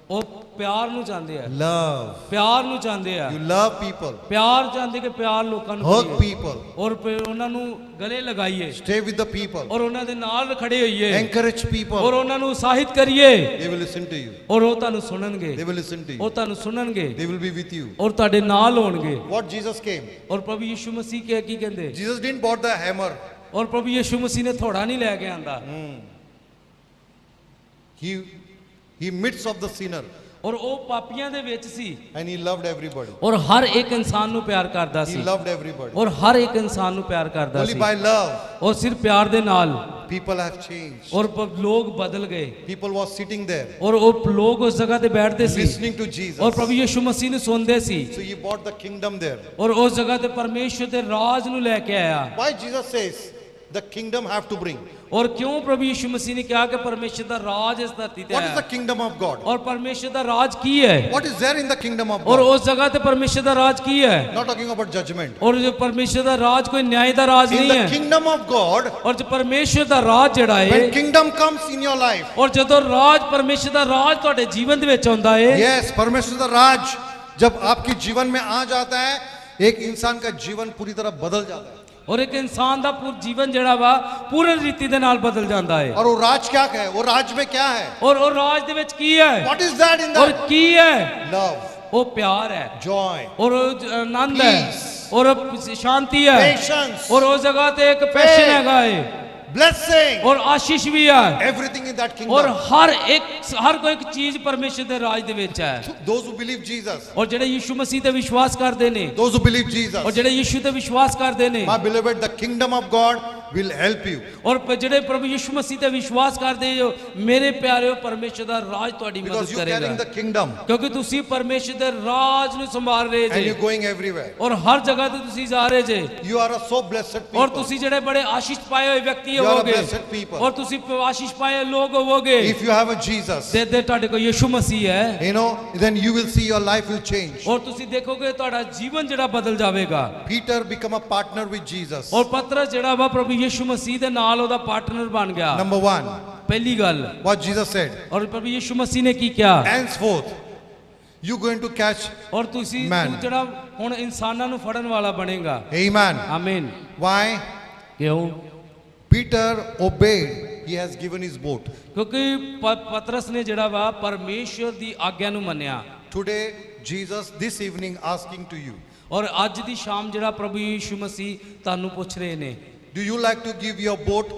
[SPEAKER 3] ਉਹ ਪਿਆਰ ਨੂੰ ਚਾਹੁੰਦੇ ਆ
[SPEAKER 2] Love.
[SPEAKER 3] ਪਿਆਰ ਨੂੰ ਚਾਹੁੰਦੇ ਆ
[SPEAKER 2] You love people.
[SPEAKER 3] ਪਿਆਰ ਚਾਹੁੰਦੇ ਕਿ ਪਿਆਰ ਲੋਕਾਂ ਨੂੰ
[SPEAKER 2] Hug
[SPEAKER 3] ਕਰੀਏ
[SPEAKER 2] people.
[SPEAKER 3] ਔਰ ਫਿਰ ਉਹਨਾਂ ਨੂੰ ਗਲੇ ਲਗਾਈਏ
[SPEAKER 2] Stay with the people.
[SPEAKER 3] ਔਰ ਉਹਨਾਂ ਦੇ ਨਾਲ ਖੜੇ ਹੋਈਏ
[SPEAKER 2] Encourage
[SPEAKER 3] ਔਰ
[SPEAKER 2] people.
[SPEAKER 3] ਉਹਨਾਂ ਨੂੰ ਉਤਸ਼ਾਹਿਤ ਕਰੀਏ
[SPEAKER 2] They will listen to you.
[SPEAKER 3] ਔਰ ਉਹ ਤੁਹਾਨੂੰ ਸੁਣਨਗੇ
[SPEAKER 2] They will listen to
[SPEAKER 3] ਉਹ
[SPEAKER 2] you.
[SPEAKER 3] ਤੁਹਾਨੂੰ ਸੁਣਨਗੇ
[SPEAKER 2] They will be with you.
[SPEAKER 3] ਔਰ ਤੁਹਾਡੇ ਨਾਲ ਹੋਣਗੇ
[SPEAKER 2] What Jesus came?
[SPEAKER 3] ਔਰ ਪ੍ਰਭੂ ਯਿਸੂ ਮਸੀਹ ਕੀ ਕਹਿੰਦੇ
[SPEAKER 2] Jesus didn't bought the hammer.
[SPEAKER 3] ਔਰ ਪ੍ਰਭੂ ਯਿਸੂ ਮਸੀਹ ਨੇ ਥੋੜਾ ਨਹੀਂ ਲੈ ਕੇ ਆਂਦਾ
[SPEAKER 2] He midst of the sinner
[SPEAKER 3] ਔਰ ਉਹ ਪਾਪੀਆਂ ਦੇ ਵਿੱਚ ਸੀ
[SPEAKER 2] and he loved everybody.
[SPEAKER 3] ਔਰ ਹਰ ਇੱਕ ਇਨਸਾਨ ਨੂੰ ਪਿਆਰ ਕਰਦਾ
[SPEAKER 2] He
[SPEAKER 3] ਸੀ
[SPEAKER 2] loved everybody.
[SPEAKER 3] ਔਰ ਹਰ ਇੱਕ ਇਨਸਾਨ ਨੂੰ ਪਿਆਰ ਕਰਦਾ
[SPEAKER 2] Only
[SPEAKER 3] ਸੀ
[SPEAKER 2] by love
[SPEAKER 3] ਔਰ ਸਿਰਫ ਪਿਆਰ ਦੇ ਨਾਲ
[SPEAKER 2] people have changed.
[SPEAKER 3] ਔਰ ਲੋਕ ਬਦਲ ਗਏ
[SPEAKER 2] People was sitting there
[SPEAKER 3] ਔਰ ਉਹ ਲੋਕ ਉਸ ਜਗ੍ਹਾ ਤੇ ਬੈਠਦੇ ਸੀ
[SPEAKER 2] listening to Jesus.
[SPEAKER 3] ਔਰ ਪ੍ਰਭੂ ਯਿਸੂ ਮਸੀਹ ਨੂੰ ਸੁਣਦੇ ਸੀ
[SPEAKER 2] So he bought the kingdom there.
[SPEAKER 3] ਔਰ ਉਸ ਜਗ੍ਹਾ ਤੇ ਪਰਮੇਸ਼ਰ ਦੇ ਰਾਜ ਨੂੰ ਲੈ ਕੇ ਆਇਆ
[SPEAKER 2] Why Jesus says the kingdom have to bring?
[SPEAKER 3] ਔਰ ਕਿਉਂ ਪ੍ਰਭੂ ਯਿਸੂ ਮਸੀਹ ਨੇ ਕਿਹਾ ਕਿ ਪਰਮੇਸ਼ਰ ਦਾ ਰਾਜ ਇਸ ਧਰਤੀ ਤੇ
[SPEAKER 2] What is the
[SPEAKER 3] ਹੈ
[SPEAKER 2] kingdom of God?
[SPEAKER 3] ਔਰ ਪਰਮੇਸ਼ਰ ਦਾ ਰਾਜ ਕੀ ਹੈ
[SPEAKER 2] What is there in the kingdom of
[SPEAKER 3] ਔਰ
[SPEAKER 2] God?
[SPEAKER 3] ਉਸ ਜਗ੍ਹਾ ਤੇ ਪਰਮੇਸ਼ਰ ਦਾ ਰਾਜ ਕੀ ਹੈ
[SPEAKER 2] Not talking about judgment.
[SPEAKER 3] ਔਰ ਜੋ ਪਰਮੇਸ਼ਰ ਦਾ ਰਾਜ ਕੋਈ ਨਿਆਂ ਦਾ ਰਾਜ
[SPEAKER 2] In
[SPEAKER 3] ਨਹੀਂ
[SPEAKER 2] the
[SPEAKER 3] ਹੈ
[SPEAKER 2] kingdom of God,
[SPEAKER 3] ਔਰ ਜੋ ਪਰਮੇਸ਼ਰ ਦਾ ਰਾਜ ਜਿਹੜਾ ਹੈ
[SPEAKER 2] when kingdom comes in your life,
[SPEAKER 3] ਔਰ ਜਦੋਂ ਰਾਜ ਪਰਮੇਸ਼ਰ ਦਾ ਰਾਜ ਤੁਹਾਡੇ ਜੀਵਨ ਦੇ ਵਿੱਚ ਆਉਂਦਾ ਹੈ
[SPEAKER 2] yes, परमेश्वर का राज जब आपके जीवन में आ जाता है, एक इंसान का जीवन पूरी तरह बदल जाता है.
[SPEAKER 3] ਔਰ ਇੱਕ ਇਨਸਾਨ ਦਾ ਪੂਰਾ ਜੀਵਨ ਜਿਹੜਾ ਵਾ ਪੂਰਨ ਰੀਤੀ ਦੇ ਨਾਲ ਬਦਲ ਜਾਂਦਾ ਹੈ
[SPEAKER 2] और वो राज क्या है? वो राज में क्या है?
[SPEAKER 3] ਔਰ ਉਹ ਰਾਜ ਦੇ ਵਿੱਚ ਕੀ ਹੈ
[SPEAKER 2] What is that in
[SPEAKER 3] ਔਰ
[SPEAKER 2] that?
[SPEAKER 3] ਕੀ ਹੈ
[SPEAKER 2] Love,
[SPEAKER 3] ਉਹ ਪਿਆਰ ਹੈ
[SPEAKER 2] joy,
[SPEAKER 3] ਔਰ ਉਹ ਆਨੰਦ ਹੈ
[SPEAKER 2] Peace.
[SPEAKER 3] ਔਰ ਸ਼ਾਂਤੀ ਹੈ
[SPEAKER 2] patience,
[SPEAKER 3] ਔਰ ਉਸ ਜਗ੍ਹਾ ਤੇ ਇੱਕ ਪੈਸ਼ਨ
[SPEAKER 2] Faith.
[SPEAKER 3] ਹੈਗਾ ਹੈ
[SPEAKER 2] blessing,
[SPEAKER 3] ਔਰ ਆਸ਼ੀਸ਼ ਵੀ ਹੈ
[SPEAKER 2] everything in that
[SPEAKER 3] ਔਰ
[SPEAKER 2] kingdom.
[SPEAKER 3] ਹਰ ਕੋਈ ਇੱਕ ਚੀਜ਼ ਪਰਮੇਸ਼ਰ ਦੇ ਰਾਜ ਦੇ ਵਿੱਚ ਹੈ
[SPEAKER 2] Those who believe Jesus,
[SPEAKER 3] ਔਰ ਜਿਹੜੇ ਯਿਸੂ ਮਸੀਹ ਤੇ ਵਿਸ਼ਵਾਸ ਕਰਦੇ ਨੇ
[SPEAKER 2] those who believe
[SPEAKER 3] ਔਰ
[SPEAKER 2] Jesus,
[SPEAKER 3] ਜਿਹੜੇ ਯਿਸੂ ਤੇ ਵਿਸ਼ਵਾਸ ਕਰਦੇ ਨੇ
[SPEAKER 2] my beloved, the kingdom of God will help you.
[SPEAKER 3] ਔਰ ਜਿਹੜੇ ਪ੍ਰਭੂ ਯਿਸੂ ਮਸੀਹ ਤੇ ਵਿਸ਼ਵਾਸ ਕਰਦੇ ਹੋ ਮੇਰੇ ਪਿਆਰਿਓ ਪਰਮੇਸ਼ਰ ਦਾ ਰਾਜ ਤੁਹਾਡੀ
[SPEAKER 2] Because
[SPEAKER 3] ਮਦਦ
[SPEAKER 2] you're carrying
[SPEAKER 3] ਕਰੇਗਾ
[SPEAKER 2] the kingdom
[SPEAKER 3] ਕਿਉਂਕਿ ਤੁਸੀਂ ਪਰਮੇਸ਼ਰ ਦੇ ਰਾਜ ਨੂੰ ਸੰਭਾਲ ਰਹੇ
[SPEAKER 2] and
[SPEAKER 3] ਜੇ
[SPEAKER 2] you're going everywhere.
[SPEAKER 3] ਔਰ ਹਰ ਜਗ੍ਹਾ ਤੇ ਤੁਸੀਂ ਜਾ ਰਹੇ ਜੇ
[SPEAKER 2] You are a so blessed
[SPEAKER 3] ਔਰ
[SPEAKER 2] people.
[SPEAKER 3] ਤੁਸੀਂ ਜਿਹੜੇ ਬੜੇ ਆਸ਼ੀਸ਼ ਪਾਏ ਹੋਏ ਵਿਅਕਤੀ
[SPEAKER 2] You are a
[SPEAKER 3] ਹੋਵੋਗੇ
[SPEAKER 2] blessed people.
[SPEAKER 3] ਔਰ ਤੁਸੀਂ ਆਸ਼ੀਸ਼ ਪਾਏ ਲੋਕ ਹੋਵੋਗੇ
[SPEAKER 2] If you have a Jesus,
[SPEAKER 3] ਤੇ ਤੁਹਾਡੇ ਕੋਲ ਯਿਸੂ ਮਸੀਹ ਹੈ
[SPEAKER 2] you know, then you will see your life will change.
[SPEAKER 3] ਔਰ ਤੁਸੀਂ ਦੇਖੋਗੇ ਤੁਹਾਡਾ ਜੀਵਨ ਜਿਹੜਾ ਬਦਲ ਜਾਵੇਗਾ
[SPEAKER 2] Peter become a partner with Jesus.
[SPEAKER 3] ਔਰ ਪਤਰਸ ਜਿਹੜਾ ਵਾ ਪ੍ਰਭੂ ਯਿਸੂ ਮਸੀਹ ਦੇ ਨਾਲ ਉਹਦਾ ਪਾਰਟਨਰ ਬਣ ਗਿਆ
[SPEAKER 2] Number one,
[SPEAKER 3] ਪਹਿਲੀ ਗੱਲ
[SPEAKER 2] what Jesus said,
[SPEAKER 3] ਔਰ ਪ੍ਰਭੂ ਯਿਸੂ ਮਸੀਹ ਨੇ ਕੀ ਕਿਹਾ
[SPEAKER 2] henceforth, you're going to catch.
[SPEAKER 3] ਔਰ ਤੁਸੀਂ
[SPEAKER 2] Man.
[SPEAKER 3] ਤੂੰ ਜਿਹੜਾ ਹੁਣ ਇਨਸਾਨਾਂ ਨੂੰ ਫੜਨ ਵਾਲਾ ਬਣੇਗਾ।
[SPEAKER 2] Amen.
[SPEAKER 3] ਆਮੀਨ।
[SPEAKER 2] Why?
[SPEAKER 3] ਕਿਉਂ?
[SPEAKER 2] Peter obeyed. He has given his boat.
[SPEAKER 3] ਕਿਉਂਕਿ ਪਤਰਸ ਨੇ ਜਿਹੜਾ ਵਾ ਪਰਮੇਸ਼ਰ ਦੀ ਆਗਿਆ ਨੂੰ ਮੰਨਿਆ।
[SPEAKER 2] Today, Jesus this evening asking to you,
[SPEAKER 3] ਔਰ ਅੱਜ ਦੀ ਸ਼ਾਮ ਜਿਹੜਾ ਪ੍ਰਭੂ ਯੀਸ਼ੂ ਮਸੀਹ ਤੁਹਾਨੂੰ ਪੁੱਛ ਰਹੇ ਨੇ,
[SPEAKER 2] do you like to give your boat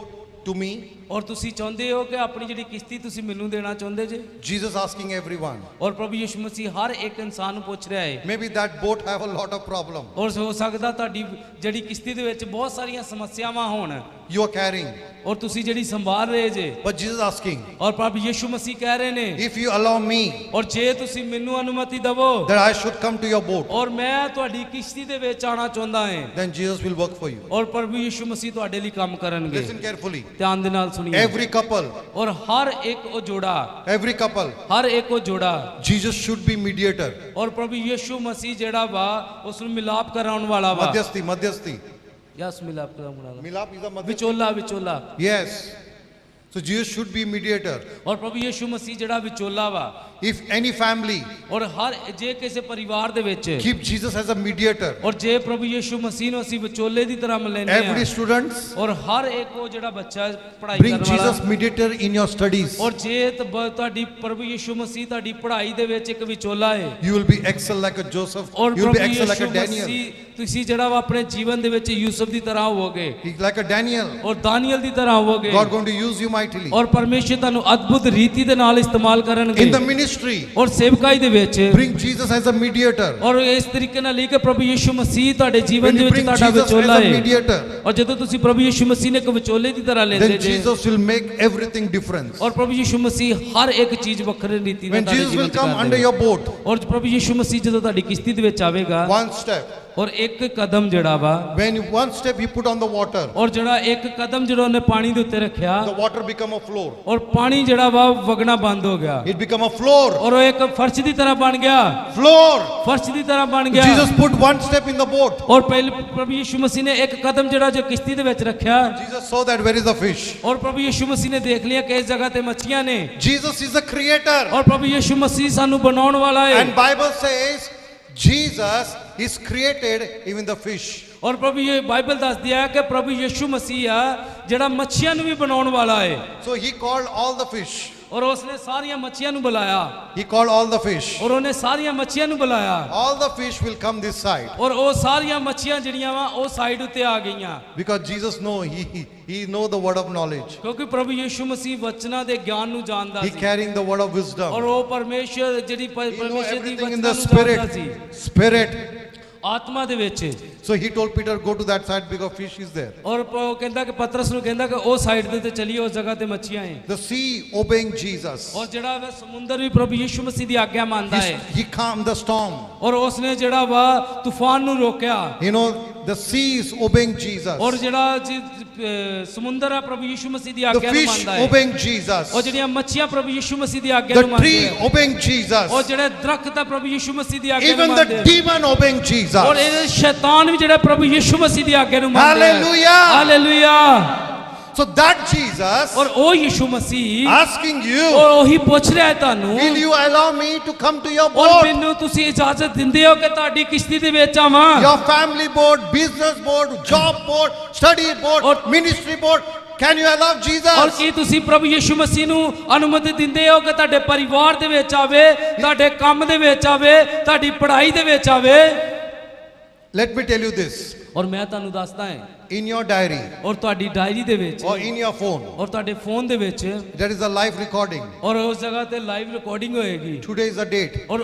[SPEAKER 2] to me?
[SPEAKER 3] ਔਰ ਤੁਸੀਂ ਚਾਹੁੰਦੇ ਹੋ ਕਿ ਆਪਣੀ ਜਿਹੜੀ ਕਿਸ਼ਤੀ ਤੁਸੀਂ ਮੈਨੂੰ ਦੇਣਾ ਚਾਹੁੰਦੇ ਜੇ?
[SPEAKER 2] Jesus asking everyone.
[SPEAKER 3] ਔਰ ਪ੍ਰਭੂ ਯੀਸ਼ੂ ਮਸੀਹ ਹਰ ਇੱਕ ਇਨਸਾਨ ਨੂੰ ਪੁੱਛ ਰਿਹਾ ਹੈ।
[SPEAKER 2] Maybe that boat have a lot of problem.
[SPEAKER 3] ਔਰ ਹੋ ਸਕਦਾ ਤੁਹਾਡੀ ਜਿਹੜੀ ਕਿਸ਼ਤੀ ਦੇ ਵਿੱਚ ਬਹੁਤ ਸਾਰੀਆਂ ਸਮੱਸਿਆਵਾਂ ਹੋਣ
[SPEAKER 2] You are carrying.
[SPEAKER 3] ਔਰ ਤੁਸੀਂ ਜਿਹੜੀ ਸੰਭਾਲ ਰਹੇ ਜੇ।
[SPEAKER 2] But Jesus asking,
[SPEAKER 3] ਔਰ ਪ੍ਰਭੂ ਯੀਸ਼ੂ ਮਸੀਹ ਕਹਿ ਰਹੇ ਨੇ,
[SPEAKER 2] if you allow me
[SPEAKER 3] ਔਰ ਜੇ ਤੁਸੀਂ ਮੈਨੂੰ ਅਨੁਮਤੀ ਦੇਵੋ
[SPEAKER 2] that I should come to your boat,
[SPEAKER 3] ਔਰ ਮੈਂ ਤੁਹਾਡੀ ਕਿਸ਼ਤੀ ਦੇ ਵਿੱਚ ਆਣਾ ਚਾਹੁੰਦਾ ਹਾਂ,
[SPEAKER 2] then Jesus will work for you.
[SPEAKER 3] ਔਰ ਪ੍ਰਭੂ ਯੀਸ਼ੂ ਮਸੀਹ ਤੁਹਾਡੇ ਲਈ ਕੰਮ ਕਰਨਗੇ।
[SPEAKER 2] Listen carefully.
[SPEAKER 3] ਧਿਆਨ ਦੇ ਨਾਲ ਸੁਣੀਏ।
[SPEAKER 2] Every couple,
[SPEAKER 3] ਔਰ ਹਰ ਇੱਕ ਉਹ ਜੋੜਾ,
[SPEAKER 2] every couple,
[SPEAKER 3] ਹਰ ਇੱਕ ਉਹ ਜੋੜਾ,
[SPEAKER 2] Jesus should be mediator.
[SPEAKER 3] ਔਰ ਪ੍ਰਭੂ ਯੀਸ਼ੂ ਮਸੀਹ ਜਿਹੜਾ ਵਾ ਉਸ ਨੂੰ ਮਿਲਾਪ ਕਰਾਉਣ ਵਾਲਾ ਵਾ।
[SPEAKER 2] Madhyasti.
[SPEAKER 3] ਯਸ ਮਿਲਾਪ ਕਰਾਉਣ ਵਾਲਾ,
[SPEAKER 2] Milap is a madhyasti.
[SPEAKER 3] ਵਿਚੋਲਾ।
[SPEAKER 2] Yes. So Jesus should be mediator.
[SPEAKER 3] ਔਰ ਪ੍ਰਭੂ ਯੀਸ਼ੂ ਮਸੀਹ ਜਿਹੜਾ ਵਿਚੋਲਾ ਵਾ।
[SPEAKER 2] If any family
[SPEAKER 3] ਔਰ ਹਰ ਜੇ ਕਿਸੇ ਪਰਿਵਾਰ ਦੇ ਵਿੱਚ
[SPEAKER 2] keep Jesus as a mediator,
[SPEAKER 3] ਔਰ ਜੇ ਪ੍ਰਭੂ ਯੀਸ਼ੂ ਮਸੀਹ ਨੂੰ ਅਸੀਂ ਵਿਚੋਲੇ ਦੀ ਤਰ੍ਹਾਂ ਮੰਨਦੇ
[SPEAKER 2] every
[SPEAKER 3] ਹਾਂ,
[SPEAKER 2] students
[SPEAKER 3] ਔਰ ਹਰ ਇੱਕ ਉਹ ਜਿਹੜਾ ਬੱਚਾ ਪੜ੍ਹਾਈ
[SPEAKER 2] bring
[SPEAKER 3] ਕਰਨ ਵਾਲਾ,
[SPEAKER 2] Jesus mediator in your studies,
[SPEAKER 3] ਔਰ ਜੇ ਤੁਹਾਡੀ ਪ੍ਰਭੂ ਯੀਸ਼ੂ ਮਸੀਹ ਤੁਹਾਡੀ ਪੜ੍ਹਾਈ ਦੇ ਵਿੱਚ ਇੱਕ ਵਿਚੋਲਾ ਹੈ,
[SPEAKER 2] you will be excel like a Joseph.
[SPEAKER 3] ਔਰ
[SPEAKER 2] You will be
[SPEAKER 3] ਪ੍ਰਭੂ
[SPEAKER 2] excel like
[SPEAKER 3] Yishu
[SPEAKER 2] a Daniel.
[SPEAKER 3] ਮਸੀਹ ਤੁਸੀਂ ਜਿਹੜਾ ਵਾ ਆਪਣੇ ਜੀਵਨ ਦੇ ਵਿੱਚ ਯੂਸਫ ਦੀ ਤਰ੍ਹਾਂ ਹੋਵੋਗੇ,
[SPEAKER 2] Like a Daniel.
[SPEAKER 3] ਔਰ ਦਾਨੀਅਲ ਦੀ ਤਰ੍ਹਾਂ ਹੋਵੋਗੇ,
[SPEAKER 2] God going to use you mightily.
[SPEAKER 3] ਔਰ ਪਰਮੇਸ਼ਰ ਤੁਹਾਨੂੰ ਅਦਭੁਤ ਰੀਤੀ ਦੇ ਨਾਲ ਇਸਤੇਮਾਲ ਕਰਨਗੇ।
[SPEAKER 2] In the ministry,
[SPEAKER 3] ਔਰ ਸੇਵਕਾਈ ਦੇ ਵਿੱਚ
[SPEAKER 2] bring Jesus as a mediator.
[SPEAKER 3] ਔਰ ਇਸ ਤਰੀਕੇ ਨਾਲ ਲਈ ਕਿ ਪ੍ਰਭੂ ਯੀਸ਼ੂ ਮਸੀਹ ਤੁਹਾਡੇ
[SPEAKER 2] When
[SPEAKER 3] ਜੀਵਨ ਦੇ
[SPEAKER 2] you
[SPEAKER 3] ਵਿੱਚ
[SPEAKER 2] bring
[SPEAKER 3] ਤੁਹਾਡਾ
[SPEAKER 2] Jesus as
[SPEAKER 3] ਵਿਚੋਲਾ
[SPEAKER 2] a
[SPEAKER 3] ਹੈ,
[SPEAKER 2] mediator,
[SPEAKER 3] ਔਰ ਜਦੋਂ ਤੁਸੀਂ ਪ੍ਰਭੂ ਯੀਸ਼ੂ ਮਸੀਹ ਨੇ ਇੱਕ ਵਿਚੋਲੇ ਦੀ ਤਰ੍ਹਾਂ ਲੈਂਦੇ
[SPEAKER 2] then
[SPEAKER 3] ਜੇ,
[SPEAKER 2] Jesus will make everything different.
[SPEAKER 3] ਔਰ ਪ੍ਰਭੂ ਯੀਸ਼ੂ ਮਸੀਹ ਹਰ ਇੱਕ ਚੀਜ਼ ਵੱਖਰੀ ਰੀਤੀ ਨਾਲ
[SPEAKER 2] When
[SPEAKER 3] ਤੁਹਾਡੇ
[SPEAKER 2] Jesus
[SPEAKER 3] ਜੀਵਨ
[SPEAKER 2] will
[SPEAKER 3] ਚ
[SPEAKER 2] come
[SPEAKER 3] ਕਰ
[SPEAKER 2] under
[SPEAKER 3] ਦੇਗਾ।
[SPEAKER 2] your boat,
[SPEAKER 3] ਔਰ ਪ੍ਰਭੂ ਯੀਸ਼ੂ ਮਸੀਹ ਜਦੋਂ ਤੁਹਾਡੀ ਕਿਸ਼ਤੀ ਦੇ ਵਿੱਚ ਆਵੇਗਾ,
[SPEAKER 2] one step.
[SPEAKER 3] ਔਰ ਇੱਕ ਕਦਮ ਜਿਹੜਾ ਵਾ,
[SPEAKER 2] When one step he put on the water,
[SPEAKER 3] ਔਰ ਜਿਹੜਾ ਇੱਕ ਕਦਮ ਜਿਹੜਾ ਉਹਨੇ ਪਾਣੀ ਦੇ ਉੱਤੇ ਰੱਖਿਆ,
[SPEAKER 2] the water become a floor.
[SPEAKER 3] ਔਰ ਪਾਣੀ ਜਿਹੜਾ ਵਾ ਵਗਣਾ ਬੰਦ ਹੋ ਗਿਆ,
[SPEAKER 2] It become a floor.
[SPEAKER 3] ਔਰ ਉਹ ਇੱਕ ਫਰਸ਼ ਦੀ ਤਰ੍ਹਾਂ ਬਣ ਗਿਆ,
[SPEAKER 2] Floor.
[SPEAKER 3] ਫਰਸ਼ ਦੀ ਤਰ੍ਹਾਂ ਬਣ ਗਿਆ।
[SPEAKER 2] Jesus put one step in the boat.
[SPEAKER 3] ਔਰ ਪਹਿਲੇ ਪ੍ਰਭੂ ਯੀਸ਼ੂ ਮਸੀਹ ਨੇ ਇੱਕ ਕਦਮ ਜਿਹੜਾ ਜੋ ਕਿਸ਼ਤੀ ਦੇ ਵਿੱਚ ਰੱਖਿਆ,
[SPEAKER 2] Jesus saw that where is the fish.
[SPEAKER 3] ਔਰ ਪ੍ਰਭੂ ਯੀਸ਼ੂ ਮਸੀਹ ਨੇ ਦੇਖ ਲਿਆ ਕਿ ਇਸ ਜਗ੍ਹਾ ਤੇ ਮੱਛੀਆਂ ਨੇ,
[SPEAKER 2] Jesus is the creator.
[SPEAKER 3] ਔਰ ਪ੍ਰਭੂ ਯੀਸ਼ੂ ਮਸੀਹ ਸਾਨੂੰ ਬਣਾਉਣ ਵਾਲਾ ਹੈ।
[SPEAKER 2] And Bible says Jesus is created even the fish.
[SPEAKER 3] ਔਰ ਪ੍ਰਭੂ ਇਹ ਬਾਈਬਲ ਦੱਸਦੀ ਹੈ ਕਿ ਪ੍ਰਭੂ ਯੀਸ਼ੂ ਮਸੀਹ ਆ ਜਿਹੜਾ ਮੱਛੀਆਂ ਨੂੰ ਵੀ ਬਣਾਉਣ ਵਾਲਾ ਹੈ।
[SPEAKER 2] So he called all the fish.
[SPEAKER 3] ਔਰ ਉਸਨੇ ਸਾਰੀਆਂ ਮੱਛੀਆਂ ਨੂੰ ਬੁਲਾਇਆ,
[SPEAKER 2] He called all the fish.
[SPEAKER 3] ਔਰ ਉਹਨੇ ਸਾਰੀਆਂ ਮੱਛੀਆਂ ਨੂੰ ਬੁਲਾਇਆ,
[SPEAKER 2] All the fish will come this side.
[SPEAKER 3] ਔਰ ਉਹ ਸਾਰੀਆਂ ਮੱਛੀਆਂ ਜਿਹੜੀਆਂ ਵਾ ਉਹ ਸਾਈਡ ਉੱਤੇ ਆ ਗਈਆਂ,
[SPEAKER 2] Because Jesus know, he know the word of knowledge.
[SPEAKER 3] ਕਿਉਂਕਿ ਪ੍ਰਭੂ ਯੀਸ਼ੂ ਮਸੀਹ ਵਚਨਾਂ ਦੇ ਗਿਆਨ ਨੂੰ ਜਾਣਦਾ
[SPEAKER 2] He
[SPEAKER 3] C,
[SPEAKER 2] carrying the word of
[SPEAKER 3] ਔਰ
[SPEAKER 2] wisdom.
[SPEAKER 3] ਉਹ ਪਰਮੇਸ਼ਰ ਜਿਹੜੀ
[SPEAKER 2] He know
[SPEAKER 3] ਪਰਮੇਸ਼ਰ ਦੀ
[SPEAKER 2] everything in
[SPEAKER 3] ਵਚਨਾਂ
[SPEAKER 2] the
[SPEAKER 3] ਨੂੰ ਜਾਣਦਾ
[SPEAKER 2] spirit.
[SPEAKER 3] ਸੀ,
[SPEAKER 2] Spirit.
[SPEAKER 3] ਆਤਮਾ ਦੇ ਵਿੱਚ।
[SPEAKER 2] So he told Peter, go to that side because fish is there.
[SPEAKER 3] ਔਰ ਉਹ ਕਹਿੰਦਾ ਕਿ ਪਤਰਸ ਨੂੰ ਕਹਿੰਦਾ ਕਿ ਉਹ ਸਾਈਡ ਦੇ ਉੱਤੇ ਚਲੀਏ, ਉਸ ਜਗ੍ਹਾ ਤੇ ਮੱਛੀਆਂ ਹੈ।
[SPEAKER 2] The sea obeying Jesus.
[SPEAKER 3] ਔਰ ਜਿਹੜਾ ਵਾ ਸਮੁੰਦਰ ਵੀ ਪ੍ਰਭੂ ਯੀਸ਼ੂ ਮਸੀਹ ਦੀ ਆਗਿਆ ਮੰਨਦਾ ਹੈ,
[SPEAKER 2] He calmed the storm.
[SPEAKER 3] ਔਰ ਉਸਨੇ ਜਿਹੜਾ ਵਾ ਤੂਫਾਨ ਨੂੰ ਰੋਕਿਆ,
[SPEAKER 2] You know, the sea is obeying Jesus.
[SPEAKER 3] ਔਰ ਜਿਹੜਾ ਸਮੁੰਦਰ ਆ ਪ੍ਰਭੂ ਯੀਸ਼ੂ ਮਸੀਹ ਦੀ
[SPEAKER 2] The
[SPEAKER 3] ਆਗਿਆ ਨੂੰ
[SPEAKER 2] fish
[SPEAKER 3] ਮੰਨਦਾ ਹੈ,
[SPEAKER 2] obeying Jesus.
[SPEAKER 3] ਔਰ ਜਿਹੜੀਆਂ ਮੱਛੀਆਂ ਪ੍ਰਭੂ ਯੀਸ਼ੂ ਮਸੀਹ ਦੀ ਆਗਿਆ
[SPEAKER 2] The
[SPEAKER 3] ਨੂੰ ਮੰਨਦੇ
[SPEAKER 2] tree
[SPEAKER 3] ਹੈ,
[SPEAKER 2] obeying Jesus.
[SPEAKER 3] ਔਰ ਜਿਹੜੇ ਦਰਖਤ ਆ ਪ੍ਰਭੂ ਯੀਸ਼ੂ ਮਸੀਹ ਦੀ ਆਗਿਆ ਨੂੰ
[SPEAKER 2] Even
[SPEAKER 3] ਮੰਨਦੇ
[SPEAKER 2] the
[SPEAKER 3] ਹੈ,
[SPEAKER 2] demon obeying
[SPEAKER 3] ਔਰ
[SPEAKER 2] Jesus.
[SPEAKER 3] ਇਹ ਸ਼ੈਤਾਨ ਵੀ ਜਿਹੜਾ ਪ੍ਰਭੂ ਯੀਸ਼ੂ ਮਸੀਹ ਦੀ ਆਗਿਆ ਨੂੰ ਮੰਨਦੇ ਹੈ।
[SPEAKER 2] Hallelujah.
[SPEAKER 3] Hallelujah.
[SPEAKER 2] So that Jesus
[SPEAKER 3] ਔਰ ਉਹ ਯੀਸ਼ੂ ਮਸੀਹ
[SPEAKER 2] asking you,
[SPEAKER 3] ਔਰ ਉਹੀ ਪੁੱਛ ਰਿਹਾ ਹੈ ਤੁਹਾਨੂੰ,
[SPEAKER 2] will you allow me to come to your
[SPEAKER 3] ਔਰ
[SPEAKER 2] boat?
[SPEAKER 3] ਮੈਨੂੰ ਤੁਸੀਂ ਇਜਾਜ਼ਤ ਦਿੰਦੇ ਹੋ ਕਿ ਤੁਹਾਡੀ ਕਿਸ਼ਤੀ ਦੇ ਵਿੱਚ ਆਵਾਂ,
[SPEAKER 2] Your family boat, business boat, job boat, study boat,
[SPEAKER 3] Or-
[SPEAKER 2] ministry boat. Can you allow
[SPEAKER 3] ਔਰ
[SPEAKER 2] Jesus?
[SPEAKER 3] ਕੀ ਤੁਸੀਂ ਪ੍ਰਭੂ ਯੀਸ਼ੂ ਮਸੀਹ ਨੂੰ ਅਨੁਮਤੀ ਦਿੰਦੇ ਹੋ ਕਿ ਤੁਹਾਡੇ ਪਰਿਵਾਰ ਦੇ ਵਿੱਚ ਆਵੇ, ਤੁਹਾਡੇ ਕੰਮ ਦੇ ਵਿੱਚ ਆਵੇ, ਤੁਹਾਡੀ ਪੜ੍ਹਾਈ ਦੇ ਵਿੱਚ ਆਵੇ?
[SPEAKER 2] Let me tell you this.
[SPEAKER 3] ਔਰ ਮੈਂ ਤੁਹਾਨੂੰ ਦੱਸਦਾ ਹਾਂ,
[SPEAKER 2] In your diary
[SPEAKER 3] ਔਰ ਤੁਹਾਡੀ ਡਾਇਰੀ ਦੇ ਵਿੱਚ,
[SPEAKER 2] or in your phone,
[SPEAKER 3] ਔਰ ਤੁਹਾਡੇ ਫੋਨ ਦੇ ਵਿੱਚ,
[SPEAKER 2] there is a live recording.
[SPEAKER 3] ਔਰ ਉਸ ਜਗ੍ਹਾ ਤੇ ਲਾਈਵ ਰਿਕਾਰਡਿੰਗ ਹੋਏਗੀ,
[SPEAKER 2] Today is the date.
[SPEAKER 3] ਔਰ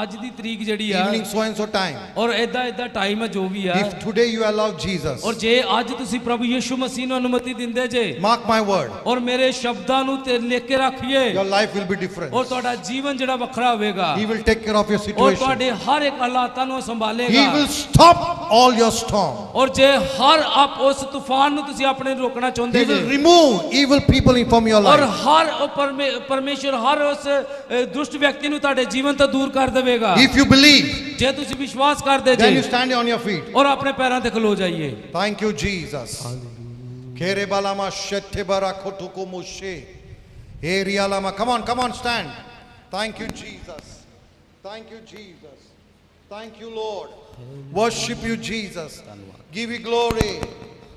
[SPEAKER 3] ਅੱਜ ਦੀ ਤਰੀਕ ਜਿਹੜੀ ਆ,
[SPEAKER 2] Evening so and so time.
[SPEAKER 3] ਔਰ ਇਦਾਂ ਟਾਈਮ ਹੈ ਜੋ ਵੀ ਆ,
[SPEAKER 2] If today you allow Jesus,
[SPEAKER 3] ਔਰ ਜੇ ਅੱਜ ਤੁਸੀਂ ਪ੍ਰਭੂ ਯੀਸ਼ੂ ਮਸੀਹ ਨੂੰ ਅਨੁਮਤੀ ਦਿੰਦੇ ਜੇ,
[SPEAKER 2] mark my word,
[SPEAKER 3] ਔਰ ਮੇਰੇ ਸ਼ਬਦਾਂ ਨੂੰ ਤੇ ਲਿਖ ਕੇ ਰੱਖੀਏ,
[SPEAKER 2] your life will be different.
[SPEAKER 3] ਔਰ ਤੁਹਾਡਾ ਜੀਵਨ ਜਿਹੜਾ ਵੱਖਰਾ ਹੋਵੇਗਾ,
[SPEAKER 2] He will take care of your
[SPEAKER 3] ਔਰ
[SPEAKER 2] situation.
[SPEAKER 3] ਤੁਹਾਡੇ ਹਰ ਇੱਕ ਹਾਲਾਤਾਂ ਨੂੰ
[SPEAKER 2] He
[SPEAKER 3] ਸੰਭਾਲੇਗਾ,
[SPEAKER 2] will stop all your storm.
[SPEAKER 3] ਔਰ ਜੇ ਹਰ ਆਪ ਉਸ ਤੂਫਾਨ ਨੂੰ ਤੁਸੀਂ ਆਪਣੇ ਰੋਕਣਾ ਚਾਹੁੰਦੇ
[SPEAKER 2] He
[SPEAKER 3] ਜੇ,
[SPEAKER 2] will remove evil people from your
[SPEAKER 3] ਔਰ
[SPEAKER 2] life.
[SPEAKER 3] ਹਰ ਉਹ ਪਰਮੇਸ਼ਰ ਹਰ ਉਸ ਦੁਸ਼ਟ ਵਿਅਕਤੀ ਨੂੰ ਤੁਹਾਡੇ ਜੀਵਨ ਤੋਂ ਦੂਰ ਕਰ ਦੇਵੇਗਾ।
[SPEAKER 2] If you believe,
[SPEAKER 3] ਜੇ ਤੁਸੀਂ ਵਿਸ਼ਵਾਸ ਕਰਦੇ
[SPEAKER 2] then you
[SPEAKER 3] ਜੇ,
[SPEAKER 2] stand on your feet.
[SPEAKER 3] ਔਰ ਆਪਣੇ ਪੈਰਾਂ ਤੇ ਖਲੋ ਜਾਈਏ।
[SPEAKER 2] Thank you, Jesus. Kere balama shette barakotuko moshe. Erialama. Come on, stand. Thank you, Jesus. Thank you, Jesus. Thank you, Lord. Worship you, Jesus. Give you glory.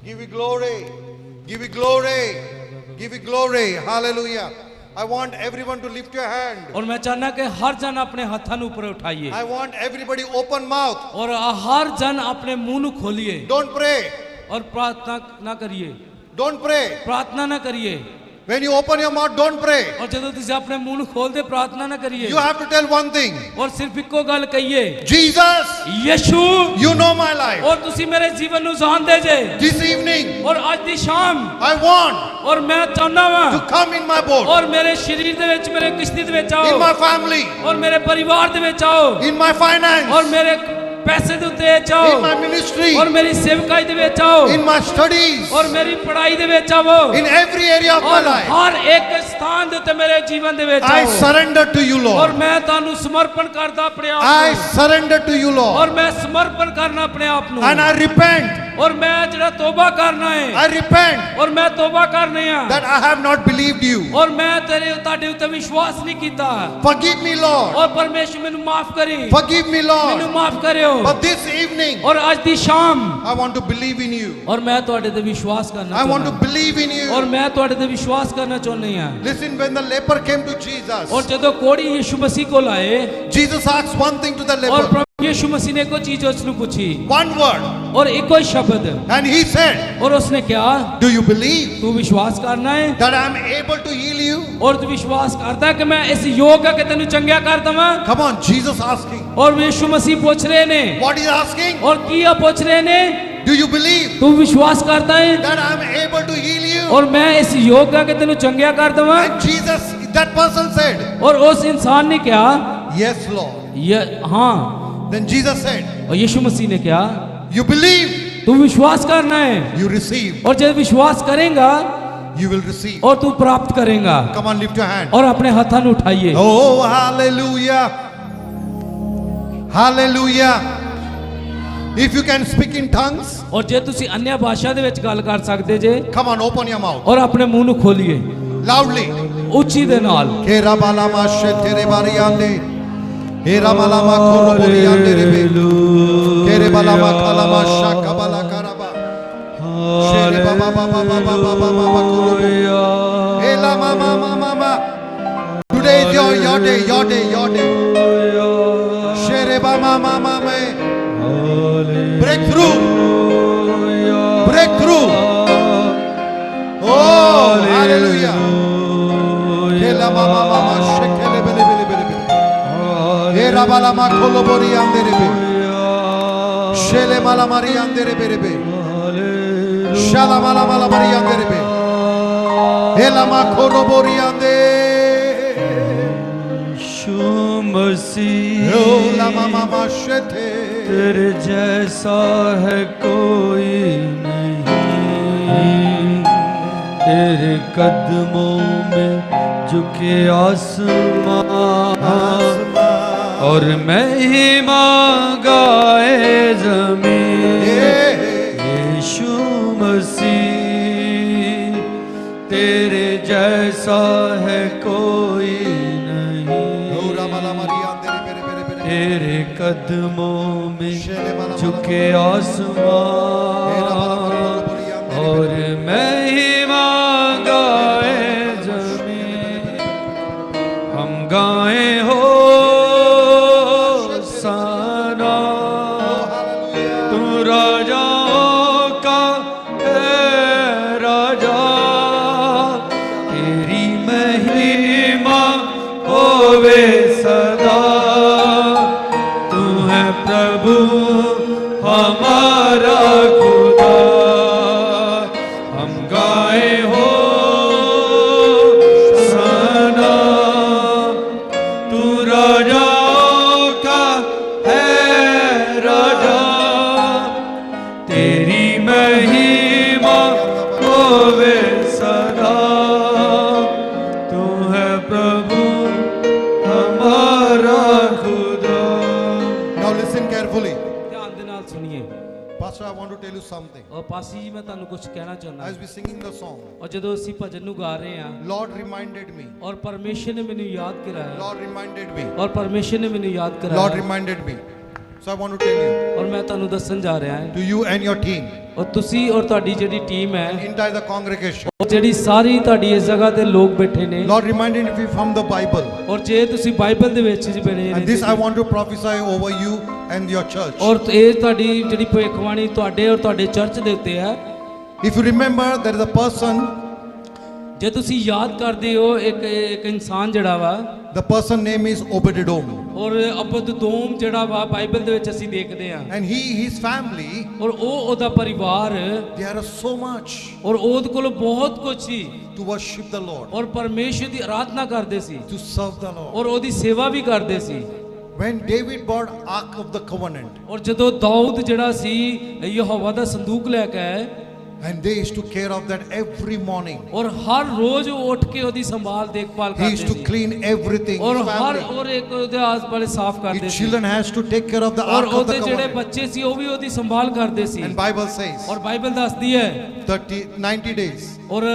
[SPEAKER 2] Give you glory. Give you glory. Give you glory. Hallelujah. I want everyone to lift your hand.
[SPEAKER 3] और मैं चाहना कि हर जन अपने हाथों ਨੂੰ ਉੱਪਰ ਉਠਾਈਏ
[SPEAKER 2] I want everybody open mouth.
[SPEAKER 3] और हर जन अपने मुंह ਨੂੰ खोलिए
[SPEAKER 2] Don't pray.
[SPEAKER 3] और प्रार्थना ना करिए
[SPEAKER 2] Don't pray.
[SPEAKER 3] प्रार्थना ना करिए
[SPEAKER 2] When you open your mouth, don't pray.
[SPEAKER 3] और ਜਦੋਂ ਤੁਸੀਂ ਆਪਣੇ ਮੂੰਹ ਨੂੰ ਖੋਲਦੇ ਪ੍ਰਾਰਥਨਾ ਨਾ ਕਰੀਏ
[SPEAKER 2] You have to tell one thing.
[SPEAKER 3] और सिर्फ ਇੱਕੋ ਗੱਲ ਕਹੀਏ
[SPEAKER 2] Jesus,
[SPEAKER 3] ਯਿਸੂ
[SPEAKER 2] you know my life.
[SPEAKER 3] और ਤੁਸੀਂ ਮੇਰੇ ਜੀਵਨ ਨੂੰ ਜਾਣਦੇ ਜੇ
[SPEAKER 2] This evening,
[SPEAKER 3] और ਅੱਜ ਦੀ ਸ਼ਾਮ
[SPEAKER 2] I want
[SPEAKER 3] और मैं ਚਾਹੁੰਦਾ
[SPEAKER 2] to
[SPEAKER 3] ਵਾਂ
[SPEAKER 2] come in my boat,
[SPEAKER 3] और ਮੇਰੇ ਸਰੀਰ ਦੇ ਵਿੱਚ ਮੇਰੇ ਕਿਸ਼ਤੀ ਦੇ ਵਿੱਚ
[SPEAKER 2] in
[SPEAKER 3] ਆਓ
[SPEAKER 2] my family,
[SPEAKER 3] और ਮੇਰੇ ਪਰਿਵਾਰ ਦੇ ਵਿੱਚ ਆਓ
[SPEAKER 2] in my finance,
[SPEAKER 3] और ਮੇਰੇ ਪੈਸੇ ਦੇ ਉੱਤੇ
[SPEAKER 2] in
[SPEAKER 3] ਆਓ
[SPEAKER 2] my ministry,
[SPEAKER 3] और मेरी सेवकाई ਦੇ ਵਿੱਚ ਆਓ
[SPEAKER 2] in my studies,
[SPEAKER 3] और मेरी पढ़ाई ਦੇ ਵਿੱਚ ਆਵੋ
[SPEAKER 2] in every area of my
[SPEAKER 3] और
[SPEAKER 2] life.
[SPEAKER 3] हर एक ਸਥਾਨ ਦੇ ਉੱਤੇ ਮੇਰੇ ਜੀਵਨ ਦੇ ਵਿੱਚ
[SPEAKER 2] I
[SPEAKER 3] ਆਓ
[SPEAKER 2] surrender to you,
[SPEAKER 3] और
[SPEAKER 2] Lord.
[SPEAKER 3] मैं ਤੁਹਾਨੂੰ ਸਮਰਪਣ ਕਰਦਾ ਆਪਣੇ ਆਪ
[SPEAKER 2] I
[SPEAKER 3] ਨੂੰ
[SPEAKER 2] surrender to you, Lord.
[SPEAKER 3] और मैं ਸਮਰਪਣ ਕਰਨਾ ਆਪਣੇ ਆਪ ਨੂੰ
[SPEAKER 2] And I repent.
[SPEAKER 3] और मैं ਜਿਹੜਾ ਤੋਬਾ ਕਰਨਾ ਹੈ
[SPEAKER 2] I repent
[SPEAKER 3] और मैं ਤੋਬਾ ਕਰਨੀ ਆ
[SPEAKER 2] that I have not believed you.
[SPEAKER 3] और मैं ਤੁਹਾਡੇ ਉੱਤੇ ਵਿਸ਼ਵਾਸ ਨਹੀਂ ਕੀਤਾ
[SPEAKER 2] Forgive me, Lord.
[SPEAKER 3] और परमेश्वर ਮੈਨੂੰ ਮਾਫ ਕਰੀ
[SPEAKER 2] Forgive me,
[SPEAKER 3] ਮੈਨੂੰ
[SPEAKER 2] Lord.
[SPEAKER 3] ਮਾਫ ਕਰਿਓ
[SPEAKER 2] But this evening,
[SPEAKER 3] और ਅੱਜ ਦੀ ਸ਼ਾਮ
[SPEAKER 2] I want to believe in you.
[SPEAKER 3] और मैं ਤੁਹਾਡੇ ਤੇ ਵਿਸ਼ਵਾਸ ਕਰਨਾ
[SPEAKER 2] I want to
[SPEAKER 3] ਚਾਹੁੰਦਾ
[SPEAKER 2] believe in
[SPEAKER 3] और
[SPEAKER 2] you.
[SPEAKER 3] मैं ਤੁਹਾਡੇ ਤੇ ਵਿਸ਼ਵਾਸ ਕਰਨਾ ਚਾਹੁੰਦੀ ਆ
[SPEAKER 2] Listen, when the leper came to Jesus,
[SPEAKER 3] और ਜਦੋਂ ਕੋੜੀ ਯਿਸੂ ਮਸੀਹ ਕੋਲ ਆਏ
[SPEAKER 2] Jesus asked one thing to the
[SPEAKER 3] और
[SPEAKER 2] leper.
[SPEAKER 3] प्रभु यीशु मसीह ने कोई चीज उसने पूछी
[SPEAKER 2] One word.
[SPEAKER 3] और एक कोई शब्द
[SPEAKER 2] And he said,
[SPEAKER 3] और उसने क्या
[SPEAKER 2] do you believe
[SPEAKER 3] तू विश्वास करना है
[SPEAKER 2] that I am able to heal you?
[SPEAKER 3] और तू विश्वास करता है कि मैं इस योग है कि तेन चंगा कर दवा
[SPEAKER 2] Come on, Jesus asking.
[SPEAKER 3] और यीशु मसीह पूछ रहे ने
[SPEAKER 2] What is asking?
[SPEAKER 3] और किया पूछ रहे ने
[SPEAKER 2] Do you believe
[SPEAKER 3] तू विश्वास करता है
[SPEAKER 2] that I am able to heal you?
[SPEAKER 3] और मैं इस योग है कि तेन चंगा कर दवा
[SPEAKER 2] And Jesus, that person said,
[SPEAKER 3] और उस इंसान ने क्या
[SPEAKER 2] yes, Lord.
[SPEAKER 3] ये हाँ
[SPEAKER 2] Then Jesus said,
[SPEAKER 3] और यीशु मसीह ने क्या
[SPEAKER 2] you believe,
[SPEAKER 3] तू विश्वास करना है
[SPEAKER 2] you receive,
[SPEAKER 3] और जब विश्वास करेगा
[SPEAKER 2] you will receive.
[SPEAKER 3] और तू प्राप्त करेगा
[SPEAKER 2] Come on, lift your hand.
[SPEAKER 3] और अपने हाथों में उठाइए
[SPEAKER 2] Oh, hallelujah. Hallelujah. If you can speak in tongues,
[SPEAKER 3] और जे तुसी अन्य भाषा ਦੇ ਵਿੱਚ ਗੱਲ ਕਰ ਸਕਦੇ ਜੇ
[SPEAKER 2] come on, open your mouth.
[SPEAKER 3] और अपने मुंह ਨੂੰ ਖੋਲੀਏ
[SPEAKER 2] Loudly.
[SPEAKER 3] ਉੱਚੀ ਦੇ ਨਾਲ
[SPEAKER 2] Kera balama shetere bariyande. Era balama koro boriyande rebe. Kere balama kalama shaka bala karaba. Shere baba baba baba baba baba koro bo. Ela mama mama mama. Today is your day, your day, your day. Shere baba mama me. Breakthrough. Breakthrough. Oh, hallelujah. Kela mama mama shekele bele bele bele bele. Era bala ma kolo bori andere be. Shele mala mari andere be be. Shala mala mala mari andere be. Ela ma kolo bori ande.
[SPEAKER 4] Yeshu Masih
[SPEAKER 2] Oh la mama ma shete.
[SPEAKER 4] तेरे जैसा है कोई नहीं तेरे कदमों में झुके आसमां और मैं ही गाए जमीन यीशु मसीह तेरे जैसा है कोई नहीं
[SPEAKER 2] Oh la mala mari andere be be be.
[SPEAKER 4] तेरे कदमों में
[SPEAKER 2] Shele mala
[SPEAKER 4] झुके
[SPEAKER 2] Era bala
[SPEAKER 4] आसमां
[SPEAKER 2] ma kolo bori andere
[SPEAKER 4] और
[SPEAKER 2] be.
[SPEAKER 4] मैं ही गाए जमीन हम गाए हो सना तू राजाओं का है राजा तेरी महिमा होवे सदा तू है प्रभु हमारा खुदा हम गाए हो सना तू राजाओं का है राजा तेरी महिमा होवे सदा तू है प्रभु हमारा खुदा
[SPEAKER 2] Now listen carefully. Pastor, I want to tell you something.
[SPEAKER 3] ਔਰ ਪਾਸੀ ਜੀ ਮੈਂ ਤੁਹਾਨੂੰ ਕੁਝ ਕਹਿਣਾ ਚਾਹੁੰਦਾ
[SPEAKER 2] As we singing the song,
[SPEAKER 3] ਔਰ ਜਦੋਂ ਅਸੀਂ ਭਜਨ ਨੂੰ ਗਾ ਰਹੇ ਹਾਂ
[SPEAKER 2] Lord reminded me.
[SPEAKER 3] ਔਰ ਪਰਮੇਸ਼ਰ ਨੇ ਮੈਨੂੰ ਯਾਦ ਕਰਾਇਆ
[SPEAKER 2] Lord reminded me.
[SPEAKER 3] ਔਰ ਪਰਮੇਸ਼ਰ ਨੇ ਮੈਨੂੰ ਯਾਦ
[SPEAKER 2] Lord
[SPEAKER 3] ਕਰਾਇਆ
[SPEAKER 2] reminded me. So I want to tell you,
[SPEAKER 3] ਔਰ ਮੈਂ ਤੁਹਾਨੂੰ ਦੱਸਣ ਜਾ ਰਿਹਾ ਹਾਂ
[SPEAKER 2] to you and your team,
[SPEAKER 3] ਔਰ ਤੁਸੀਂ ਔਰ ਤੁਹਾਡੀ ਜਿਹੜੀ ਟੀਮ ਹੈ
[SPEAKER 2] entire the congregation.
[SPEAKER 3] ਔਰ ਜਿਹੜੀ ਸਾਰੀ ਤੁਹਾਡੀ ਇਸ ਜਗ੍ਹਾ ਤੇ ਲੋਕ ਬੈਠੇ ਨੇ
[SPEAKER 2] Lord reminded me from the Bible.
[SPEAKER 3] ਔਰ ਜੇ ਤੁਸੀਂ ਬਾਈਬਲ ਦੇ ਵਿੱਚ ਬਣੇ
[SPEAKER 2] And this I want to prophesy over you and your church.
[SPEAKER 3] ਔਰ ਇਹ ਤੁਹਾਡੀ ਜਿਹੜੀ ਭਵਿੱਖਬਾਣੀ ਤੁਹਾਡੇ ਔਰ ਤੁਹਾਡੇ ਚਰਚ ਦੇ ਉੱਤੇ ਹੈ
[SPEAKER 2] If you remember, there is a person,
[SPEAKER 3] ਜੇ ਤੁਸੀਂ ਯਾਦ ਕਰਦੇ ਹੋ ਇੱਕ ਇਨਸਾਨ ਜਿਹੜਾ ਵਾ
[SPEAKER 2] the person name is Obed-Edom.
[SPEAKER 3] ਔਰ ਅਬਦਦੋਮ ਜਿਹੜਾ ਵਾ ਬਾਈਬਲ ਦੇ ਵਿੱਚ ਅਸੀਂ ਦੇਖਦੇ ਹਾਂ
[SPEAKER 2] And his family,
[SPEAKER 3] ਔਰ ਉਹਦਾ ਪਰਿਵਾਰ
[SPEAKER 2] they had so much
[SPEAKER 3] ਔਰ ਉਹਦੇ ਕੋਲ ਬਹੁਤ ਕੁਝ ਸੀ
[SPEAKER 2] to worship the Lord,
[SPEAKER 3] ਔਰ ਪਰਮੇਸ਼ਰ ਦੀ ਆਰਾਧਨਾ ਕਰਦੇ ਸੀ
[SPEAKER 2] to serve the Lord.
[SPEAKER 3] ਔਰ ਉਹਦੀ ਸੇਵਾ ਵੀ ਕਰਦੇ ਸੀ
[SPEAKER 2] When David brought Ark of the Covenant,
[SPEAKER 3] ਔਰ ਜਦੋਂ ਦਾਊਦ ਜਿਹੜਾ ਸੀ ਯਹੋਵਾ ਦਾ ਸੰਦੂਕ ਲੈ ਕੇ ਆਏ
[SPEAKER 2] and they used to care of that every morning.
[SPEAKER 3] ਔਰ ਹਰ ਰੋਜ਼ ਉਹ ਉੱਠ ਕੇ ਉਹਦੀ ਸੰਭਾਲ ਦੇਖਭਾਲ
[SPEAKER 2] He
[SPEAKER 3] ਕਰਦੇ
[SPEAKER 2] used to
[SPEAKER 3] C
[SPEAKER 2] clean everything.
[SPEAKER 3] ਔਰ
[SPEAKER 2] His
[SPEAKER 3] ਹਰ
[SPEAKER 2] family.
[SPEAKER 3] ਔਰ ਇੱਕ ਉਹਦੇ ਆਸ-ਪਾਸ ਸਾਫ਼ ਕਰਦੇ
[SPEAKER 2] His
[SPEAKER 3] C
[SPEAKER 2] children has to take care of the
[SPEAKER 3] ਔਰ
[SPEAKER 2] Ark of
[SPEAKER 3] ਉਹਦੇ
[SPEAKER 2] the
[SPEAKER 3] ਜਿਹੜੇ
[SPEAKER 2] Covenant.
[SPEAKER 3] ਬੱਚੇ ਸੀ ਉਹ ਵੀ ਉਹਦੀ ਸੰਭਾਲ ਕਰਦੇ ਸੀ
[SPEAKER 2] And Bible says,
[SPEAKER 3] ਔਰ ਬਾਈਬਲ ਦੱਸਦੀ ਹੈ
[SPEAKER 2] 90 days,
[SPEAKER 3] ਔਰ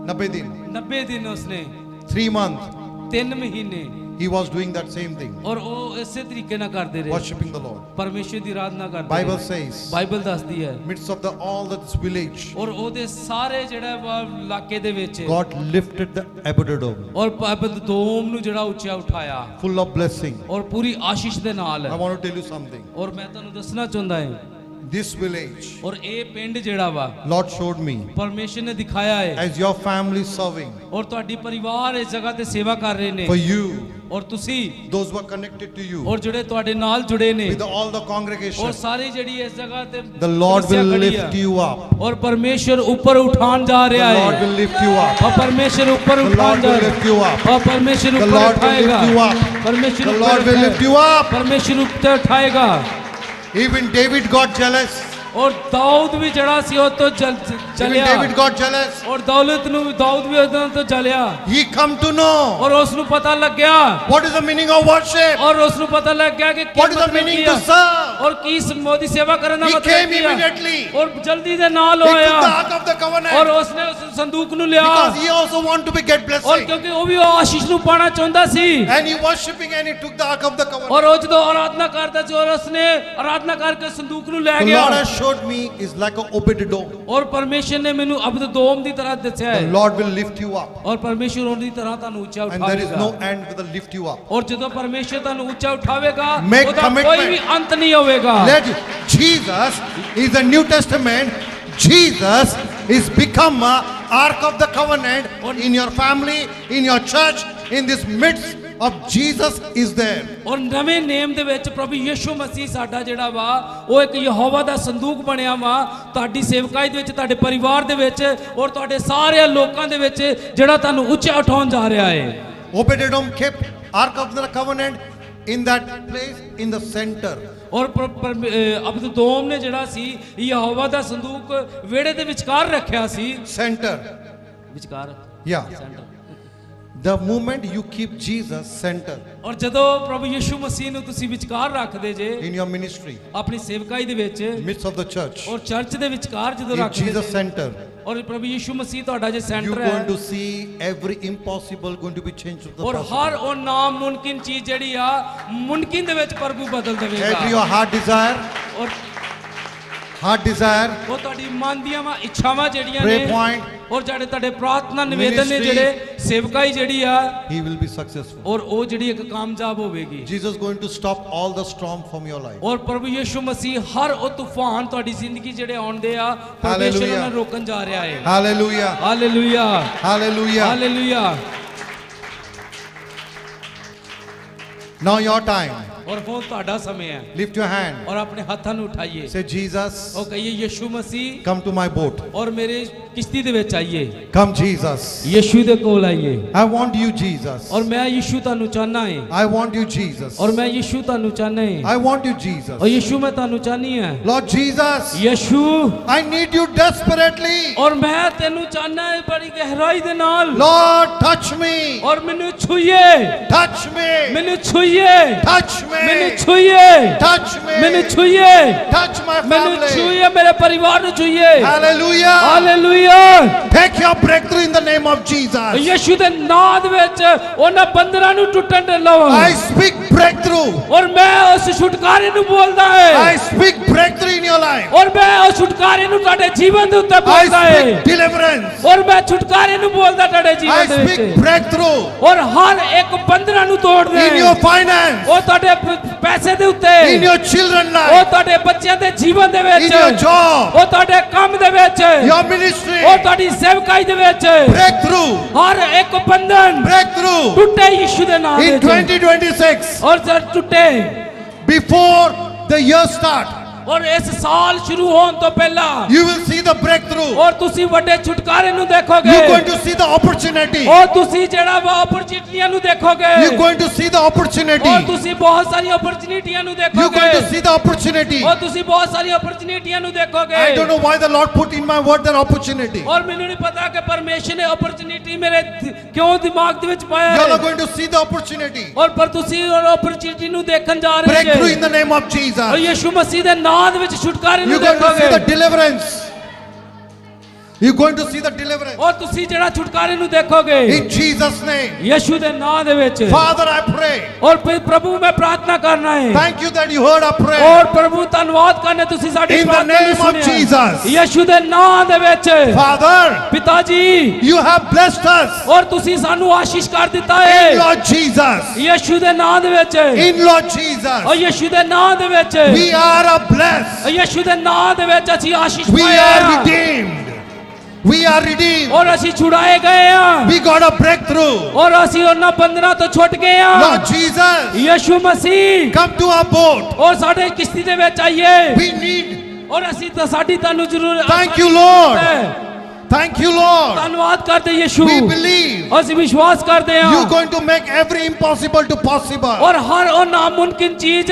[SPEAKER 2] 90 din,
[SPEAKER 3] 90 ਦਿਨ ਉਸਨੇ
[SPEAKER 2] 3 months,
[SPEAKER 3] 3 ਮਹੀਨੇ
[SPEAKER 2] he was doing that same thing,
[SPEAKER 3] ਔਰ ਉਹ ਇਸੇ ਤਰੀਕੇ ਨਾਲ ਕਰਦੇ ਰਹੇ
[SPEAKER 2] worshiping the Lord.
[SPEAKER 3] ਪਰਮੇਸ਼ਰ ਦੀ ਆਰਾਧਨਾ ਕਰਦੇ
[SPEAKER 2] Bible
[SPEAKER 3] ਰਹੇ
[SPEAKER 2] says,
[SPEAKER 3] ਬਾਈਬਲ ਦੱਸਦੀ ਹੈ
[SPEAKER 2] midst of all this village,
[SPEAKER 3] ਔਰ ਉਹਦੇ ਸਾਰੇ ਜਿਹੜਾ ਵਾ ਇਲਾਕੇ ਦੇ ਵਿੱਚ
[SPEAKER 2] God lifted the Obed-Edom,
[SPEAKER 3] ਔਰ ਅਬਦਦੋਮ ਨੂੰ ਜਿਹੜਾ ਉੱਚਾ ਉਠਾਇਆ
[SPEAKER 2] full of blessing.
[SPEAKER 3] ਔਰ ਪੂਰੀ ਆਸ਼ੀਸ਼ ਦੇ ਨਾਲ
[SPEAKER 2] I want to tell you something.
[SPEAKER 3] ਔਰ ਮੈਂ ਤੁਹਾਨੂੰ ਦੱਸਣਾ ਚਾਹੁੰਦਾ ਹਾਂ
[SPEAKER 2] This village,
[SPEAKER 3] ਔਰ ਇਹ ਪਿੰਡ ਜਿਹੜਾ ਵਾ
[SPEAKER 2] Lord showed me,
[SPEAKER 3] ਪਰਮੇਸ਼ਰ ਨੇ ਦਿਖਾਇਆ ਹੈ
[SPEAKER 2] as your family serving,
[SPEAKER 3] ਔਰ ਤੁਹਾਡੀ ਪਰਿਵਾਰ ਇਸ ਜਗ੍ਹਾ ਤੇ ਸੇਵਾ ਕਰ ਰਹੇ ਨੇ
[SPEAKER 2] for you,
[SPEAKER 3] ਔਰ ਤੁਸੀਂ
[SPEAKER 2] those who are connected to you,
[SPEAKER 3] ਔਰ ਜਿਹੜੇ ਤੁਹਾਡੇ ਨਾਲ ਜੁੜੇ ਨੇ
[SPEAKER 2] with all the
[SPEAKER 3] ਔਰ
[SPEAKER 2] congregation,
[SPEAKER 3] ਸਾਰੀ ਜਿਹੜੀ ਇਸ ਜਗ੍ਹਾ ਤੇ
[SPEAKER 2] the Lord
[SPEAKER 3] ਕਲੀਸਿਆ
[SPEAKER 2] will
[SPEAKER 3] ਖੜੀ ਆ।
[SPEAKER 2] lift you up.
[SPEAKER 3] ਔਰ ਪਰਮੇਸ਼ਰ ਉੱਪਰ ਉਠਾਉਣ ਜਾ
[SPEAKER 2] The
[SPEAKER 3] ਰਿਹਾ
[SPEAKER 2] Lord
[SPEAKER 3] ਹੈ
[SPEAKER 2] will lift you up.
[SPEAKER 3] ਔਰ ਪਰਮੇਸ਼ਰ ਉੱਪਰ
[SPEAKER 2] The
[SPEAKER 3] ਉਠਾਉਣ
[SPEAKER 2] Lord
[SPEAKER 3] ਜਾ
[SPEAKER 2] will
[SPEAKER 3] ਰਿਹਾ
[SPEAKER 2] lift you up.
[SPEAKER 3] ਔਰ ਪਰਮੇਸ਼ਰ
[SPEAKER 2] The
[SPEAKER 3] ਉੱਪਰ
[SPEAKER 2] Lord will
[SPEAKER 3] ਉਠਾਏਗਾ
[SPEAKER 2] lift you up.
[SPEAKER 3] ਪਰਮੇਸ਼ਰ
[SPEAKER 2] The
[SPEAKER 3] ਉੱਪਰ
[SPEAKER 2] Lord will lift you up.
[SPEAKER 3] ਪਰਮੇਸ਼ਰ ਉੱਪਰ ਉਠਾਏਗਾ
[SPEAKER 2] Even David got jealous.
[SPEAKER 3] ਔਰ ਦਾਊਦ ਵੀ ਜਿਹੜਾ ਸੀ ਉਹ ਤੋਂ
[SPEAKER 2] Even
[SPEAKER 3] ਚਲਿਆ
[SPEAKER 2] David got jealous.
[SPEAKER 3] ਔਰ ਦਾਊਦ ਵੀ ਉਹਨਾਂ ਤੋਂ ਚਲਿਆ
[SPEAKER 2] He come to know
[SPEAKER 3] ਔਰ ਉਸ ਨੂੰ ਪਤਾ ਲੱਗਿਆ
[SPEAKER 2] what is the meaning of worship.
[SPEAKER 3] ਔਰ ਉਸ ਨੂੰ ਪਤਾ ਲੱਗ ਗਿਆ ਕਿ ਕੀ
[SPEAKER 2] What is the
[SPEAKER 3] ਮਤਲਬ
[SPEAKER 2] meaning
[SPEAKER 3] ਕੀ
[SPEAKER 2] to
[SPEAKER 3] ਆ
[SPEAKER 2] serve.
[SPEAKER 3] ਔਰ ਕੀ ਮੋਦੀ ਸੇਵਾ ਕਰਨ ਦਾ
[SPEAKER 2] He
[SPEAKER 3] ਮਤਲਬ
[SPEAKER 2] came
[SPEAKER 3] ਕੀ ਆ
[SPEAKER 2] immediately.
[SPEAKER 3] ਔਰ ਜਲਦੀ ਦੇ ਨਾਲ
[SPEAKER 2] He took the
[SPEAKER 3] ਹੋਇਆ
[SPEAKER 2] Ark of the
[SPEAKER 3] ਔਰ
[SPEAKER 2] Covenant
[SPEAKER 3] ਉਸਨੇ ਉਸ ਸੰਦੂਕ ਨੂੰ ਲਿਆ
[SPEAKER 2] because he also want to be get
[SPEAKER 3] ਔਰ
[SPEAKER 2] blessing.
[SPEAKER 3] ਕਿਉਂਕਿ ਉਹ ਵੀ ਉਹ ਆਸ਼ੀਸ਼ ਨੂੰ ਪਾਣਾ ਚਾਹੁੰਦਾ ਸੀ
[SPEAKER 2] And he worshiping and he took the Ark of the Covenant.
[SPEAKER 3] ਔਰ ਉਹ ਜਦੋਂ ਆਰਾਧਨਾ ਕਰਦਾ ਸੀ ਔਰ ਉਸਨੇ ਆਰਾਧਨਾ ਕਰਕੇ ਸੰਦੂਕ ਨੂੰ ਲੈ
[SPEAKER 2] The
[SPEAKER 3] ਗਿਆ
[SPEAKER 2] Lord has showed me is like a Obed-Edom.
[SPEAKER 3] ਔਰ ਪਰਮੇਸ਼ਰ ਨੇ ਮੈਨੂੰ ਅਬਦਦੋਮ ਦੀ ਤਰ੍ਹਾਂ ਦੱਸਿਆ
[SPEAKER 2] The
[SPEAKER 3] ਹੈ
[SPEAKER 2] Lord will lift you up.
[SPEAKER 3] ਔਰ ਪਰਮੇਸ਼ਰ ਉਹਦੀ ਤਰ੍ਹਾਂ ਤੁਹਾਨੂੰ ਉੱਚਾ
[SPEAKER 2] And there is no
[SPEAKER 3] ਉਠਾਵੇਗਾ
[SPEAKER 2] end with the lift you up.
[SPEAKER 3] ਔਰ ਜਦੋਂ ਪਰਮੇਸ਼ਰ ਤੁਹਾਨੂੰ ਉੱਚਾ ਉਠਾਵੇਗਾ
[SPEAKER 2] Make
[SPEAKER 3] ਉਹਦਾ
[SPEAKER 2] commitment.
[SPEAKER 3] ਕੋਈ ਵੀ ਅੰਤ ਨਹੀਂ ਹੋਵੇਗਾ
[SPEAKER 2] Let Jesus is the New Testament. Jesus is become a Ark of the Covenant in your family, in your church, in this midst of Jesus is there.
[SPEAKER 3] ਔਰ ਨਵੇਂ ਨੇਮ ਦੇ ਵਿੱਚ ਪ੍ਰਭੂ ਯਿਸੂ ਮਸੀਹ ਸਾਡਾ ਜਿਹੜਾ ਵਾ ਉਹ ਇੱਕ ਯਹੋਵਾ ਦਾ ਸੰਦੂਕ ਬਣਿਆ ਵਾ ਤੁਹਾਡੀ ਸੇਵਕਾਈ ਦੇ ਵਿੱਚ ਤੁਹਾਡੇ ਪਰਿਵਾਰ ਦੇ ਵਿੱਚ ਔਰ ਤੁਹਾਡੇ ਸਾਰੇ ਲੋਕਾਂ ਦੇ ਵਿੱਚ ਜਿਹੜਾ ਤੁਹਾਨੂੰ ਉੱਚਾ ਉਠਾਉਣ ਜਾ ਰਿਹਾ ਹੈ
[SPEAKER 2] Obed-Edom kept Ark of the Covenant in that place in the center.
[SPEAKER 3] ਔਰ ਅਬਦਦੋਮ ਨੇ ਜਿਹੜਾ ਸੀ ਯਹੋਵਾ ਦਾ ਸੰਦੂਕ ਵਿਹੜੇ ਦੇ ਵਿਚਕਾਰ ਰੱਖਿਆ ਸੀ
[SPEAKER 2] Center.
[SPEAKER 3] ਵਿਚਕਾਰ
[SPEAKER 2] Yeah.
[SPEAKER 3] Centre
[SPEAKER 2] The moment you keep Jesus center
[SPEAKER 3] ਔਰ ਜਦੋਂ ਪ੍ਰਭੂ ਯਿਸੂ ਮਸੀਹ ਨੂੰ ਤੁਸੀਂ ਵਿਚਕਾਰ ਰੱਖਦੇ ਜੇ
[SPEAKER 2] in your ministry,
[SPEAKER 3] ਆਪਣੀ ਸੇਵਕਾਈ ਦੇ ਵਿੱਚ
[SPEAKER 2] midst of the church,
[SPEAKER 3] ਔਰ ਚਰਚ ਦੇ ਵਿਚਕਾਰ ਜਦੋਂ
[SPEAKER 2] if
[SPEAKER 3] ਰੱਖਦੇ
[SPEAKER 2] Jesus
[SPEAKER 3] ਜੇ
[SPEAKER 2] center,
[SPEAKER 3] ਔਰ ਪ੍ਰਭੂ ਯਿਸੂ ਮਸੀਹ ਤੁਹਾਡਾ ਜੇ
[SPEAKER 2] you're
[SPEAKER 3] ਸੈਂਟਰ
[SPEAKER 2] going
[SPEAKER 3] ਹੈ
[SPEAKER 2] to see every impossible going to be changed to the
[SPEAKER 3] ਔਰ
[SPEAKER 2] possible.
[SPEAKER 3] ਹਰ ਉਹ ਨਾਮੁਮਕਿਨ ਚੀਜ਼ ਜਿਹੜੀ ਆ ਮੁਮਕਿਨ ਦੇ ਵਿੱਚ ਪ੍ਰਭੂ ਬਦਲ
[SPEAKER 2] Every
[SPEAKER 3] ਦੇਵੇਗਾ
[SPEAKER 2] your heart desire,
[SPEAKER 3] ਔਰ ਉਹ ਤੁਹਾਡੀ ਮਨ ਦੀਆਂ ਵਾ ਇੱਛਾਵਾਂ ਜਿਹੜੀਆਂ
[SPEAKER 2] Pray
[SPEAKER 3] ਨੇ
[SPEAKER 2] point,
[SPEAKER 3] ਔਰ ਜਿਹੜੇ ਤੁਹਾਡੇ ਪ੍ਰਾਰਥਨਾ ਨਿਵੇਦਨ ਨੇ
[SPEAKER 2] ministry,
[SPEAKER 3] ਜਿਹੜੇ ਸੇਵਕਾਈ ਜਿਹੜੀ ਆ
[SPEAKER 2] he will be successful.
[SPEAKER 3] ਔਰ ਉਹ ਜਿਹੜੀ ਇੱਕ ਕਾਮਯਾਬ ਹੋਵੇਗੀ
[SPEAKER 2] Jesus going to stop all the storm from your life.
[SPEAKER 3] ਔਰ ਪ੍ਰਭੂ ਯਿਸੂ ਮਸੀਹ ਹਰ ਉਹ ਤੂਫਾਨ ਤੁਹਾਡੀ ਜ਼ਿੰਦਗੀ ਜਿਹੜੇ ਆਉਂਦੇ ਆ ਪਰਮੇਸ਼ਰ
[SPEAKER 2] Hallelujah.
[SPEAKER 3] ਉਹਨਾਂ ਨੂੰ ਰੋਕਣ ਜਾ ਰਿਹਾ ਹੈ
[SPEAKER 2] Hallelujah.
[SPEAKER 3] Hallelujah
[SPEAKER 2] Hallelujah.
[SPEAKER 3] Hallelujah
[SPEAKER 2] Now your time.
[SPEAKER 3] ਔਰ ਹੁਣ ਤੁਹਾਡਾ ਸਮੇਂ ਹੈ
[SPEAKER 2] Lift your hand.
[SPEAKER 3] ਔਰ ਆਪਣੇ ਹੱਥਾਂ ਨੂੰ ਉਠਾਈਏ
[SPEAKER 2] Say, Jesus,
[SPEAKER 3] ਉਹ ਕਹੀਏ ਯਿਸੂ ਮਸੀਹ
[SPEAKER 2] come to my boat.
[SPEAKER 3] ਔਰ ਮੇਰੇ ਕਿਸ਼ਤੀ ਦੇ ਵਿੱਚ ਆਈਏ
[SPEAKER 2] Come, Jesus.
[SPEAKER 3] ਯਿਸੂ ਦੇ ਕੋਲ ਆਈਏ
[SPEAKER 2] I want you, Jesus.
[SPEAKER 3] ਔਰ ਮੈਂ ਯਿਸੂ ਤੁਹਾਨੂੰ ਚਾਹਨਾ ਹੈ
[SPEAKER 2] I want you, Jesus.
[SPEAKER 3] ਔਰ ਮੈਂ ਯਿਸੂ ਤੁਹਾਨੂੰ ਚਾਹਨਾ ਹੈ
[SPEAKER 2] I want you, Jesus.
[SPEAKER 3] ਔਰ ਯਿਸੂ ਮੈਂ ਤੁਹਾਨੂੰ ਚਾਹਨੀ ਹੈ
[SPEAKER 2] Lord Jesus,
[SPEAKER 3] ਯਿਸੂ
[SPEAKER 2] I need you desperately.
[SPEAKER 3] ਔਰ ਮੈਂ ਤੈਨੂੰ ਚਾਹਨਾ ਹੈ ਬੜੀ ਗਹਿਰਾਈ ਦੇ ਨਾਲ
[SPEAKER 2] Lord, touch me.
[SPEAKER 3] ਔਰ ਮੈਨੂੰ ਛੂਈਏ
[SPEAKER 2] Touch me.
[SPEAKER 3] ਮੈਨੂੰ ਛੂਈਏ
[SPEAKER 2] Touch
[SPEAKER 3] ਮੈਨੂੰ
[SPEAKER 2] me.
[SPEAKER 3] ਛੂਈਏ
[SPEAKER 2] Touch me.
[SPEAKER 3] ਮੈਨੂੰ ਛੂਈਏ
[SPEAKER 2] Touch my
[SPEAKER 3] ਮੈਨੂੰ
[SPEAKER 2] family.
[SPEAKER 3] ਛੂਈਏ ਮੇਰੇ ਪਰਿਵਾਰ ਨੂੰ ਛੂਈਏ
[SPEAKER 2] Hallelujah.
[SPEAKER 3] Hallelujah
[SPEAKER 2] Take your breakthrough in the name of Jesus.
[SPEAKER 3] ਯਿਸੂ ਦੇ ਨਾਮ ਦੇ ਵਿੱਚ ਉਹਨਾਂ ਬੰਦਰਾਂ ਨੂੰ ਟੁੱਟਣ ਦੇ ਲਓ
[SPEAKER 2] I speak breakthrough.
[SPEAKER 3] ਔਰ ਮੈਂ ਉਸ ਛੁਟਕਾਰੇ ਨੂੰ ਬੋਲਦਾ
[SPEAKER 2] I
[SPEAKER 3] ਹੈ
[SPEAKER 2] speak breakthrough in your life.
[SPEAKER 3] ਔਰ ਮੈਂ ਉਸ ਛੁਟਕਾਰੇ ਨੂੰ ਤੁਹਾਡੇ ਜੀਵਨ ਦੇ ਉੱਤੇ
[SPEAKER 2] I
[SPEAKER 3] ਬੋਲਦਾ ਹੈ
[SPEAKER 2] speak deliverance.
[SPEAKER 3] ਔਰ ਮੈਂ ਛੁਟਕਾਰੇ ਨੂੰ ਬੋਲਦਾ ਤੁਹਾਡੇ
[SPEAKER 2] I
[SPEAKER 3] ਜੀਵਨ ਦੇ
[SPEAKER 2] speak
[SPEAKER 3] ਵਿੱਚ
[SPEAKER 2] breakthrough
[SPEAKER 3] ਔਰ ਹਰ ਇੱਕ ਬੰਦਰਾਂ ਨੂੰ ਤੋੜਦੇ
[SPEAKER 2] in your finance,
[SPEAKER 3] ਉਹ ਤੁਹਾਡੇ ਪੈਸੇ ਦੇ ਉੱਤੇ
[SPEAKER 2] in your children
[SPEAKER 3] ਉਹ
[SPEAKER 2] life,
[SPEAKER 3] ਤੁਹਾਡੇ ਬੱਚਿਆਂ ਦੇ ਜੀਵਨ ਦੇ
[SPEAKER 2] in
[SPEAKER 3] ਵਿੱਚ
[SPEAKER 2] your job,
[SPEAKER 3] ਉਹ ਤੁਹਾਡੇ ਕੰਮ ਦੇ ਵਿੱਚ
[SPEAKER 2] your ministry.
[SPEAKER 3] ਉਹ ਤੁਹਾਡੀ ਸੇਵਕਾਈ ਦੇ ਵਿੱਚ
[SPEAKER 2] Breakthrough.
[SPEAKER 3] ਹਰ ਇੱਕ ਬੰਧਨ
[SPEAKER 2] Breakthrough
[SPEAKER 3] ਟੁੱਟੇ ਯਿਸੂ ਦੇ ਨਾਮ
[SPEAKER 2] in
[SPEAKER 3] ਵਿੱਚ
[SPEAKER 2] 2026.
[SPEAKER 3] ਔਰ ਜਦ ਟੁੱਟੇ
[SPEAKER 2] Before the year start,
[SPEAKER 3] ਔਰ ਇਸ ਸਾਲ ਸ਼ੁਰੂ ਹੋਣ ਤੋਂ ਪਹਿਲਾਂ
[SPEAKER 2] you will see the breakthrough.
[SPEAKER 3] ਔਰ ਤੁਸੀਂ ਵੱਡੇ ਛੁਟਕਾਰੇ ਨੂੰ ਦੇਖੋਗੇ
[SPEAKER 2] You're going to see the opportunity.
[SPEAKER 3] ਔਰ ਤੁਸੀਂ ਜਿਹੜਾ ਵਾ ਓਪਰਚੁਨਿਟੀਆਂ ਨੂੰ ਦੇਖੋਗੇ
[SPEAKER 2] You're going to see the opportunity.
[SPEAKER 3] ਔਰ ਤੁਸੀਂ ਬਹੁਤ ਸਾਰੀਆਂ ਓਪਰਚੁਨਿਟੀਆਂ ਨੂੰ
[SPEAKER 2] You're going to
[SPEAKER 3] ਦੇਖੋਗੇ
[SPEAKER 2] see the opportunity.
[SPEAKER 3] ਔਰ ਤੁਸੀਂ ਬਹੁਤ ਸਾਰੀਆਂ ਓਪਰਚੁਨਿਟੀਆਂ ਨੂੰ ਦੇਖੋਗੇ
[SPEAKER 2] I don't know why the Lord put in my word that opportunity.
[SPEAKER 3] ਔਰ ਮੈਨੂੰ ਨਹੀਂ ਪਤਾ ਕਿ ਪਰਮੇਸ਼ਰ ਨੇ ਓਪਰਚੁਨਿਟੀ ਮੇਰੇ ਕਿਉਂ ਦਿਮਾਗ ਦੇ ਵਿੱਚ ਪਾਇਆ
[SPEAKER 2] You're not
[SPEAKER 3] ਹੈ
[SPEAKER 2] going to see the opportunity.
[SPEAKER 3] ਔਰ ਪਰ ਤੁਸੀਂ ਉਹ ਓਪਰਚੁਨਿਟੀ ਨੂੰ ਦੇਖਣ ਜਾ ਰਹੇ
[SPEAKER 2] Breakthrough
[SPEAKER 3] ਜੇ
[SPEAKER 2] in the name of
[SPEAKER 3] ਔਰ
[SPEAKER 2] Jesus.
[SPEAKER 3] ਯਿਸੂ ਮਸੀਹ ਦੇ ਨਾਮ ਦੇ ਵਿੱਚ ਛੁਟਕਾਰੇ ਨੂੰ
[SPEAKER 2] You're going to see the
[SPEAKER 3] ਦੇਖੋਗੇ
[SPEAKER 2] deliverance. You're going to see the deliverance.
[SPEAKER 3] ਔਰ ਤੁਸੀਂ ਜਿਹੜਾ ਛੁਟਕਾਰੇ ਨੂੰ ਦੇਖੋਗੇ
[SPEAKER 2] In Jesus' name.
[SPEAKER 3] ਯਿਸੂ ਦੇ ਨਾਮ ਦੇ ਵਿੱਚ
[SPEAKER 2] Father, I pray.
[SPEAKER 3] ਔਰ ਫਿਰ ਪ੍ਰਭੂ ਮੈਂ ਪ੍ਰਾਰਥਨਾ ਕਰਨਾ ਹੈ
[SPEAKER 2] Thank you that you heard our prayer.
[SPEAKER 3] ਔਰ ਪ੍ਰਭੂ ਧੰਨਵਾਦ ਕਰਨੇ ਤੁਸੀਂ ਸਾਡੀ
[SPEAKER 2] In the
[SPEAKER 3] ਪ੍ਰਾਰਥਨਾ ਨੂੰ
[SPEAKER 2] name of
[SPEAKER 3] ਸੁਣਿਆ
[SPEAKER 2] Jesus.
[SPEAKER 3] ਯਿਸੂ ਦੇ ਨਾਮ ਦੇ ਵਿੱਚ
[SPEAKER 2] Father,
[SPEAKER 3] ਪਿਤਾ ਜੀ
[SPEAKER 2] you have blessed us.
[SPEAKER 3] ਔਰ ਤੁਸੀਂ ਸਾਨੂੰ ਆਸ਼ੀਸ਼ ਕਰ ਦਿੱਤਾ
[SPEAKER 2] In
[SPEAKER 3] ਹੈ
[SPEAKER 2] Lord Jesus.
[SPEAKER 3] ਯਿਸੂ ਦੇ ਨਾਮ ਦੇ ਵਿੱਚ
[SPEAKER 2] In Lord Jesus.
[SPEAKER 3] ਔਰ ਯਿਸੂ ਦੇ ਨਾਮ ਦੇ ਵਿੱਚ
[SPEAKER 2] We are blessed.
[SPEAKER 3] ਯਿਸੂ ਦੇ ਨਾਮ ਦੇ ਵਿੱਚ ਅਸੀਂ ਆਸ਼ੀਸ਼
[SPEAKER 2] We
[SPEAKER 3] ਪਾਇਆ
[SPEAKER 2] are redeemed. We are redeemed.
[SPEAKER 3] ਔਰ ਅਸੀਂ ਛੁਡਾਏ ਗਏ ਹਾਂ
[SPEAKER 2] We got a breakthrough.
[SPEAKER 3] ਔਰ ਅਸੀਂ ਉਹਨਾਂ ਬੰਧਨਾਂ ਤੋਂ ਛੁੱਟ ਗਏ ਹਾਂ
[SPEAKER 2] Lord Jesus,
[SPEAKER 3] ਯਿਸੂ ਮਸੀਹ
[SPEAKER 2] come to our boat.
[SPEAKER 3] ਔਰ ਸਾਡੇ ਕਿਸ਼ਤੀ ਦੇ ਵਿੱਚ ਆਈਏ
[SPEAKER 2] We need.
[SPEAKER 3] ਔਰ ਅਸੀਂ ਤਾਂ ਸਾਡੀ ਤੁਹਾਨੂੰ ਜ਼ਰੂਰ
[SPEAKER 2] Thank you, Lord. Thank you, Lord.
[SPEAKER 3] ਧੰਨਵਾਦ ਕਰਦੇ ਯਿਸੂ
[SPEAKER 2] We believe
[SPEAKER 3] ਅਸੀਂ ਵਿਸ਼ਵਾਸ ਕਰਦੇ ਹਾਂ
[SPEAKER 2] you're going to make every impossible to possible.
[SPEAKER 3] ਔਰ ਹਰ ਉਹ ਨਾਮੁਮਕਿਨ ਚੀਜ਼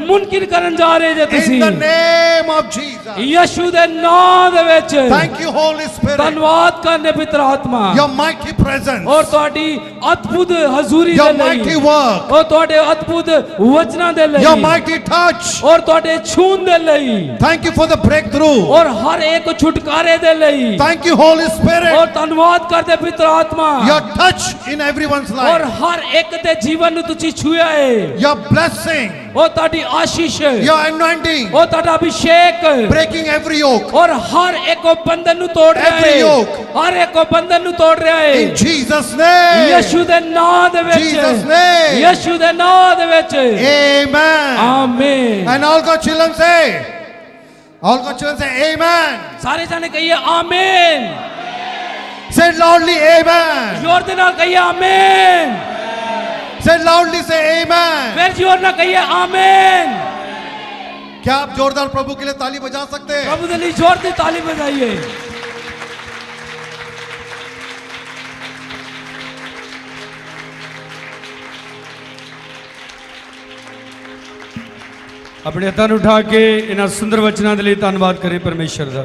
[SPEAKER 3] ਮੁਮਕਿਨ ਕਰਨ ਜਾ ਰਹੇ ਜੇ
[SPEAKER 2] In
[SPEAKER 3] ਤੁਸੀਂ
[SPEAKER 2] the name of Jesus.
[SPEAKER 3] ਯਿਸੂ ਦੇ ਨਾਮ ਦੇ ਵਿੱਚ
[SPEAKER 2] Thank you, Holy Spirit.
[SPEAKER 3] ਧੰਨਵਾਦ ਕਰਨੇ ਪਿਤਰ ਆਤਮਾ
[SPEAKER 2] Your mighty presence.
[SPEAKER 3] ਔਰ ਤੁਹਾਡੀ ਅਦਭੁਤ ਹਜ਼ੂਰੀ
[SPEAKER 2] Your
[SPEAKER 3] ਦੇ
[SPEAKER 2] mighty
[SPEAKER 3] ਲਈ
[SPEAKER 2] work.
[SPEAKER 3] ਔਰ ਤੁਹਾਡੇ ਅਦਭੁਤ ਵਚਨਾਂ ਦੇ ਲਈ
[SPEAKER 2] Your mighty touch.
[SPEAKER 3] ਔਰ ਤੁਹਾਡੇ ਛੂਣ ਦੇ ਲਈ
[SPEAKER 2] Thank you for the breakthrough.
[SPEAKER 3] ਔਰ ਹਰ ਇੱਕ ਛੁਟਕਾਰੇ ਦੇ ਲਈ
[SPEAKER 2] Thank you, Holy Spirit.
[SPEAKER 3] ਔਰ ਧੰਨਵਾਦ ਕਰਦੇ ਪਿਤਰ ਆਤਮਾ
[SPEAKER 2] Your touch in everyone's
[SPEAKER 3] ਔਰ
[SPEAKER 2] life.
[SPEAKER 3] ਹਰ ਇੱਕ ਦੇ ਜੀਵਨ ਨੂੰ ਤੁਸੀਂ ਛੂਇਆ ਹੈ
[SPEAKER 2] Your blessing.
[SPEAKER 3] ਉਹ ਤੁਹਾਡੀ ਆਸ਼ੀਸ਼
[SPEAKER 2] Your anointing.
[SPEAKER 3] ਉਹ ਤੁਹਾਡਾ ਅਭਿਸ਼ੇਕ
[SPEAKER 2] Breaking every yoke.
[SPEAKER 3] ਔਰ ਹਰ ਇੱਕ ਬੰਧਨ ਨੂੰ ਤੋੜ ਰਿਹਾ
[SPEAKER 2] Every
[SPEAKER 3] ਹੈ
[SPEAKER 2] yoke.
[SPEAKER 3] ਹਰ ਇੱਕ ਬੰਧਨ ਨੂੰ ਤੋੜ ਰਿਹਾ ਹੈ
[SPEAKER 2] In Jesus' name.
[SPEAKER 3] ਯਿਸੂ ਦੇ ਨਾਮ ਦੇ ਵਿੱਚ
[SPEAKER 2] Jesus' name.
[SPEAKER 3] ਯਿਸੂ ਦੇ ਨਾਮ ਦੇ ਵਿੱਚ
[SPEAKER 2] Amen.
[SPEAKER 3] ਆਮੀਨ
[SPEAKER 2] And all God's children say. All God's children say Amen.
[SPEAKER 3] ਸਾਰੇ ਜਾਣੇ ਕਹੀਏ ਆਮੀਨ
[SPEAKER 2] Say it loudly, Amen.
[SPEAKER 3] ਜ਼ੋਰ ਦੇ ਨਾਲ ਕਹੀਏ ਆਮੀਨ
[SPEAKER 2] Say it loudly, say Amen.
[SPEAKER 3] ਫਿਰ ਜ਼ੋਰ ਨਾਲ ਕਹੀਏ ਆਮੀਨ
[SPEAKER 2] क्या आप जोरदार प्रभु के लिए ताली बजा सकते हैं?
[SPEAKER 3] ਪ੍ਰਭੂ ਦੇ ਲਈ ਜ਼ੋਰ ਦੀ ਤਾਲੀ ਬਜਾਈਏ
[SPEAKER 1] ਆਪਣੇ ਹੱਥਾਂ ਨੂੰ ਉਠਾ ਕੇ ਇਹਨਾਂ ਸੁੰਦਰ ਵਚਨਾਂ ਦੇ ਲਈ ਧੰਨਵਾਦ ਕਰੇ ਪਰਮੇਸ਼ਰ ਦਾ।